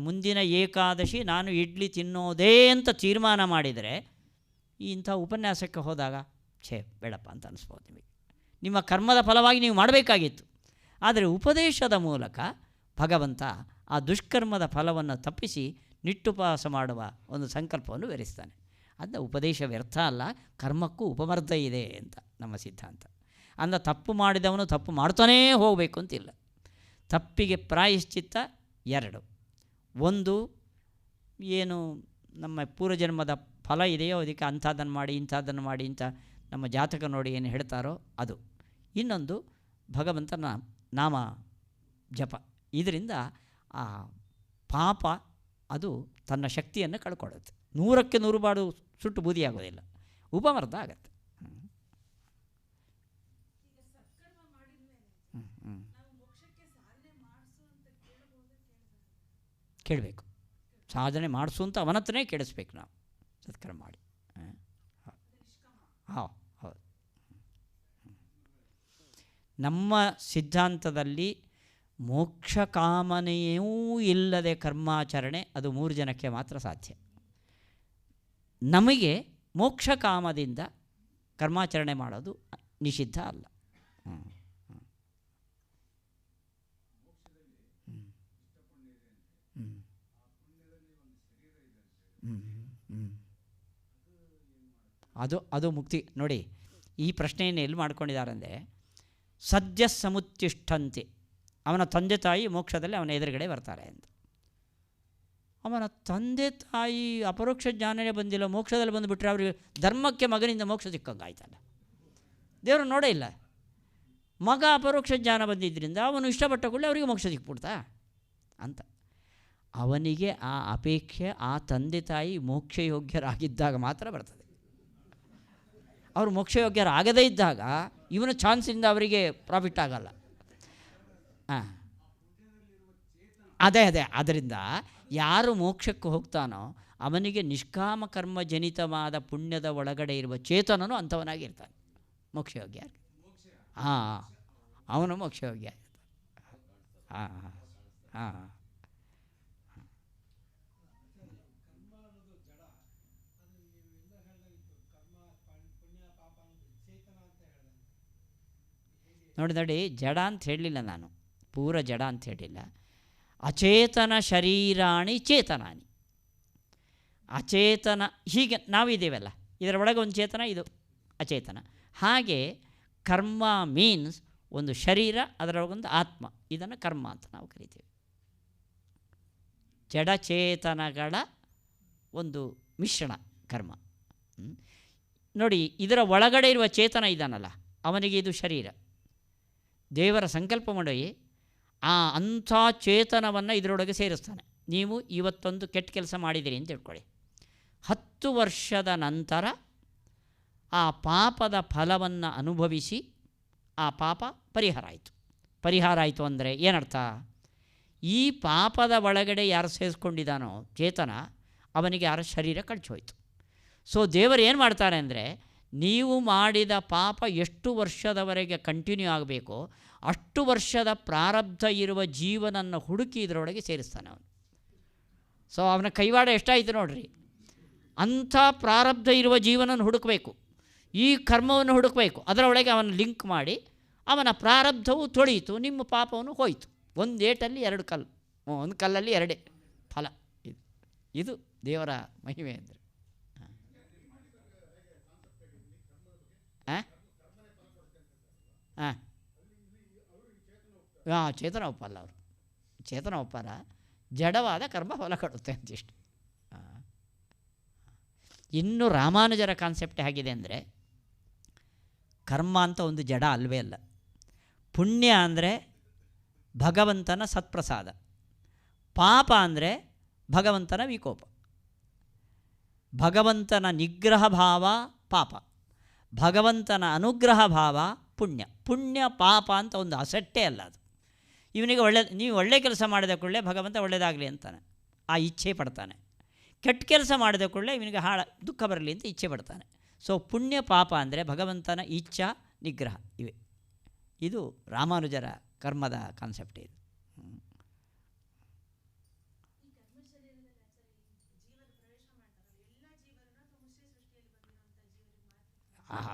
ಮುಂದಿನ ಏಕಾದಶಿ ನಾನು ಇಡ್ಲಿ ತಿನ್ನೋದೇ ಅಂತ ತೀರ್ಮಾನ ಮಾಡಿದರೆ ಇಂಥ ಉಪನ್ಯಾಸಕ್ಕೆ ಹೋದಾಗ ಬೇಡಪ್ಪ ಅಂತ ಅನಿಸ್ಬೋದು ನಿಮಗೆ. ನಿಮ್ಮ ಕರ್ಮದ ಫಲವಾಗಿ ನೀವು ಮಾಡಬೇಕಾಗಿತ್ತು. ಆದರೆ ಉಪದೇಶದ ಮೂಲಕ ಭಗವಂತ ಆ ದುಷ್ಕರ್ಮದ ಫಲವನ್ನು ತಪ್ಪಿಸಿ ನಿಟ್ಟುಪವಾಸ ಮಾಡುವ ಒಂದು ಸಂಕಲ್ಪವನ್ನು ವಿವರಿಸ್ತಾನೆ. ಅದನ್ನ ಉಪದೇಶ ವ್ಯರ್ಥ ಅಲ್ಲ, ಕರ್ಮಕ್ಕೂ ಉಪಮರ್ದ ಇದೆ ಅಂತ ನಮ್ಮ ಸಿದ್ಧಾಂತ. ಅಂದ ತಪ್ಪು ಮಾಡಿದವನು ತಪ್ಪು ಮಾಡ್ತಾನೇ ಹೋಗಬೇಕು ಅಂತಿಲ್ಲ. ತಪ್ಪಿಗೆ ಪ್ರಾಯಶ್ಚಿತ್ತ 2. ಒಂದು ಏನು ನಮ್ಮ ಪೂರ್ವಜನ್ಮದ ಫಲ ಇದೆಯೋ ಅದಕ್ಕೆ ಅಂಥದ್ದನ್ನು ಮಾಡಿ ಇಂಥದ್ದನ್ನು ಮಾಡಿ ಇಂಥ ನಮ್ಮ ಜಾತಕ ನೋಡಿ ಏನು ಹೇಳ್ತಾರೋ ಅದು. ಇನ್ನೊಂದು ಭಗವಂತನ ನಾಮ ಜಪ. ಇದರಿಂದ ಆ ಪಾಪ ಅದು ತನ್ನ ಶಕ್ತಿಯನ್ನು ಕಳ್ಕೊಳ್ಳುತ್ತೆ. 100ಕ್ಕೆ 100 ಬಾಡು ಸುಟ್ಟು ಬೂದಿಯಾಗೋದಿಲ್ಲ, ಉಪಮರ್ದ ಆಗತ್ತೆ. ಕೇಳಬೇಕು, ಸಾಧನೆ ಮಾಡಿಸು ಅಂತ ಅವನ ಹತ್ರನೇ ಕೇಳಿಸ್ಬೇಕು ನಾವು ಸತ್ಕರ್ಮ ಮಾಡಿ. ಹೌದು. ನಮ್ಮ ಸಿದ್ಧಾಂತದಲ್ಲಿ ಮೋಕ್ಷ ಕಾಮನೆಯೂ ಇಲ್ಲದೆ ಕರ್ಮಾಚರಣೆ ಅದು 3 ಜನಕ್ಕೆ ಮಾತ್ರ ಸಾಧ್ಯ. ನಮಗೆ ಮೋಕ್ಷ ಕಾಮದಿಂದ ಕರ್ಮಾಚರಣೆ ಮಾಡೋದು ನಿಷಿದ್ಧ ಅಲ್ಲ. ಅದು ಮುಕ್ತಿ. ನೋಡಿ, ಈ ಪ್ರಶ್ನೆಯನ್ನು ಎಲ್ಲಿ ಮಾಡ್ಕೊಂಡಿದ್ದಾರೆ ಅಂದರೆ, ಸದ್ಯ ಸಮುತ್ತಿಷ್ಠಂತೆ, ಅವನ ತಂದೆ ತಾಯಿ ಮೋಕ್ಷದಲ್ಲಿ ಅವನ ಎದುರುಗಡೆ ಬರ್ತಾರೆ ಅಂತ. ಅವನ ತಂದೆ ತಾಯಿ ಅಪರೋಕ್ಷ ಜ್ಞಾನನೇ ಬಂದಿಲ್ಲ, ಮೋಕ್ಷದಲ್ಲಿ ಬಂದುಬಿಟ್ರೆ ಅವರಿಗೆ ಧರ್ಮಕ್ಕೆ ಮಗನಿಂದ ಮೋಕ್ಷ ಸಿಕ್ಕಂಗಾಯ್ತಲ್ಲ. ದೇವರು ನೋಡೇ ಇಲ್ಲ. ಮಗ ಅಪರೋಕ್ಷ ಜ್ಞಾನ ಬಂದಿದ್ದರಿಂದ ಅವನು ಇಷ್ಟಪಟ್ಟ ಕೂಡಲೇ ಅವರಿಗೆ ಮೋಕ್ಷ ಸಿಕ್ಬಿಡ್ತಾ ಅಂತ. ಅವನಿಗೆ ಆ ಅಪೇಕ್ಷೆ ಆ ತಂದೆ ತಾಯಿ ಮೋಕ್ಷಯೋಗ್ಯರಾಗಿದ್ದಾಗ ಮಾತ್ರ ಬರ್ತದೆ. ಅವರು ಮೋಕ್ಷಯೋಗ್ಯರಾಗದೇ ಇದ್ದಾಗ ಇವನ ಚಾನ್ಸಿಂದ ಅವರಿಗೆ ಪ್ರಾಫಿಟ್ ಆಗಲ್ಲ. ಅದೇ ಅದರಿಂದ ಯಾರು ಮೋಕ್ಷಕ್ಕೆ ಹೋಗ್ತಾನೋ ಅವನಿಗೆ ನಿಷ್ಕಾಮ ಕರ್ಮ ಜನಿತವಾದ ಪುಣ್ಯದ ಒಳಗಡೆ ಇರುವ ಚೇತನನು ಅಂಥವನಾಗಿರ್ತಾನೆ, ಮೋಕ್ಷಯೋಗ್ಯ. ಅವನು ಮೋಕ್ಷಯೋಗ್ಯ. ನೋಡಿ, ಜಡ ಅಂತ ಹೇಳಲಿಲ್ಲ ನಾನು, ಪೂರ ಜಡ ಅಂತ ಹೇಳಿಲ್ಲ. ಅಚೇತನ ಶರೀರಾಣಿ ಚೇತನಾನಿ. ಅಚೇತನ ಹೀಗೆ ನಾವಿದ್ದೇವಲ್ಲ, ಇದರ ಒಳಗೆ ಒಂದು ಚೇತನ, ಇದು ಅಚೇತನ. ಹಾಗೆ ಕರ್ಮ ಮೀನ್ಸ್ ಒಂದು ಶರೀರ, ಅದರೊಳಗೊಂದು ಆತ್ಮ, ಇದನ್ನು ಕರ್ಮ ಅಂತ ನಾವು ಕರಿತೀವಿ. ಜಡಚೇತನಗಳ ಒಂದು ಮಿಶ್ರಣ ಕರ್ಮ. ನೋಡಿ, ಇದರ ಒಳಗಡೆ ಇರುವ ಚೇತನ ಇದ್ದಾನಲ್ಲ, ಅವನಿಗೆ ಇದು ಶರೀರ. ದೇವರ ಸಂಕಲ್ಪ ಮಾಡಿ ಅಂಥ ಚೇತನವನ್ನು ಇದರೊಳಗೆ ಸೇರಿಸ್ತಾನೆ. ನೀವು ಇವತ್ತೊಂದು ಕೆಟ್ಟ ಕೆಲಸ ಮಾಡಿದ್ದೀರಿ ಅಂತ ತಿಳ್ಕೊಳ್ಳಿ, 10 ವರ್ಷದ ನಂತರ ಆ ಪಾಪದ ಫಲವನ್ನು ಅನುಭವಿಸಿ ಆ ಪಾಪ ಪರಿಹಾರ ಆಯಿತು ಅಂದರೆ ಏನರ್ಥ? ಈ ಪಾಪದ ಒಳಗಡೆ ಯಾರು ಸೇರಿಸ್ಕೊಂಡಿದ್ದಾನೋ ಚೇತನ, ಅವನಿಗೆ ಯಾರ ಶರೀರ ಕಳ್ಚೋಯ್ತು. ಸೊ ದೇವರು ಏನು ಮಾಡ್ತಾರೆ ಅಂದರೆ, ನೀವು ಮಾಡಿದ ಪಾಪ ಎಷ್ಟು ವರ್ಷದವರೆಗೆ ಕಂಟಿನ್ಯೂ ಆಗಬೇಕೋ ಅಷ್ಟು ವರ್ಷದ ಪ್ರಾರಬ್ಧ ಇರುವ ಜೀವನನ್ನು ಹುಡುಕಿ ಇದರೊಳಗೆ ಸೇರಿಸ್ತಾನೆ ಅವನು. ಸೊ ಅವನ ಕೈವಾಡ ಎಷ್ಟಾಯಿತು ನೋಡ್ರಿ. ಅಂಥ ಪ್ರಾರಬ್ಧ ಇರುವ ಜೀವನನ್ನು ಹುಡುಕಬೇಕು. ಈ ಕರ್ಮವನ್ನು ಹುಡುಕಬೇಕು. ಅದರೊಳಗೆ ಅವನು ಲಿಂಕ್ ಮಾಡಿ ಅವನ ಪ್ರಾರಬ್ಧವು ತೊಳೆಯಿತು, ನಿಮ್ಮ ಪಾಪವನ್ನು ಹೋಯಿತು. ಒಂದು ಏಟಲ್ಲಿ ಎರಡು ಕಲ್ಲು, ಒಂದು ಕಲ್ಲಲ್ಲಿ ಎರಡೇ ಫಲ. ಇದು ದೇವರ ಮಹಿಮೆ ಅಂದರೆ. ಹಾಂ ಹಾಂ, ಚೇತನ ಒಪ್ಪಲ್ಲ ಅವರು. ಚೇತನ ಒಪ್ಪಲ್ಲ, ಜಡವಾದ ಕರ್ಮ ಫಲ ಕೊಡುತ್ತೆ ಅಂತಿಷ್ಟು. ಇನ್ನು ರಾಮಾನುಜರ ಕಾನ್ಸೆಪ್ಟ್ ಹೇಗಿದೆ ಅಂದರೆ, ಕರ್ಮ ಅಂತ ಒಂದು ಜಡ ಅಲ್ವೇ ಅಲ್ಲ. ಪುಣ್ಯ ಅಂದರೆ ಭಗವಂತನ ಸತ್ಪ್ರಸಾದ, ಪಾಪ ಅಂದರೆ ಭಗವಂತನ ವಿಕೋಪ. ಭಗವಂತನ ನಿಗ್ರಹ ಭಾವ ಪಾಪ, ಭಗವಂತನ ಅನುಗ್ರಹ ಭಾವ ಪುಣ್ಯ. ಪುಣ್ಯ ಪಾಪ ಅಂತ ಒಂದು ಅಸಟ್ಟೇ ಅಲ್ಲ ಅದು. ಇವನಿಗೆ ನೀವು ಒಳ್ಳೆ ಕೆಲಸ ಮಾಡಿದ ಕೂಡಲೇ ಭಗವಂತ ಒಳ್ಳೆಯದಾಗಲಿ ಅಂತಾನೆ, ಆ ಇಚ್ಛೆ ಪಡ್ತಾನೆ. ಕೆಟ್ಟ ಕೆಲಸ ಮಾಡಿದ ಕೂಡಲೇ ಇವನಿಗೆ ದುಃಖ ಬರಲಿ ಅಂತ ಇಚ್ಛೆ ಪಡ್ತಾನೆ. ಸೊ ಪುಣ್ಯ ಪಾಪ ಅಂದರೆ ಭಗವಂತನ ಇಚ್ಛಾ ನಿಗ್ರಹ ಇವೆ. ಇದು ರಾಮಾನುಜರ ಕರ್ಮದ ಕಾನ್ಸೆಪ್ಟ್. ಇದು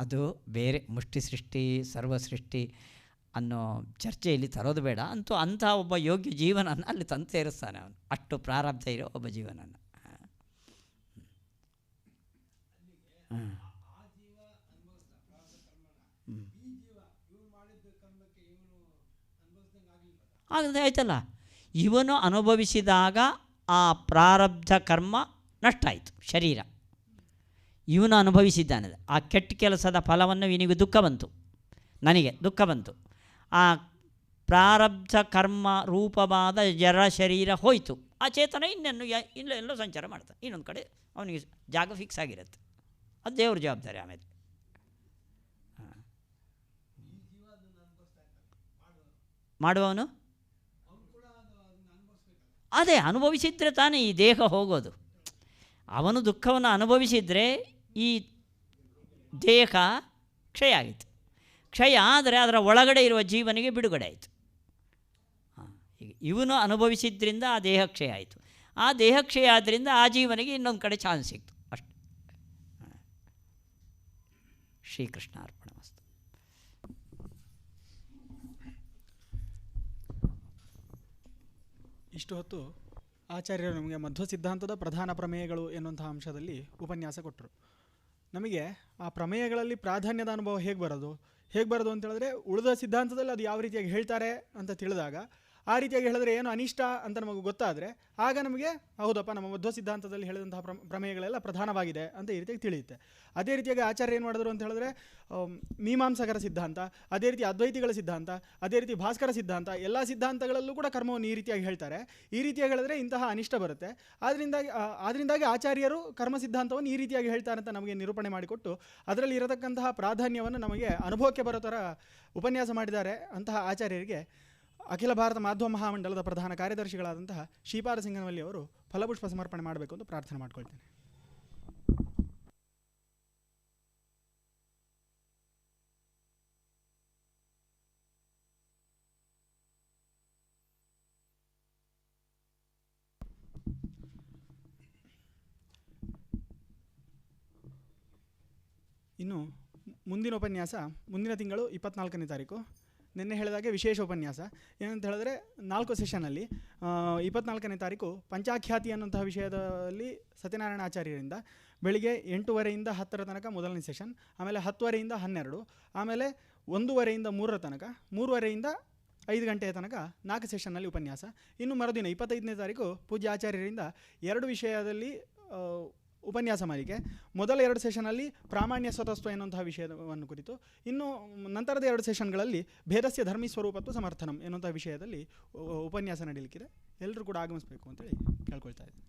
ಅದು ಬೇರೆ. ಮುಷ್ಟಿ ಸೃಷ್ಟಿ ಸರ್ವ ಸೃಷ್ಟಿ ಅನ್ನೋ ಚರ್ಚೆಯಲ್ಲಿ ತರೋದು ಬೇಡ. ಅಂತೂ ಅಂಥ ಒಬ್ಬ ಯೋಗ್ಯ ಜೀವನನ್ನು ಅಲ್ಲಿ ತಂದು ಸೇರಿಸ್ತಾನೆ ಅವನು, ಅಷ್ಟು ಪ್ರಾರಬ್ಧ ಇರೋ ಒಬ್ಬ ಜೀವನನ್ನು. ಆಗದೆ ಆಯ್ತಲ್ಲ, ಇವನು ಅನುಭವಿಸಿದಾಗ ಆ ಪ್ರಾರಬ್ಧ ಕರ್ಮ ನಷ್ಟ ಆಯಿತು. ಶರೀರ ಇವನು ಅನುಭವಿಸಿದ್ದಾನೆ, ಆ ಕೆಟ್ಟ ಕೆಲಸದ ಫಲವನ್ನು ಇವನಿಗೆ ದುಃಖ ಬಂತು, ನನಗೆ ದುಃಖ ಬಂತು. ಆ ಪ್ರಾರಬ್ಧ ಕರ್ಮ ರೂಪವಾದ ಜರ ಶರೀರ ಹೋಯಿತು. ಆ ಚೇತನ ಇನ್ನೆಲ್ಲೋ ಸಂಚಾರ ಮಾಡ್ತಾನೆ, ಇನ್ನೊಂದು ಕಡೆ ಅವನಿಗೆ ಜಾಗ ಫಿಕ್ಸ್ ಆಗಿರುತ್ತೆ. ಅದು ದೇವ್ರ ಜವಾಬ್ದಾರಿ. ಆಮೇಲೆ ಮಾಡುವವನು ಅದೇ ಅನುಭವಿಸಿದರೆ ತಾನೇ ಈ ದೇಹ ಹೋಗೋದು. ಅವನು ದುಃಖವನ್ನು ಅನುಭವಿಸಿದರೆ ಈ ದೇಹ ಕ್ಷಯ ಆಯಿತು. ಕ್ಷಯ ಆದರೆ ಅದರ ಒಳಗಡೆ ಇರುವ ಜೀವನಿಗೆ ಬಿಡುಗಡೆ ಆಯಿತು. ಹೀಗೆ ಇವನು ಅನುಭವಿಸಿದ್ರಿಂದ ಆ ದೇಹ ಕ್ಷಯ ಆಯಿತು. ಆ ದೇಹ ಕ್ಷಯ ಆದ್ದರಿಂದ ಆ ಜೀವನಿಗೆ ಇನ್ನೊಂದು ಕಡೆ ಚಾನ್ಸ್ ಸಿಕ್ತು ಅಷ್ಟೆ. ಶ್ರೀಕೃಷ್ಣ ಅರ್ಪಣಮಸ್ತು. ಇಷ್ಟು ಹೊತ್ತು ಆಚಾರ್ಯರು ನಮಗೆ ಮಧ್ವ ಸಿದ್ಧಾಂತದ ಪ್ರಧಾನ ಪ್ರಮೇಯಗಳು ಎನ್ನುವಂತಹ ಅಂಶದಲ್ಲಿ ಉಪನ್ಯಾಸ ಕೊಟ್ಟರು. ನಮಗೆ ಆ ಪ್ರಮೇಯಗಳಲ್ಲಿ ಪ್ರಾಧಾನ್ಯದ ಅನುಭವ ಹೇಗೆ ಬರೋದು ಅಂತ ಹೇಳಿದ್ರೆ, ಉಳಿದ ಸಿದ್ಧಾಂತದಲ್ಲಿ ಅದು ಯಾವ ರೀತಿಯಾಗಿ ಹೇಳ್ತಾರೆ ಅಂತ ತಿಳಿದಾಗ, ಆ ರೀತಿಯಾಗಿ ಹೇಳಿದ್ರೆ ಏನು ಅನಿಷ್ಟ ಅಂತ ನಮಗೆ ಗೊತ್ತಾದರೆ, ಆಗ ನಮಗೆ ಹೌದಪ್ಪ ನಮ್ಮ ಮಧ್ವ ಸಿದ್ಧಾಂತದಲ್ಲಿ ಹೇಳಿದಂತಹ ಪ್ರಮೇಯಗಳೆಲ್ಲ ಪ್ರಧಾನವಾಗಿದೆ ಅಂತ ಈ ರೀತಿಯಾಗಿ ತಿಳಿಯುತ್ತೆ. ಅದೇ ರೀತಿಯಾಗಿ ಆಚಾರ್ಯ ಏನು ಮಾಡಿದ್ರು ಅಂತ ಹೇಳಿದ್ರೆ, ಮೀಮಾಂಸಕರ ಸಿದ್ಧಾಂತ, ಅದೇ ರೀತಿ ಅದ್ವೈತಿಗಳ ಸಿದ್ಧಾಂತ, ಅದೇ ರೀತಿ ಭಾಸ್ಕರ ಸಿದ್ಧಾಂತ, ಎಲ್ಲ ಸಿದ್ಧಾಂತಗಳಲ್ಲೂ ಕೂಡ ಕರ್ಮವನ್ನು ಈ ರೀತಿಯಾಗಿ ಹೇಳ್ತಾರೆ. ಈ ರೀತಿಯಾಗಿ ಹೇಳಿದ್ರೆ ಇಂತಹ ಅನಿಷ್ಟ ಬರುತ್ತೆ. ಆದ್ದರಿಂದಾಗಿ ಆಚಾರ್ಯರು ಕರ್ಮ ಸಿದ್ಧಾಂತವನ್ನು ಈ ರೀತಿಯಾಗಿ ಹೇಳ್ತಾರೆ ಅಂತ ನಮಗೆ ನಿರೂಪಣೆ ಮಾಡಿಕೊಟ್ಟು, ಅದರಲ್ಲಿ ಇರತಕ್ಕಂತಹ ಪ್ರಾಧಾನ್ಯವನ್ನು ನಮಗೆ ಅನುಭವಕ್ಕೆ ಬರೋ ಥರ ಉಪನ್ಯಾಸ ಮಾಡಿದ್ದಾರೆ. ಅಂತಹ ಆಚಾರ್ಯರಿಗೆ ಅಖಿಲ ಭಾರತ ಮಾಧ್ವ ಮಹಾಮಂಡಲದ ಪ್ರಧಾನ ಕಾರ್ಯದರ್ಶಿಗಳಾದಂತಹ ಶ್ರೀಪಾದ ಸಿಂಗನವಲ್ಲಿ ಅವರು ಫಲಪುಷ್ಪ ಸಮರ್ಪಣೆ ಮಾಡಬೇಕು ಅಂತ ಪ್ರಾರ್ಥನೆ ಮಾಡ್ಕೊಳ್ತೇನೆ. ಇನ್ನು ಮುಂದಿನ ಉಪನ್ಯಾಸ ಮುಂದಿನ ತಿಂಗಳು 24ನೇ ತಾರೀಕು. ನಿನ್ನೆ ಹೇಳಿದಾಗೆ ವಿಶೇಷ ಉಪನ್ಯಾಸ ಏನಂತ ಹೇಳಿದ್ರೆ 4 ಸೆಷನಲ್ಲಿ 24ನೇ ತಾರೀಕು ಪಂಚಾಖ್ಯಾತಿ ಅನ್ನುವಂತಹ ವಿಷಯದಲ್ಲಿ ಸತ್ಯನಾರಾಯಣ ಆಚಾರ್ಯರಿಂದ ಬೆಳಿಗ್ಗೆ 8:30ಯಿಂದ 10 ತನಕ ಮೊದಲನೇ ಸೆಷನ್, ಆಮೇಲೆ 10:30ಯಿಂದ 12, ಆಮೇಲೆ 1:30ಯಿಂದ 3 ತನಕ, 3:30ಯಿಂದ 5 ಗಂಟೆಯ ತನಕ 4 ಸೆಷನ್ನಲ್ಲಿ ಉಪನ್ಯಾಸ. ಇನ್ನು ಮರುದಿನ 25ನೇ ತಾರೀಕು ಪೂಜ್ಯ ಆಚಾರ್ಯರಿಂದ 2 ವಿಷಯದಲ್ಲಿ ಉಪನ್ಯಾಸ ಮಾಲಿಕೆ. ಮೊದಲ 2 ಸೆಷನಲ್ಲಿ ಪ್ರಾಮಾಣ್ಯ ಸ್ವತಸ್ವ ಎನ್ನುವಂತಹ ವಿಷಯವನ್ನು ಕುರಿತು, ಇನ್ನು ನಂತರದ 2 ಸೆಷನ್ಗಳಲ್ಲಿ ಭೇದಸ್ಯ ಧರ್ಮಿ ಸ್ವರೂಪತ್ವ ಸಮರ್ಥನಂ ಎನ್ನುವಂತಹ ವಿಷಯದಲ್ಲಿ ಉಪನ್ಯಾಸ ನಡೆಯಲಿಕ್ಕಿದೆ. ಎಲ್ಲರೂ ಕೂಡ ಆಗಮಿಸಬೇಕು ಅಂತೇಳಿ ಕೇಳ್ಕೊಳ್ತಾ ಇದ್ದೀನಿ.